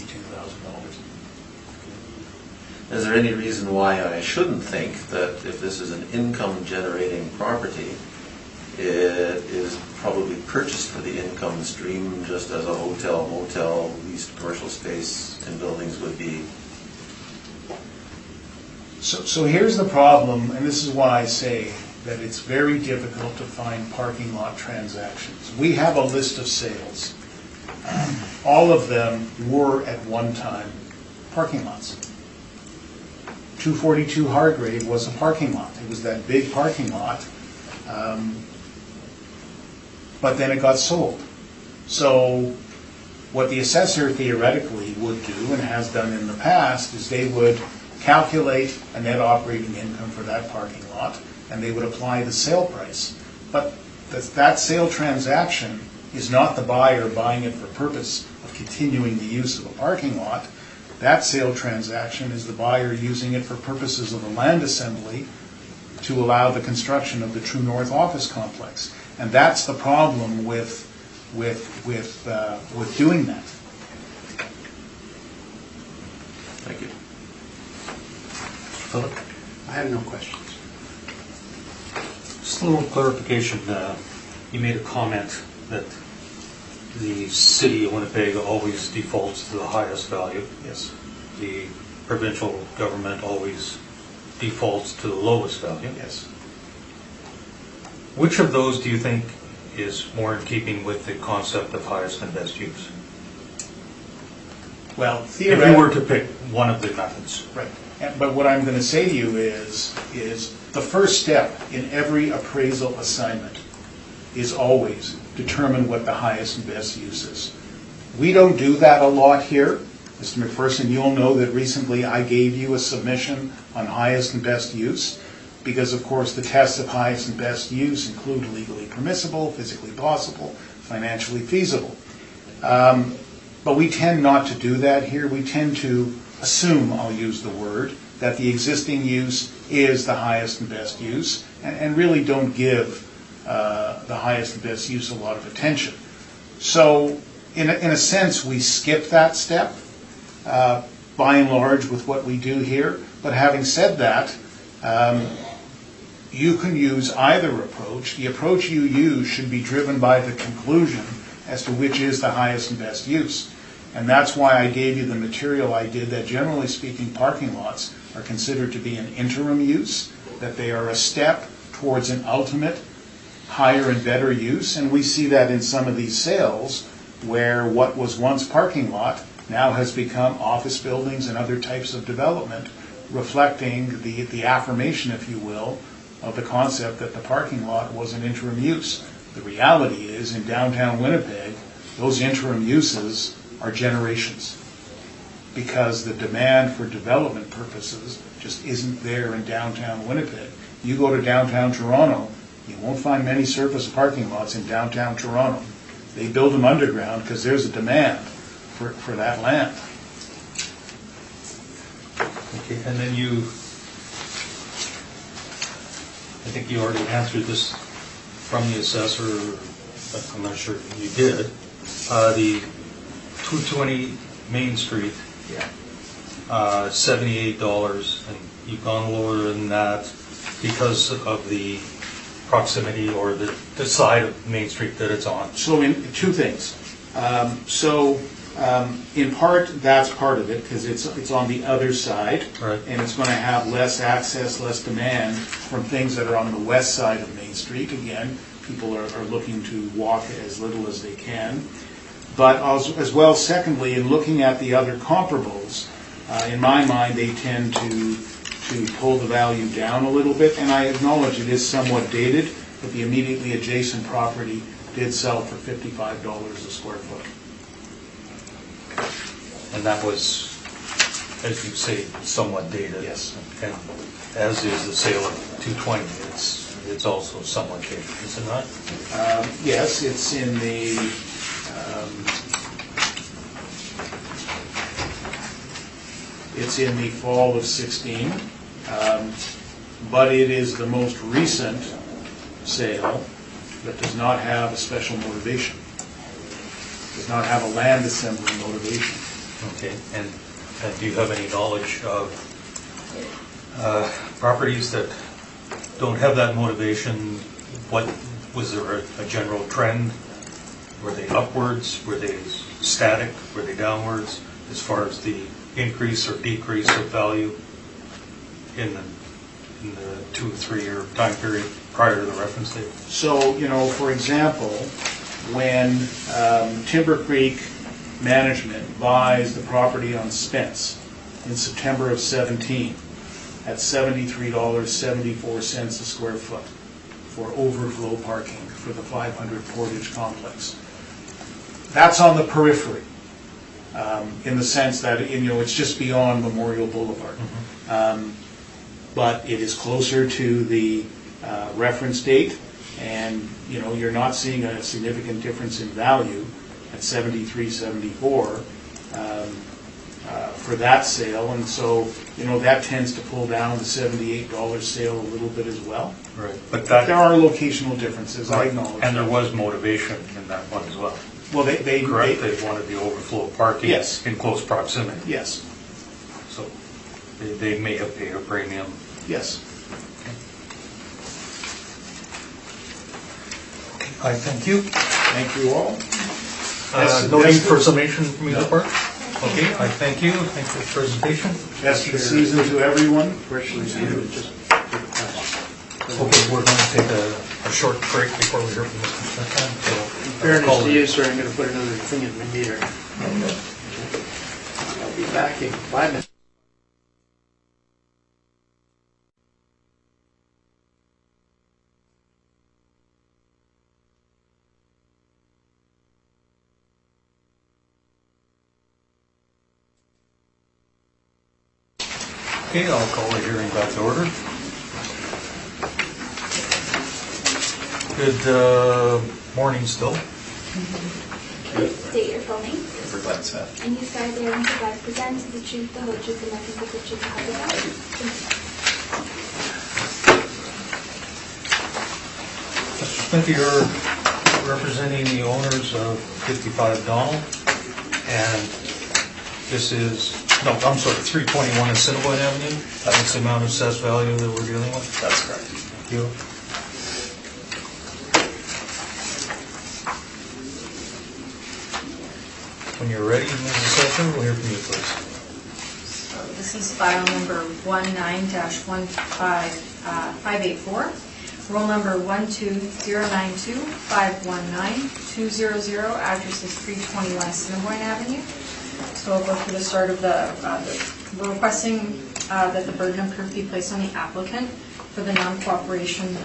Is there any reason why I shouldn't think that if this is an income-generating property, it is probably purchased for the income stream, just as a hotel, motel, leased commercial space in buildings would be? So here's the problem, and this is why I say that it's very difficult to find parking lot transactions. We have a list of sales. All of them were at one time parking lots. 242 Hargrave was a parking lot. It was that big parking lot, but then it got sold. So what the assessor theoretically would do, and has done in the past, is they would calculate a net operating income for that parking lot, and they would apply the sale price. But that sale transaction is not the buyer buying it for purpose of continuing the use of a parking lot. That sale transaction is the buyer using it for purposes of a land assembly to allow the construction of the True North office complex. And that's the problem with doing that. Thank you. Philip? I have no questions. Just a little clarification. You made a comment that the city of Winnipeg always defaults to the highest value. Yes. The provincial government always defaults to the lowest value. Yes. Which of those do you think is more in keeping with the concept of highest and best use? Well, If you were theoretically, to pick one of the methods. right. But what I'm going to say to you is the first step in every appraisal assignment is always determine what the highest and best use is. We don't do that a lot here. Mr. McPherson, you'll know that recently I gave you a submission on highest and best use, because of course the tests of highest and best use include legally permissible, physically possible, financially feasible. But we tend not to do that here. We tend to assume, I'll use the word, that the existing use is the highest and best use, and really don't give the highest and best use a lot of attention. So in a sense, we skip that step by and large with what we do here. But having said that, you can use either approach. The approach you use should be driven by the conclusion as to which is the highest and best use. And that's why I gave you the material I did, that generally speaking, parking lots are considered to be an interim use, that they are a step towards an ultimate higher and better use. And we see that in some of these sales where what was once parking lot now has become office buildings and other types of development, reflecting the affirmation, if you will, of the concept that the parking lot was an interim use. The reality is, in downtown Winnipeg, those interim uses are generations, because the demand for development purposes just isn't there in downtown Winnipeg. You go to downtown Toronto, you won't find many surface parking lots in downtown Toronto. They build them underground because there's a demand for that land. Okay, and then I think you already answered this from the assessor, but I'm not sure you did. The 220 Main Street, $78, and you've gone lower than that because of the proximity or the side of Main Street that it's on. So in two things. In part, that's part of it, because it's on the other side, Right. and it's going to have less access, less demand from things that are on the west side of Main Street. Again, people are looking to walk as little as they can. But as well, secondly, in looking at the other comparables, in my mind, they tend to pull the value down a little bit, and I acknowledge it is somewhat dated, but the immediately adjacent property did sell for $55 a square foot. And that was, as you say, somewhat dated. Yes. And as is the sale of 220, it's also somewhat dated, is it not? Yes, it's in the, fall of 16, but it is the most recent sale, that does not have a special motivation, does not have a land assembly motivation. Okay, and do you have any knowledge of properties that don't have that motivation? Was there a general trend? Were they upwards? Were they static? Were they downwards as far as the increase or decrease of value in the 2 or 3 year time period prior to the reference date? So, for example, when Timber Creek Management buys the property on Spence in September of 17 at $73.74 a square foot for overflow parking for the 500 Portage complex. That's on the periphery, in the sense that it's just beyond Memorial Boulevard. But it is closer to the reference date, and you're not seeing a significant difference in value at $73.74 for that sale, and so that tends to pull down the $78 sale a little bit as well. Right. But There are locational differences, I acknowledge. And there was motivation in that one as well. Well, they Correct, they wanted the overflow parking Yes. in close proximity. Yes, So they may have paid a premium. yes. I thank you. Thank you all. No need for summation from either part? Okay, I thank you. Thank you for the presentation. Best of the season to everyone. Questions, you just take a pass. Okay, we're going to take a short break before we hear from Mr. Smith. In fairness to you, sir, I'm going to put another thing in my meter. I'll be back in 5 minutes. Okay, I'll call the hearing back to order. Good morning still. State your full name. For Glenn Smith. And you swear the evidence about to present is the truth, the whole truth, and nothing but the truth, so help you God. Mr. Smith, you're representing the owners of 55 Donald, and this is, no, I'm sorry, 321 Assiniboine Avenue. That's the amount of assessed value that we're dealing with? That's correct. Thank you. When you're ready, Mrs. Assessor, we'll hear from you, please. So this is file number 19-584, roll number 12092519200, address is 321 Assiniboine Avenue. So I'll go through the start of we're requesting that the burden of proof be placed on the applicant for the non-cooperation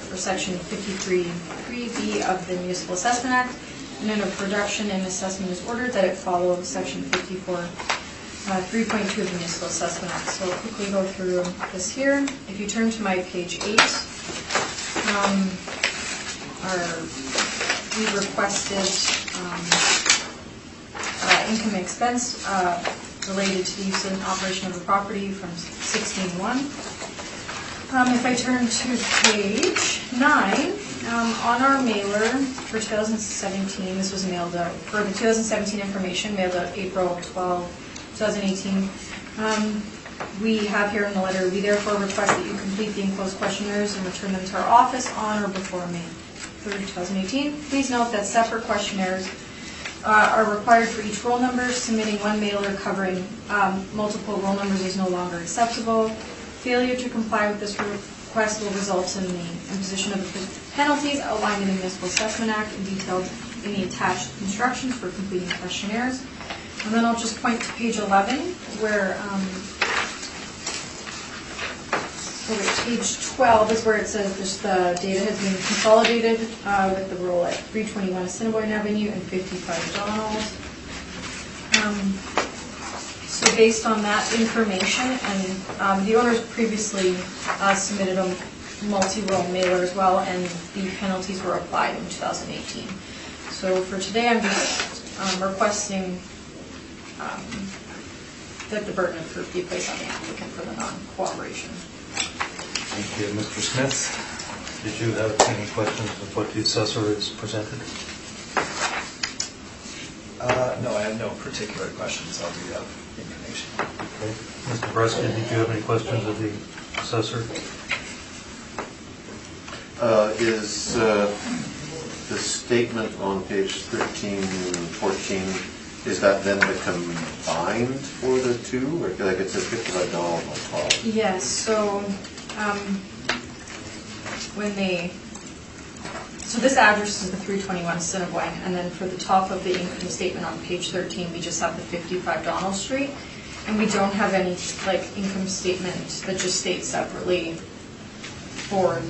for section 53(3)(b) of the Municipal Assessment Act. And then a reduction in assessment is ordered that it follow section 54(3.2) of the Municipal Assessment Act. So I'll quickly go through this here. If you turn to my page 8, we requested income and expense related to the use and operation of the property from 16.1. If I turn to page 9, on our mailer for 2017, this was mailed out, for the 2017 information, mailed out April 12, 2018, we have here in the letter, we therefore request that you complete the enclosed questionnaires and return them to our office on or before May 3, 2018. Please note that separate questionnaires are required for each roll number. Submitting one mailer covering multiple roll numbers is no longer acceptable. Failure to comply with this request will result in the imposition of penalties outlined in the Municipal Assessment Act and detailed in the attached instructions for completing questionnaires. And then I'll just point to page 11 where page 12 is where it says the data has been consolidated with the roll at 321 Assiniboine Avenue and 55 Donald. So based on that information, and the owners previously submitted a multi-roll mailer as well, and the penalties were applied in 2018. So for today, I'm just requesting that the burden of proof be placed on the applicant for the non-cooperation. Thank you, Mr. Smith. Did you have any questions of what the assessor has presented? No, I have no particular questions. I'll do that information. Okay. Mr. Breskin, did you have any questions of the assessor? Is the statement on page 13, 14, is that then the combined for the two? Or like it says $55 on top? Yes, so so this address is the 321 Assiniboine, and then for the top of the income statement on page 13, we just have the 55 Donald Street, and we don't have any like income statement that just states separately for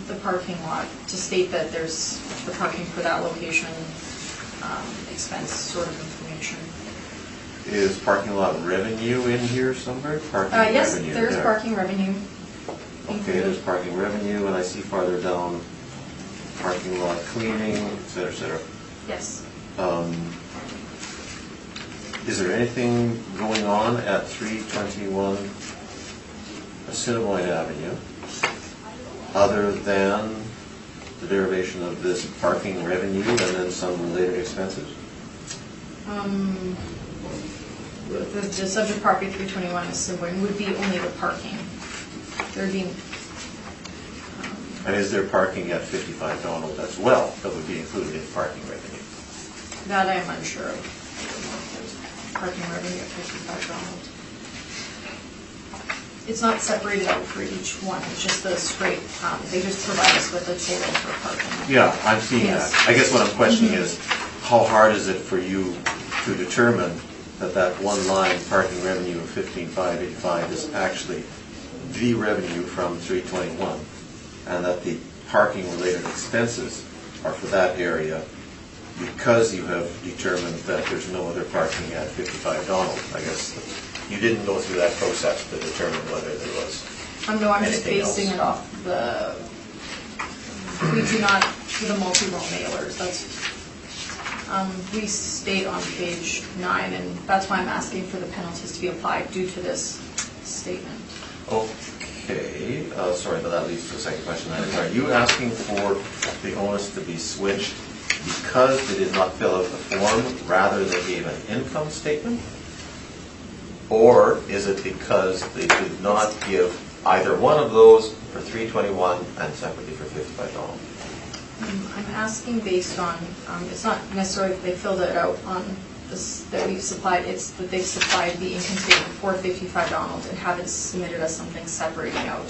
the parking lot to state that there's the parking for that location, expense sort of information. Is parking lot revenue in here somewhere? Parking Yes, revenue there's there. parking revenue. Okay, there's parking revenue, and I see farther down, parking lot cleaning, et cetera, et cetera. Yes. Is there anything going on at 321 Assiniboine Avenue other than the derivation of this parking revenue and then some related expenses? The subject property 321 Assiniboine would be only the parking. There'd be. And is there parking at 55 Donald as well that would be included in parking revenue? That I am unsure of. Parking revenue at 55 Donald. It's not separated out for each one, it's just the straight, they just provide us with a total for parking. Yeah, I'm seeing Yes. that. I guess what I'm questioning is, how hard is it for you to determine that one line, parking revenue of 15,585 is actually the revenue from 321, and that the parking-related expenses are for that area because you have determined that there's no other parking at 55 Donald? I guess you didn't go through that process to determine whether there was. No, I'm just anything basing else. it off we do not do the multi-roll mailers, that's, we state on page 9, and that's why I'm asking for the penalties to be applied due to this statement. Okay, sorry, but that leads to the second question. Are you asking for the onus to be switched because they did not fill out the form rather than gave an income statement? Or is it because they did not give either one of those for 321 and separately for 55 Donald? I'm asking based on, it's not necessarily that they filled it out on this, that we've supplied, it's that they've supplied the income statement for 55 Donald and haven't submitted us something separating out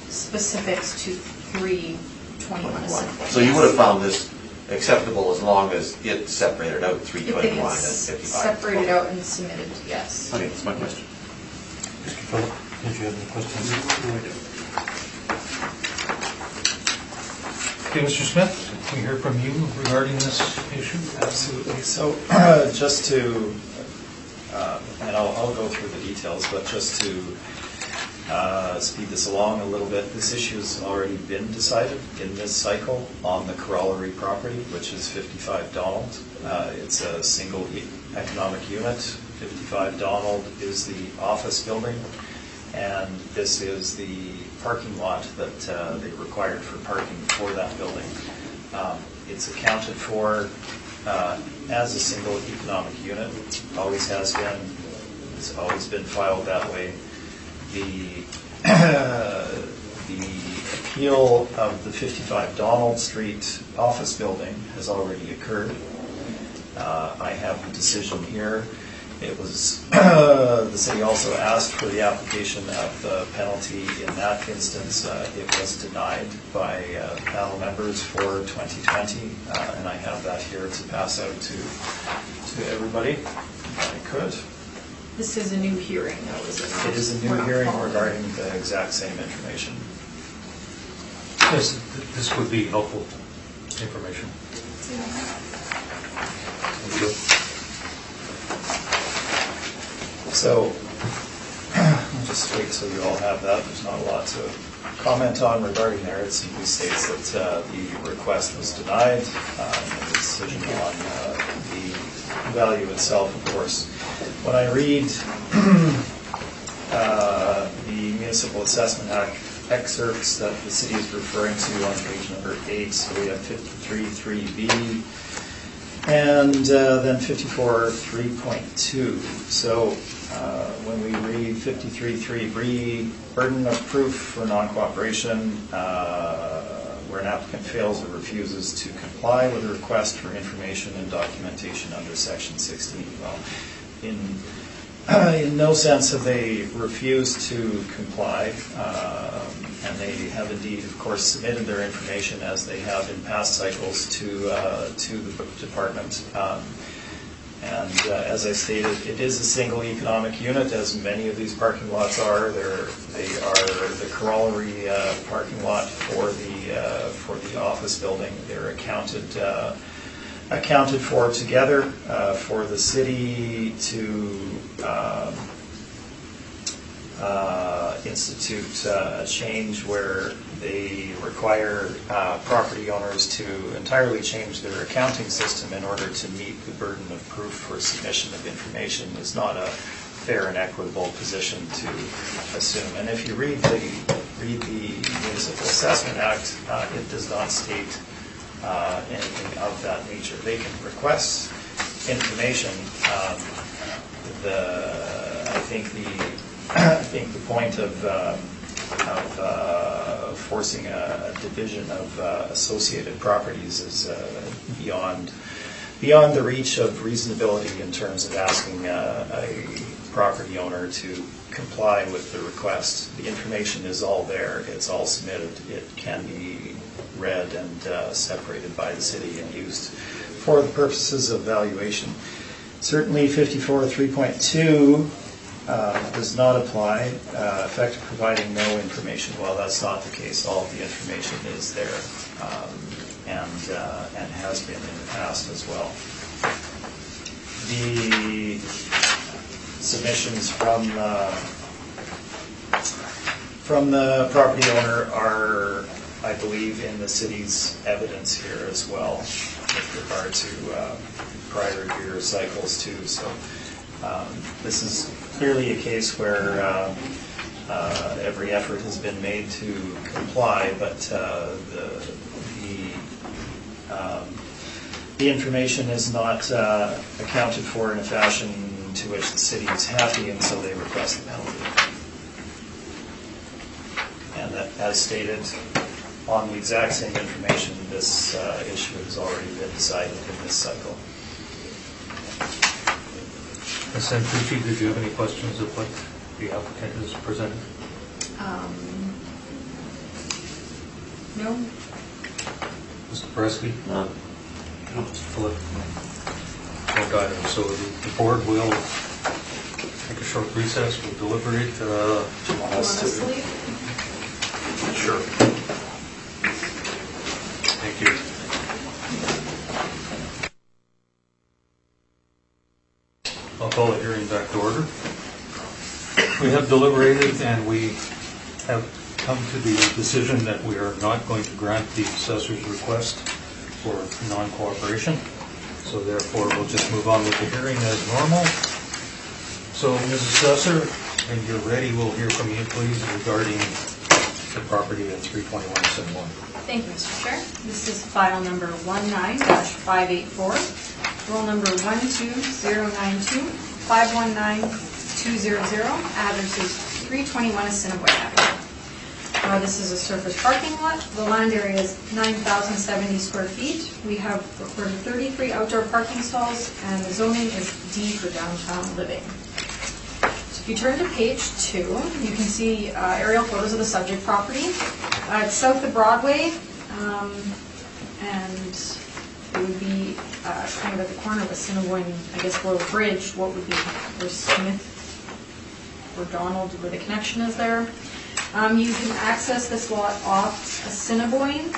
specifics to 321. So you would have found this acceptable as long as it separated out If 321 they and 55? separated out and submitted, yes. Okay, that's my question. Mr. Phillip, did you have any questions? No, I don't. Okay, Mr. Smith, can we hear from you regarding this issue? Absolutely. So just to, and I'll go through the details, but just to speed this along a little bit, this issue has already been decided in this cycle on the corollary property, which is 55 Donald. It's a single economic unit. 55 Donald is the office building, and this is the parking lot that they required for parking for that building. It's accounted for as a single economic unit, always has been. It's always been filed that way. The appeal of the 55 Donald Street office building has already occurred. I have the decision here. It was, the city also asked for the application of the penalty. In that instance, it was denied by panel members for 2020, and I have that here to pass out to everybody, if I could. This is a new hearing, though, is it not? It is a new hearing regarding the exact same information. Yes, this would be helpful information. Thank you. So, I'll just wait till you all have that. There's not a lot to comment on regarding there. It simply states that the request was denied, and the decision on the value itself, of course. When I read the Municipal Assessment Act excerpts that the city is referring to on page number 8. So we have 53.3B and then 54.3.2. So when we read 53.3B, burden of proof for non-cooperation, where an applicant fails or refuses to comply with a request for information and documentation under section 16. Well, in no sense have they refused to comply, and they have indeed, of course, submitted their information as they have in past cycles to the department. And as I stated, it is a single economic unit, as many of these parking lots are. They are the corollary parking lot for the office building. They're accounted for together for the city to institute a change where they require property owners to entirely change their accounting system in order to meet the burden of proof for submission of information is not a fair and equitable position to assume. And if you read the Municipal Assessment Act, it does not state anything of that nature. They can request information. I think the point of forcing a division of associated properties is beyond the reach of reasonability in terms of asking a property owner to comply with the request. The information is all there. It's all submitted. It can be read and separated by the city and used for the purposes of valuation. Certainly 54.3.2 does not apply, effect of providing no information. Well, that's not the case. All of the information is there and has been in the past as well. The submissions from the property owner are, I believe, in the city's evidence here as well with regard to prior year cycles too. So this is clearly a case where every effort has been made to comply, but the information is not accounted for in a fashion to which the city is happy, and so they request the penalty. And that, as stated, on the exact same information, this issue has already been decided in this cycle. Ms. Santucci, did you have any questions of what the applicant has presented? No. Mr. Pereski? None. Mr. Phillip? No guidance. So the board will take a short recess. We'll deliberate. Do you want us to leave? Sure. Thank you. I'll call the hearing back to order. We have deliberated and we have come to the decision that we are not going to grant the assessor's request for non-cooperation. So therefore, we'll just move on with the hearing as normal. So, Mrs. Assessor, when you're ready, we'll hear from you, please, regarding the property at 32171. Thank you, Mr. Chair. This is file number 19-584, roll number 12092-519-200, address is 321 Assiniboine Avenue. This is a surface parking lot. The land area is 9,070 square feet. We have recorded 33 outdoor parking stalls, and the zoning is D for downtown living. So if you turn to page 2, you can see aerial photos of the subject property. It's south of Broadway, and it would be kind of at the corner of Assiniboine, I guess, Royal Bridge, what would be where Smith or Donald, where the connection is there. You can access this lot off Assiniboine.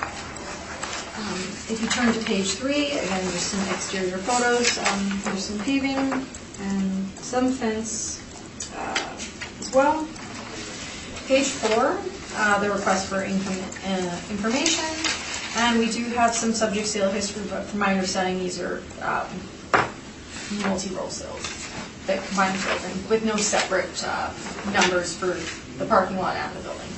If you turn to page 3, again, there's some exterior photos. There's some paving and some fence as well. Page 4, the request for information. And we do have some subject sale history, but from my understanding, these are multi-roll sales that combine the building with no separate numbers for the parking lot and the building.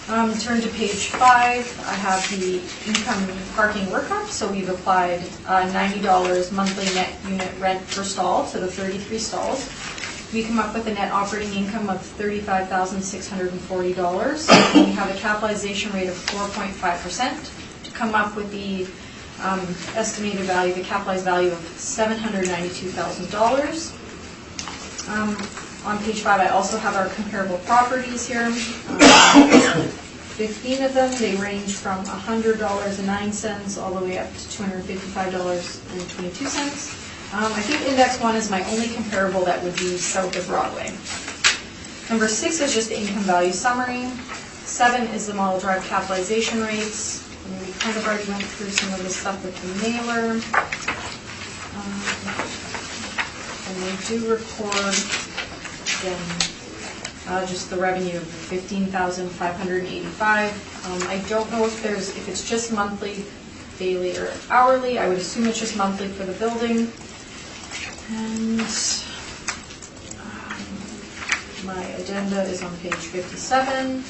Turn to page 5. I have the income parking workup. So we've applied $90 monthly net unit rent per stall to the 33 stalls. We come up with a net operating income of $35,640. We have a capitalization rate of 4.5% to come up with the estimated value, the capitalized value of $792,000. On page 5, I also have our comparable properties here. 15 of them, they range from $100.09 all the way up to $255.22. I think Index 1 is my only comparable that would be south of Broadway. Number 6 is just the income value summary. 7 is the model drive capitalization rates. And we kind of already went through some of the stuff with the mailer. And we do record just the revenue of $15,585. I don't know if it's just monthly, daily, or hourly. I would assume it's just monthly for the building. And my addenda is on page 57.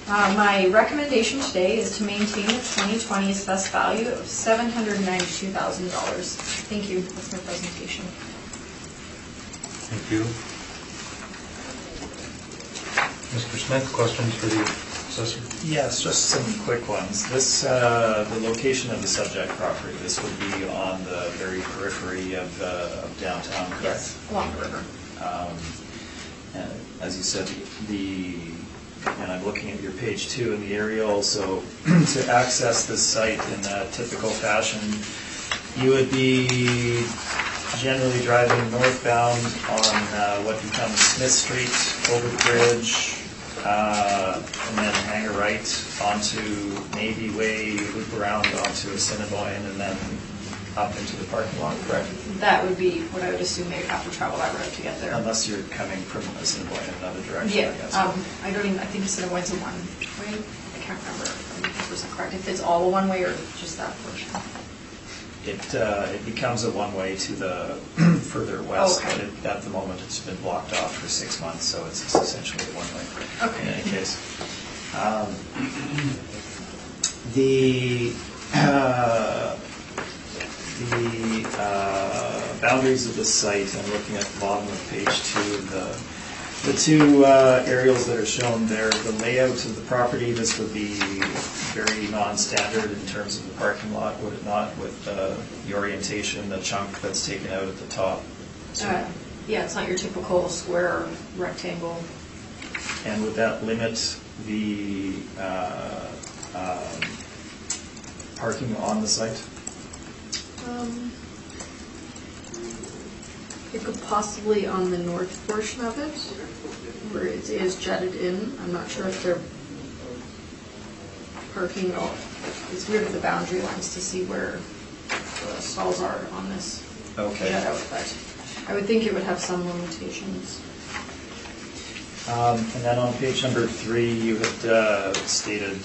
My recommendation today is to maintain the 2020 assessed value of $792,000. Thank you. That's my presentation. Thank you. Mr. Smith, questions for the assessor? Yes, just some quick ones. This, the location of the subject property, this would be on the very periphery of downtown, correct? Yes, along the river. And as you said, and I'm looking at your page 2 in the aerial, so to access this site in a typical fashion, you would be generally driving northbound on what becomes Smith Street, over the bridge, and then hang a right onto Navy Way, loop around onto Assiniboine, and then up into the parking lot, correct? That would be what I would assume they would have to travel that route to get there. Unless you're coming from Assiniboine in another direction, Yeah, I guess. I think Assiniboine's a one-way. I can't remember if I'm 100% correct. If it's all a one-way or just that portion. It becomes a one-way to the further west, Okay. but at the moment it's been blocked off for 6 months, so it's essentially a one-way Okay. in any case. The boundaries of the site, I'm looking at the bottom of page 2, the two aerials that are shown there, the layout of the property, this would be very non-standard in terms of the parking lot, would it not, with the orientation, the chunk that's taken out at the top? Yeah, it's not your typical square rectangle. And would that limit the parking on the site? It could possibly on the north portion of it, where it is jutted in. I'm not sure if they're parking. It's weird with the boundary lines to see where the stalls are on this Okay. jut out, but I would think it would have some limitations. And then on page number 3, you had stated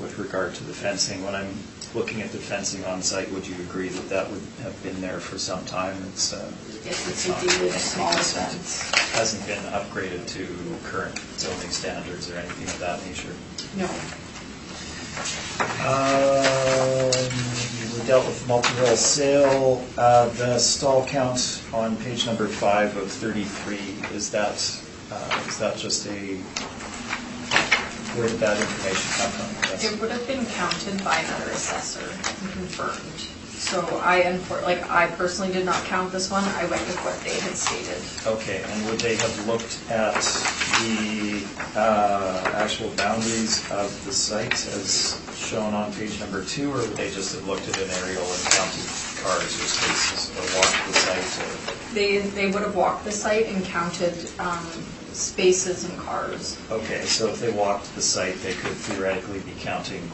with regard to the fencing. When I'm looking at the fencing on site, would you agree that that would have been there for some time? It's a not dated anything smaller that fence. hasn't been upgraded to current zoning standards or anything of that nature. No. We dealt with multi-role sale. The stall count on page number 5 of 33, is that just a, where did that information come from? It would have been counted by another assessor and confirmed. So I personally did not count this one. I went with what they had stated. Okay, and would they have looked at the actual boundaries of the site as shown on page number 2, or would they just have looked at an aerial and counted cars or spaces, or walked the site? Or? They would have walked the site and counted spaces and cars. Okay, so if they walked the site, they could theoretically be counting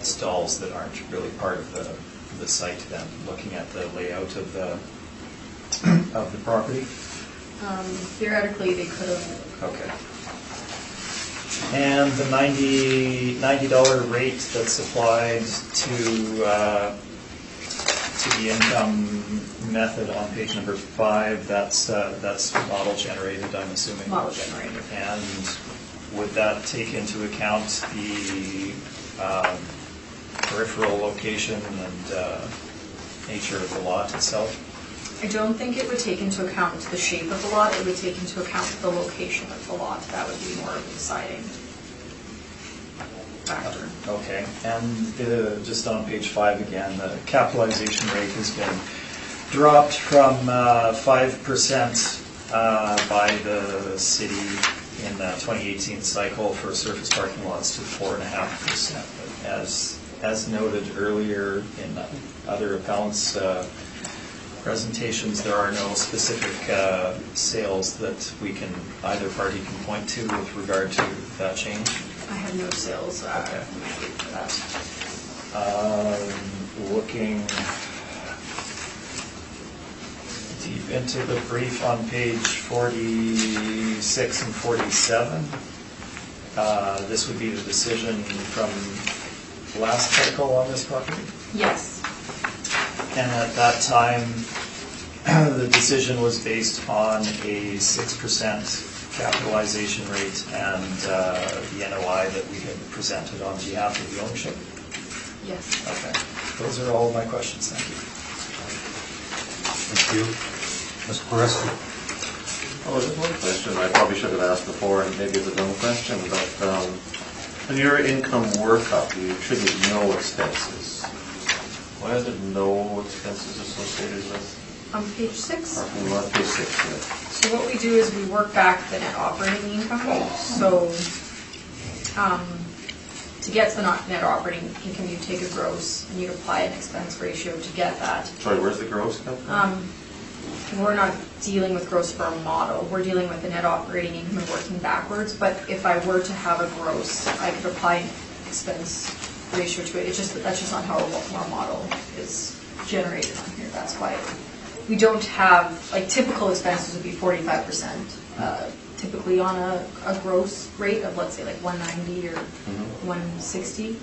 stalls that aren't really part of the site then, looking at the layout of the property? Theoretically, they could have. Okay. And the $90 rate that's applied to the income method on page number 5, that's model generated, I'm assuming. Model generated. And would that take into account the peripheral location and nature of the lot itself? I don't think it would take into account the shape of the lot, it would take into account the location of the lot. That would be more of a deciding factor. Okay, and just on page 5 again, the capitalization rate has been dropped from 5% by the city in the 2018 cycle for surface parking lots to 4.5%. But as noted earlier in other appellants' presentations, there are no specific sales that either party can point to with regard to that change. I have no sales Okay. for that. Looking deep into the brief on page 46 and 47, this would be the decision from last cycle on this property? Yes. And at that time, the decision was based on a 6% capitalization rate and the NOI that we had presented on behalf of the ownership? Yes. Okay. Those are all of my questions. Thank you. Thank you. Mr. Poreski. Oh, there's one question I probably should have asked before, and maybe it's a dumb question, but on your income workup, you attribute no expenses. Why is there no expenses associated with On page 6? parking lot? Page 6, yeah. So what we do is we work back the net operating income. So to get to the net operating income, you take a gross and you apply an expense ratio to get that. Sorry, where's the gross come from? We're not dealing with gross for our model. We're dealing with the net operating income and working backwards. But if I were to have a gross, I could apply an expense ratio to it. It's just that's just not how our model is generated on here. That's why we don't have, like, typical expenses would be 45%, typically on a gross rate of, let's say, like 190 or 160.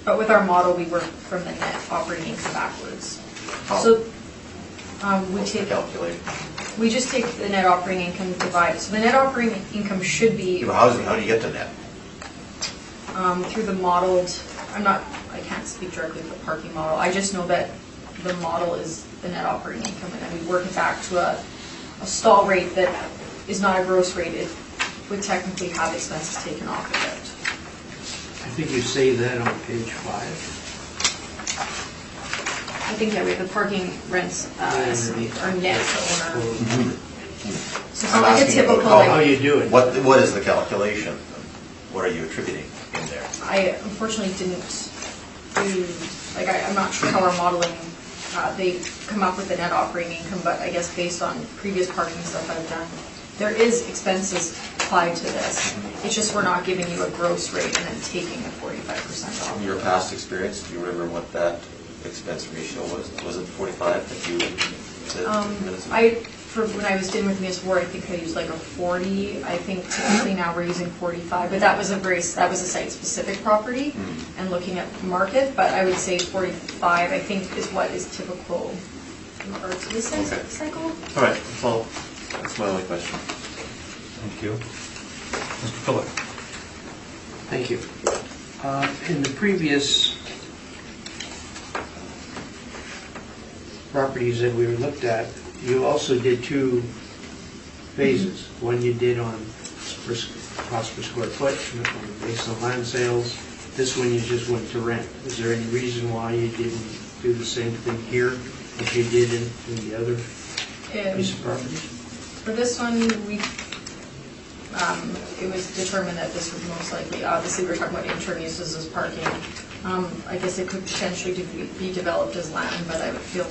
But with our model, we work from the net operating income backwards. How? So What's the calculation? we just take the net operating income divided. So the net operating income should be How do you get to net? through the modeled. I can't speak directly for the parking model. I just know that the model is the net operating income, and then we work it back to a stall rate that is not a gross rate. It would technically have expenses taken off of it. I think you say that on page 5. I think that we have the parking rents are net to owner. So it's not like a typical, How you do it? What is the calculation? What are you attributing in there? I unfortunately didn't do, I'm not sure how our modeling, they come up with the net operating income, but I guess based on previous parking stuff I've done, there is expenses applied to this. It's just we're not giving you a gross rate and then taking the 45% off. From your past experience, do you remember what that expense ratio was? Was it 45 that you said a few minutes ago? For when I was dealing with Ms. Ward, I think I used like a 40. I think typically now we're using 45, but that was a site-specific property and looking at market. But I would say 45, I think, is what is typical in regards to this cycle. All right, that's my only question. Thank you. Mr. Phillip. Thank you. In the previous properties that we looked at, you also did 2 phases. One you did on cost per square foot, based on land sales. This one you just went to rent. Is there any reason why you didn't do the same thing here that you did in the other piece of property? For this one, it was determined that this would most likely, obviously we're talking about interim uses as parking. I guess it could potentially be developed as land, but I would feel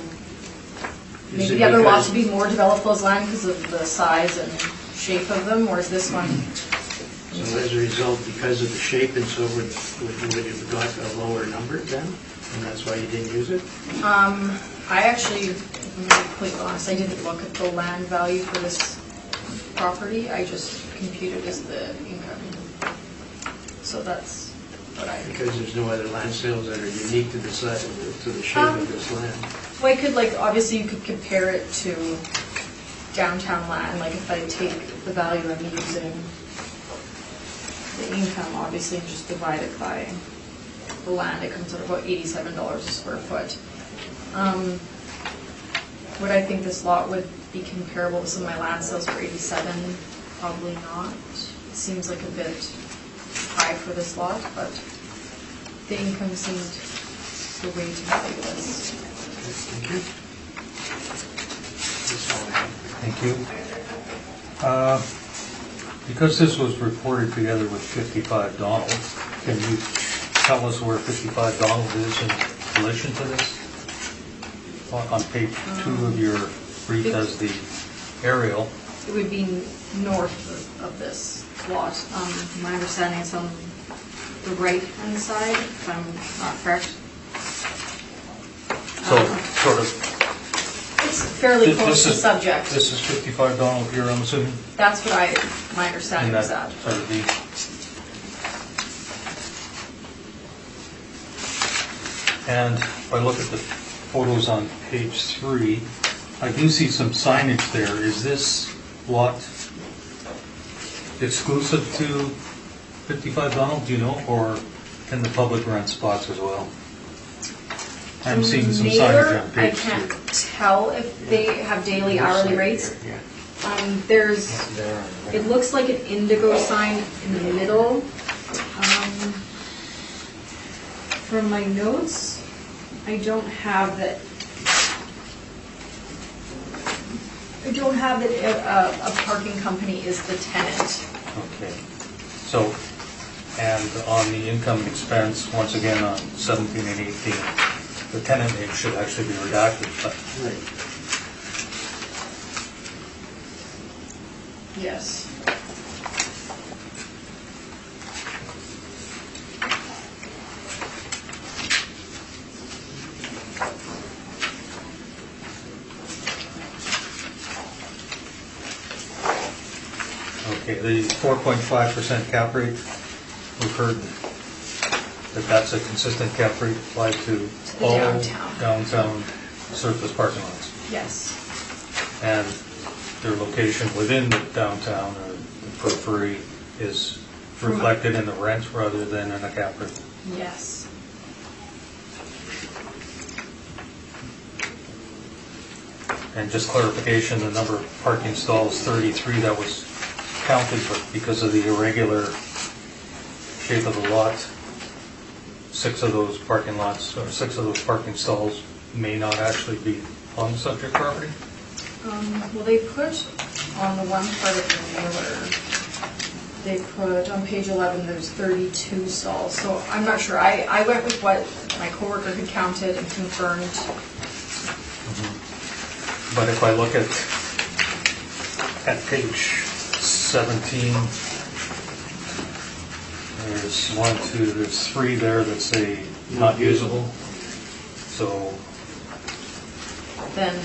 maybe the other lots would be more developable as land because of the size and shape of them, whereas this one... So as a result, because of the shape and so forth, would it have got a lower number then? And that's why you didn't use it? I actually, if I'm being completely honest, I didn't look at the land value for this property. I just computed as the income. So that's what I... Because there's no other land sales that are unique to the site, to the shape of this land. Well, I could, obviously you could compare it to downtown land, if I take the value I'm using, the income, obviously, and just divide it by the land, it comes out about $87 a square foot. Would I think this lot would be comparable to some of my land sales for 87? Probably not. It seems like a bit high for this lot, but the income seemed the way to value this. Thank you. That's all I have. Thank you. Because this was reported together with 55 Donald, can you tell us where 55 Donald is in relation to this? On page 2 of your brief as the aerial. It would be north of this lot. My understanding is on the right-hand side, if I'm not correct. So, sort of. It's fairly close to This is- subject. This is 55 Donald here, I'm assuming? That's what my understanding And is that that. sort of the. And if I look at the photos on page 3, I do see some signage there. Is this lot exclusive to 55 Donald, do you know, or can the public rent spots as well? I'm seeing some signage on I page 3. can't tell if they have daily hourly rates. Yeah. There's, it looks like an indigo sign in the middle. From my notes, I don't have that. I don't have that a parking company is the tenant. Okay. So, and on the income and expense, once again, on 17 and 18, the tenant name should actually be redacted, but Right. Yes. okay, the 4.5% cap rate, we've heard that that's a consistent cap rate applied to the all downtown. downtown surface parking lots. Yes. And their location within the downtown or the periphery is reflected in the rent rather than in a cap rate. Yes. And just clarification, the number of parking stalls, 33, that was counted, but because of the irregular shape of the lot, 6 of those parking lots, or 6 of those parking stalls may not actually be on the subject property? Well, they put on the one part of the mailer, they put on page 11, there's 32 stalls. So I'm not sure. I went with what my coworker had counted and confirmed. But if I look at page 17, there's 3 there that say not usable. So Then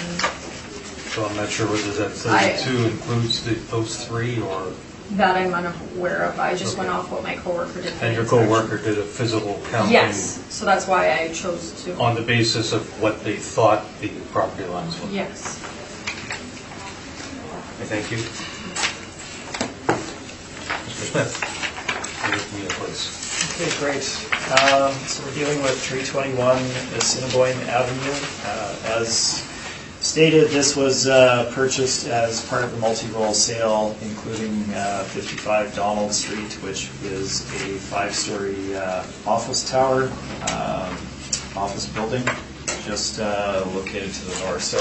I'm not sure whether that 32 includes those 3 or, that I'm unaware of. I just went Okay. off what my coworker did. for and the your inspection. coworker did a physical counting. Yes, so that's why I chose to. On the basis of what they thought the property lines were. Yes. Okay, thank you. Mr. Smith, give me a place. Okay, great. So we're dealing with 321 Assiniboine Avenue. As stated, this was purchased as part of the multi-role sale, including 55 Donald Street, which is a 5-story office tower, office building, just located to the north. So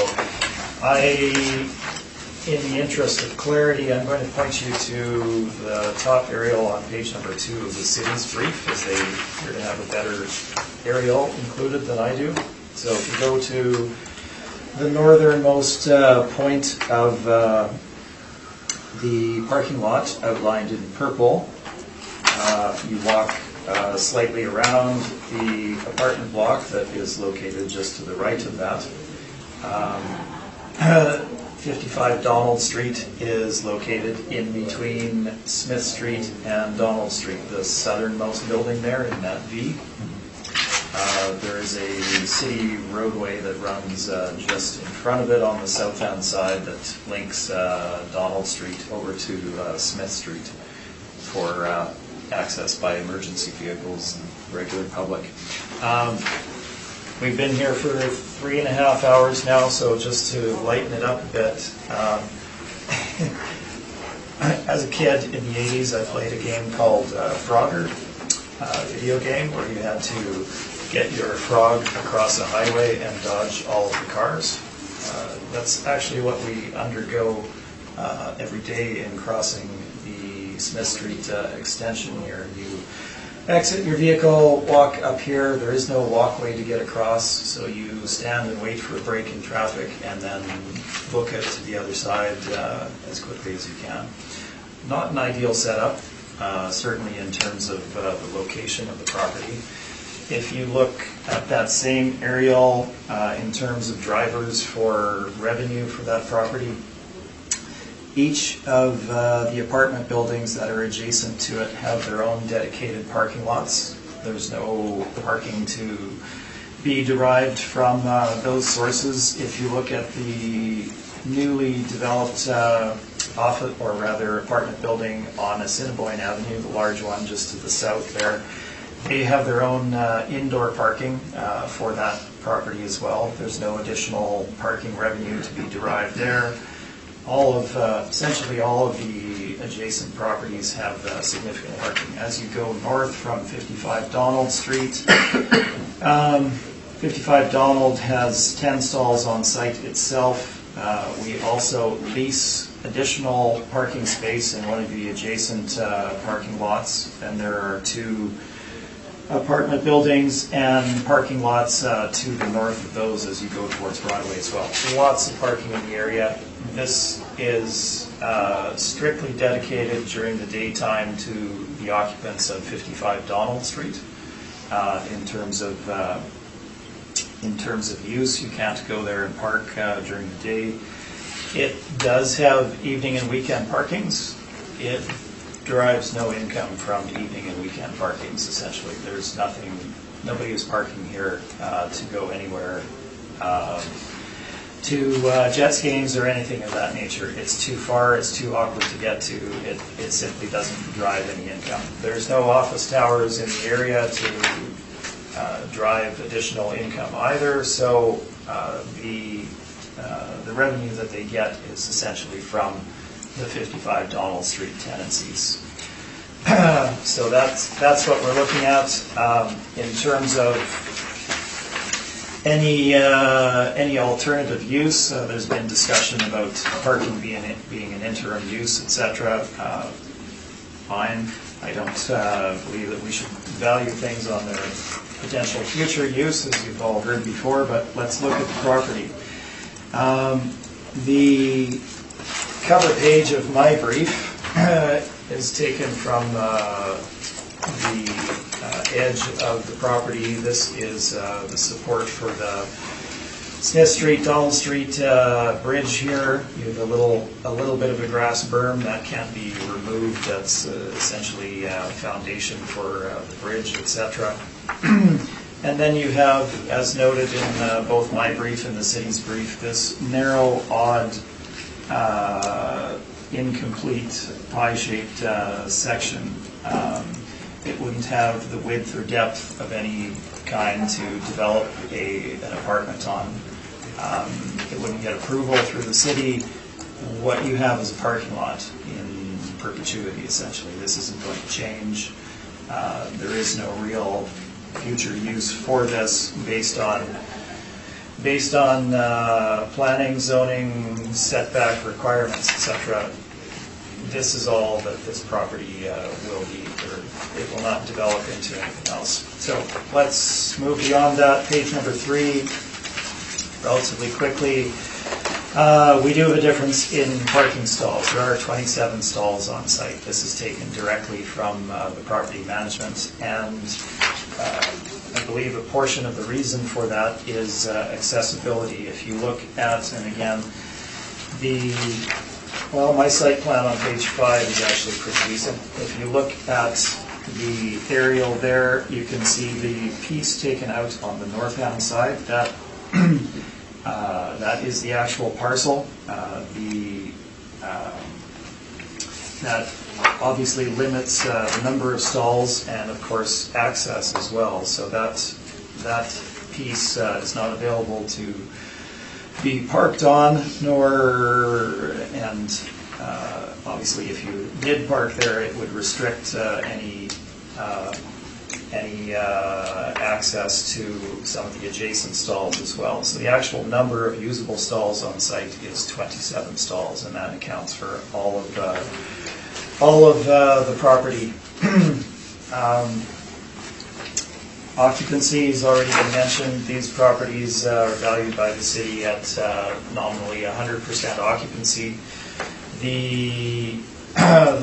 in the interest of clarity, I'm going to point you to the top aerial on page number 2 of the city's brief, as they appear to have a better aerial included than I do. So if you go to the northernmost point of the parking lot outlined in purple, you walk slightly around the apartment block that is located just to the right of that. 55 Donald Street is located in between Smith Street and Donald Street, the southernmost building there in that V. There is a city roadway that runs just in front of it on the south-end side that links Donald Street over to Smith Street for accessed by emergency vehicles and regular public. We've been here for 3.5 hours now, so just to lighten it up a bit, as a kid in the 80s, I played a game called Frogger, a video game where you had to get your frog across a highway and dodge all of the cars. That's actually what we undergo every day in crossing the Smith Street extension here. You exit your vehicle, walk up here. There is no walkway to get across, so you stand and wait for a break in traffic and then book it to the other side as quickly as you can. Not an ideal setup, certainly in terms of the location of the property. If you look at that same aerial in terms of drivers for revenue for that property, each of the apartment buildings that are adjacent to it have their own dedicated parking lots. There's no parking to be derived from those sources. If you look at the newly developed office, or rather apartment building on Assiniboine Avenue, the large one just to the south there, they have their own indoor parking for that property as well. There's no additional parking revenue to be derived there. Essentially all of the adjacent properties have significant parking. As you go north from 55 Donald Street, 55 Donald has 10 stalls on site itself. We also lease additional parking space in one of the adjacent parking lots, and there are 2 apartment buildings and parking lots to the north of those as you go towards Broadway as well. Lots of parking in the area. This is strictly dedicated during the daytime to the occupants of 55 Donald Street. In terms of use, you can't go there and park during the day. It does have evening and weekend parkings. It derives no income from evening and weekend parkings, essentially. There's nobody is parking here to go anywhere, to Jets games or anything of that nature. It's too far, it's too awkward to get to. It simply doesn't drive any income. There's no office towers in the area to drive additional income either, so the revenue that they get is essentially from the 55 Donald Street tenancies. So that's what we're looking at. In terms of any alternative use, there's been discussion about parking being an interim use, etc. Fine. I don't believe that we should value things on their potential future use, as you've all heard before, but let's look at the property. The cover page of my brief is taken from the edge of the property. This is the support for the Smith Street, Donald Street bridge here. You have a little bit of a grass berm that can't be removed. That's essentially foundation for the bridge, etc. And then you have, as noted in both my brief and the city's brief, this narrow, odd, incomplete pie-shaped section. It wouldn't have the width or depth of any kind to develop an apartment on. It wouldn't get approval through the city. What you have is a parking lot in perpetuity, essentially. This isn't going to change. There is no real future use for this based on planning, zoning, setback requirements, etc. This is all that this property will be. It will not develop into anything else. So let's move beyond that. Page number 3, relatively quickly. We do have a difference in parking stalls. There are 27 stalls on site. This is taken directly from the property management, and I believe a portion of the reason for that is accessibility. If you look at, and again, my site plan on page 5 is actually pretty decent. If you look at the aerial there, you can see the piece taken out on the north-hand side. That is the actual parcel. That obviously limits the number of stalls and, of course, access as well. So that piece is not available to be parked on, and obviously if you did park there, it would restrict any access to some of the adjacent stalls as well. So the actual number of usable stalls on site is 27 stalls, and that accounts for all of the property. Occupancy has already been mentioned. These properties are valued by the city at nominally 100% occupancy. The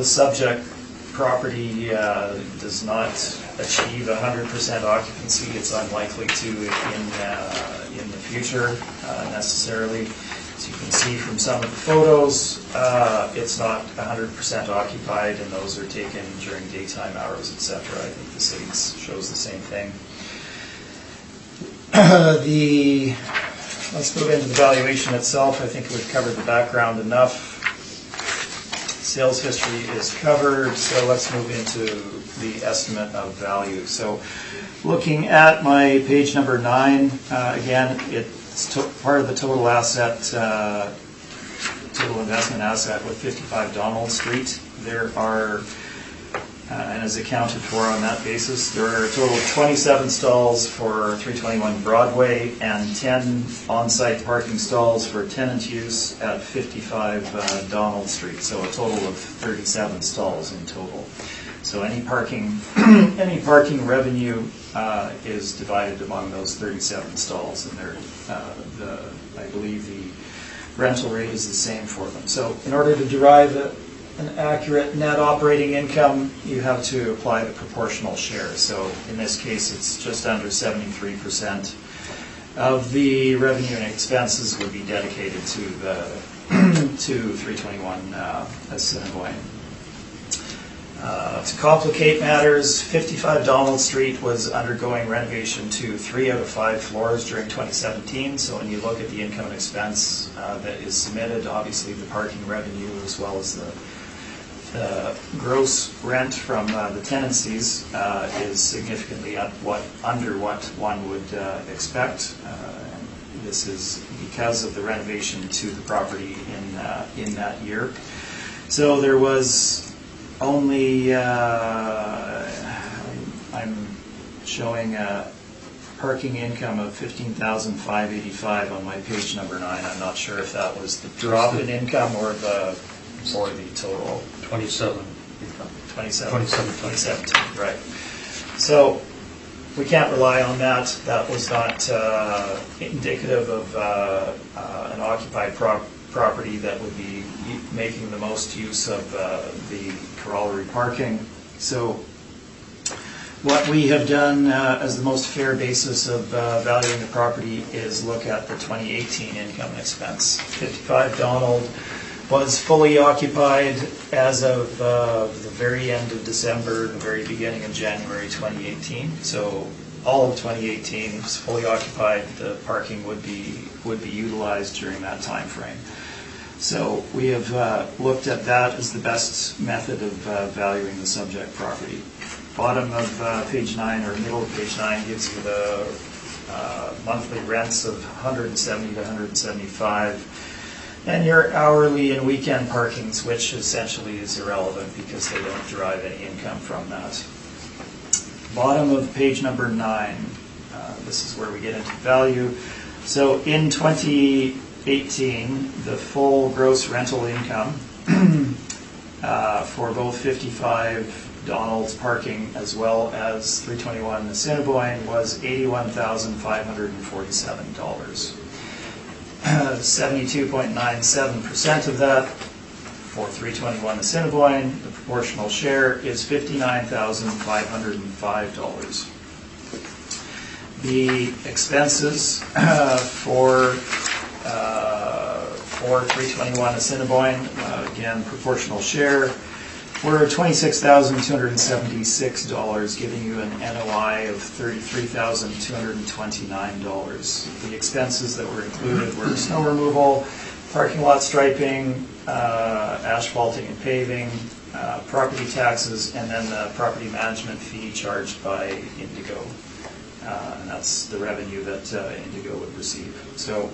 subject property does not achieve 100% occupancy. It's unlikely to in the future necessarily. As you can see from some of the photos, it's not 100% occupied, and those are taken during daytime hours, etc. I think the city shows the same thing. Let's move into the valuation itself. I think we've covered the background enough. Sales history is covered, so let's move into the estimate of value. So looking at my page number 9, again, it's part of the total investment asset with 55 Donald Street. There are, and is accounted for on that basis, there are a total of 27 stalls for 321 Broadway and 10 on-site parking stalls for tenant use at 55 Donald Street. So a total of 37 stalls in total. So any parking revenue is divided among those 37 stalls, and I believe the rental rate is the same for them. So in order to derive an accurate net operating income, you have to apply the proportional share. So in this case, it's just under 73% of the revenue and expenses would be dedicated to 321 Assiniboine. To complicate matters, 55 Donald Street was undergoing renovation to 3 out of 5 floors during 2017. So when you look at the income and expense that is submitted, obviously the parking revenue as well as the gross rent from the tenancies is significantly under what one would expect. And this is because of the renovation to the property in that year. So there was only, I'm showing a parking income of $15,585 on my page number 9. I'm not sure if that was the drop in income or the total. 2017, right. So we can't rely on that. That was not indicative of an occupied property that would be making the most use of the corollary parking. So what we have done as the most fair basis of valuing the property is look at the 2018 income and expense. 55 Donald was fully occupied as of the very end of December, the very beginning of January 2018. So all of 2018 was fully occupied. The parking would be utilized during that time frame. So we have looked at that as the best method of valuing the subject property. Bottom of page 9 or middle of page 9 gives you the monthly rents of $170 to $175. And your hourly and weekend parkings, which essentially is irrelevant because they don't derive any income from that. Bottom of page number 9, this is where we get into value. So in 2018, the full gross rental income for both 55 Donald's parking as well as 321 Assiniboine was $81,547. 72.97% of that for 321 Assiniboine. The proportional share is $59,505. The expenses for 321 Assiniboine, again proportional share, were $26,276, giving you an NOI of $33,229. The expenses that were included were snow removal, parking lot striping, asphalting and paving, property taxes, and then the property management fee charged by Indigo. And that's the revenue that Indigo would receive. So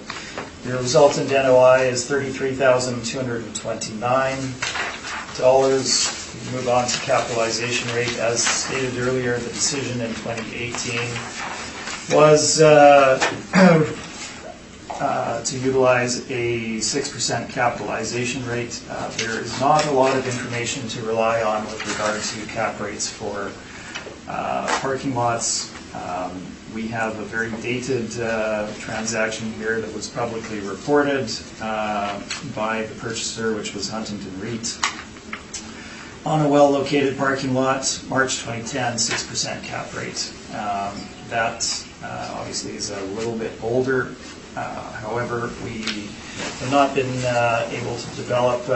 the resultant NOI is $33,229. We move on to capitalization rate. As stated earlier, the decision in 2018 was to utilize a 6% capitalization rate. There is not a lot of information to rely on with regard to cap rates for parking lots. We have a very dated transaction here that was publicly reported by the purchaser, which was Huntington REIT, on a well-located parking lot, March 2010, 6% cap rate. That obviously is a little bit older. However, we have not been able to develop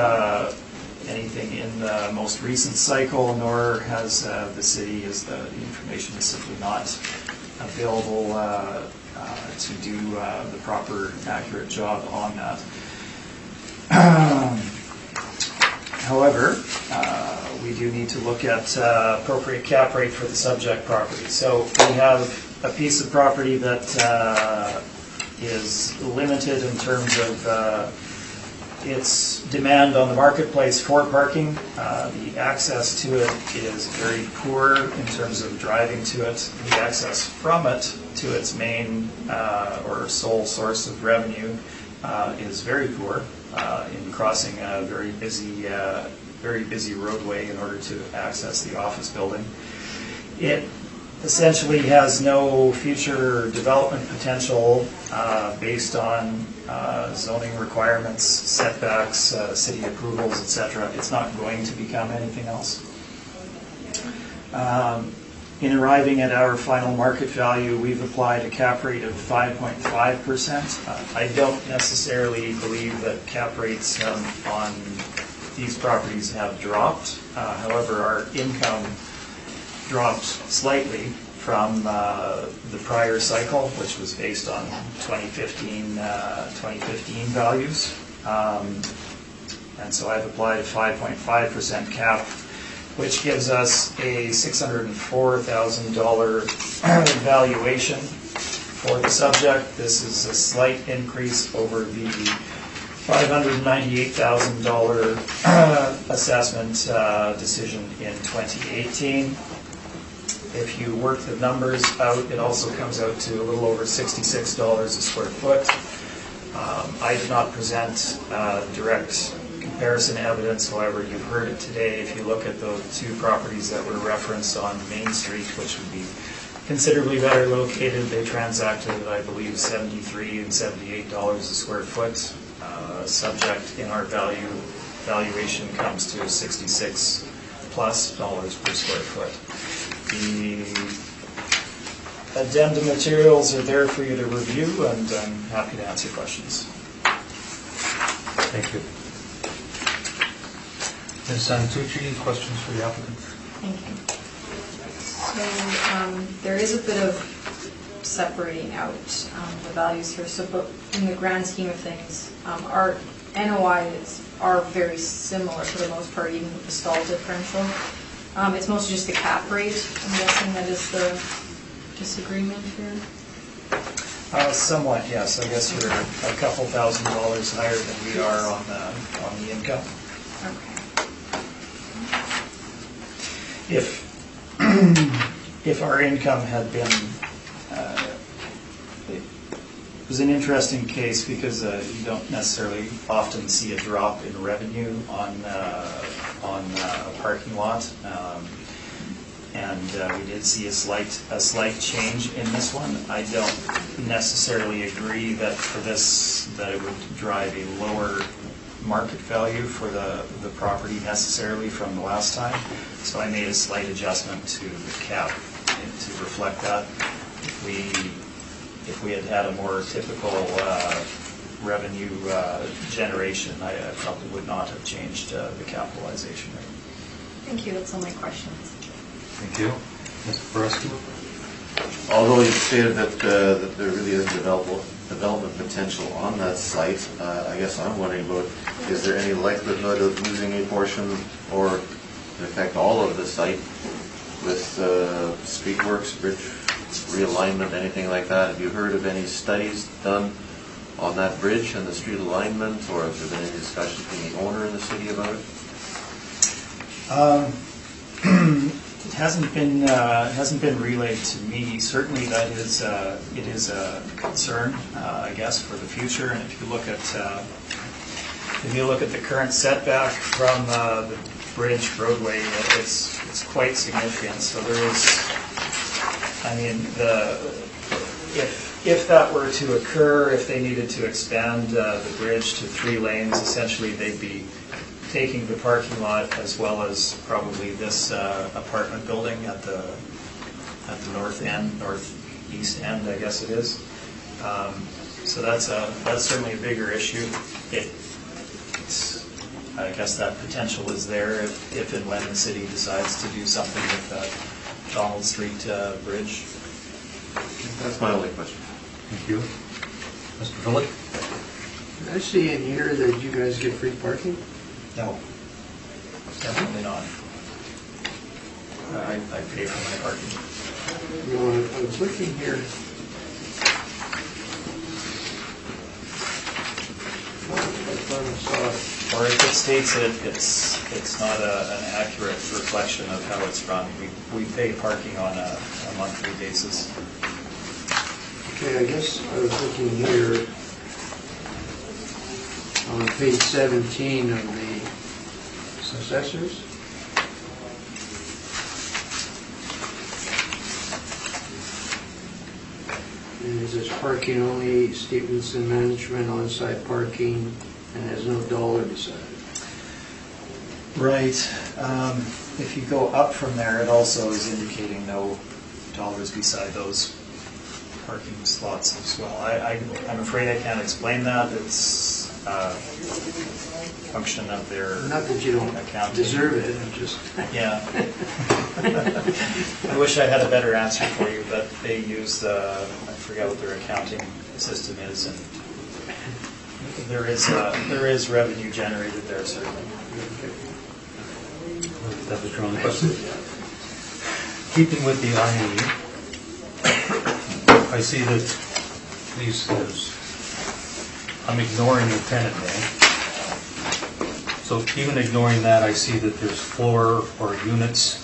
anything in the most recent cycle, nor has the city, as the information is simply not available to do the proper, accurate job on that. However, we do need to look at appropriate cap rate for the subject property. So we have a piece of property that is limited in terms of its demand on the marketplace for parking. The access to it is very poor in terms of driving to it. The access from it to its main or sole source of revenue is very poor in crossing a very busy roadway in order to access the office building. It essentially has no future development potential based on zoning requirements, setbacks, city approvals, etc. It's not going to become anything else. In arriving at our final market value, we've applied a cap rate of 5.5%. I don't necessarily believe that cap rates on these properties have dropped. However, our income dropped slightly from the prior cycle, which was based on 2015 values. And so I've applied a 5.5% cap, which gives us a $604,000 valuation for the subject. This is a slight increase over the $598,000 assessment decision in 2018. If you work the numbers out, it also comes out to a little over $66 a square foot. I did not present direct comparison evidence, however, you've heard it today. If you look at the two properties that were referenced on Main Street, which would be considerably better located, they transacted at, I believe, $73 and $78 a square foot. Subject in our valuation comes to $66+ per square foot. The addendum materials are there for you to review, and I'm happy to answer questions. Thank you. Ms. Santucci, questions for the applicant? Thank you. So there is a bit of separating out the values here. So, but in the grand scheme of things, our NOIs are very similar for the most part, even with the stall differential. It's mostly just the cap rate. I'm guessing that is the disagreement here. Somewhat, yes. I guess you're a couple $1,000s higher than we are on the income. Okay. If our income had been, it was an interesting case because you don't necessarily often see a drop in revenue on a parking lot, and we did see a slight change in this one. I don't necessarily agree that for this that it would drive a lower market value for the property necessarily from the last time. So I made a slight adjustment to the cap to reflect that. If we had had a more typical revenue generation, I probably would not have changed the capitalization rate. Thank you. That's all my questions. Thank you. Mr. Foresky? Although you've stated that there really is development potential on that site, I guess I'm wondering about, is there any likelihood of losing a portion or to affect all of the site with street works, bridge realignment, anything like that? Have you heard of any studies done on that bridge and the street alignment, or has there been any discussion between the owner and the city about it? It hasn't been relayed to me. Certainly, it is a concern, I guess, for the future. And if you look at the current setback from the bridge roadway, it's quite significant. So there is, I mean, if that were to occur, if they needed to expand the bridge to 3 lanes, essentially they'd be taking the parking lot as well as probably this apartment building at the northeast end, I guess it is. So that's certainly a bigger issue. I guess that potential is there if and when the city decides to do something with the Donald Street bridge. That's my only question. Thank you. Mr. Phillips? I see in here that you guys get free parking? No, definitely not. I pay for my parking. No, I was looking here. I thought I saw it. Or if it states it's not an accurate reflection of how it's run. We pay parking on a monthly basis. Okay, I guess I was looking here on page 17 of the assessors. And it says parking only, Stevenson management, on-site parking, and there's no dollar beside it. Right. If you go up from there, it also is indicating no dollars beside those parking slots as well. I'm afraid I can't explain that. It's a function of their Not that you don't accounting. deserve it, I'm just... Yeah. I wish I had a better answer for you, but they use I forget what their accounting system is, and there is revenue generated there, certainly. That was your only question. Keeping with the INE, I see that I'm ignoring the tenant name. So even ignoring that, I see that there's floor or units,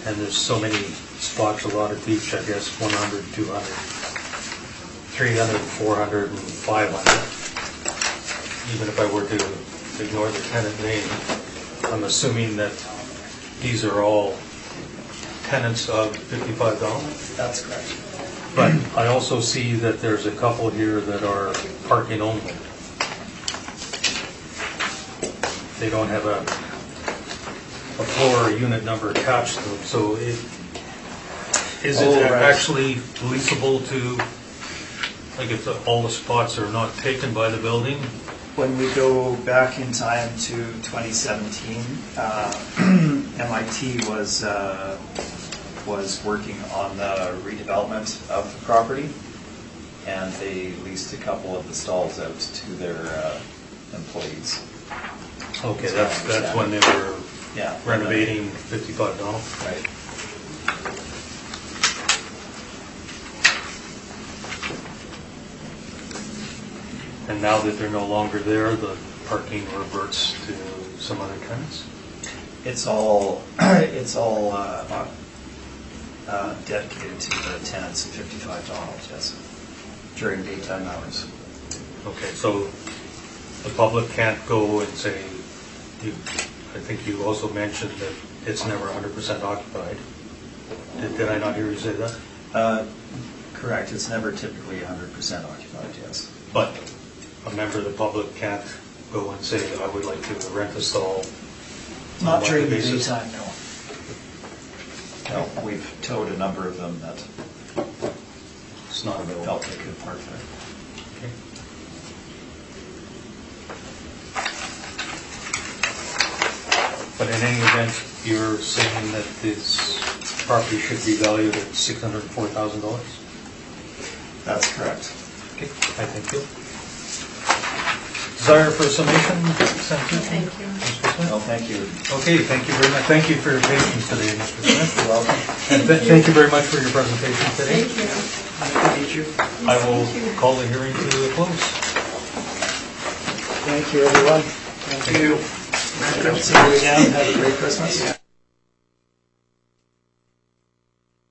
and there's so many spots allotted to each, I guess, 100, 200, 300, 400, and 500. Even if I were to ignore the tenant name, I'm assuming that these are all tenants of $55. That's correct. But I also see that there's a couple here that are parking only. They don't have a floor or unit number attached to them, so is it actually leasable to, like if all the spots are not taken by the building? When we go back in time to 2017, MIT was working on the redevelopment of the property, and they leased a couple of the stalls out to their employees. Okay, that's when they were renovating $55. Right. And now that they're no longer there, the parking reverts to some other tenants? It's all dedicated to the tenants at $55, yes, during daytime hours. Okay, so the public can't go and say, I think you also mentioned that it's never 100% occupied. Did I not hear you say that? Correct, it's never typically 100% occupied, yes. But a member of the public can't go and say, I would like to rent a stall. Not on a during the monthly basis? daytime, no. No, we've towed a number of them that It's not available. felt they could park there. Okay. But in any event, you're saying that this property should be valued at $604,000? That's correct. Okay, I thank you. Desire for a summation? Senator? Thank you. Mr. Smith? No, thank you. Okay, thank you very much. Thank you for your patience today, Mr. Smith. You're welcome. And thank you very much for your presentation today. Thank you. Nice to meet you. I will call the hearing to a close. Thank you, everyone. Thank you. See you again. Have a great Christmas.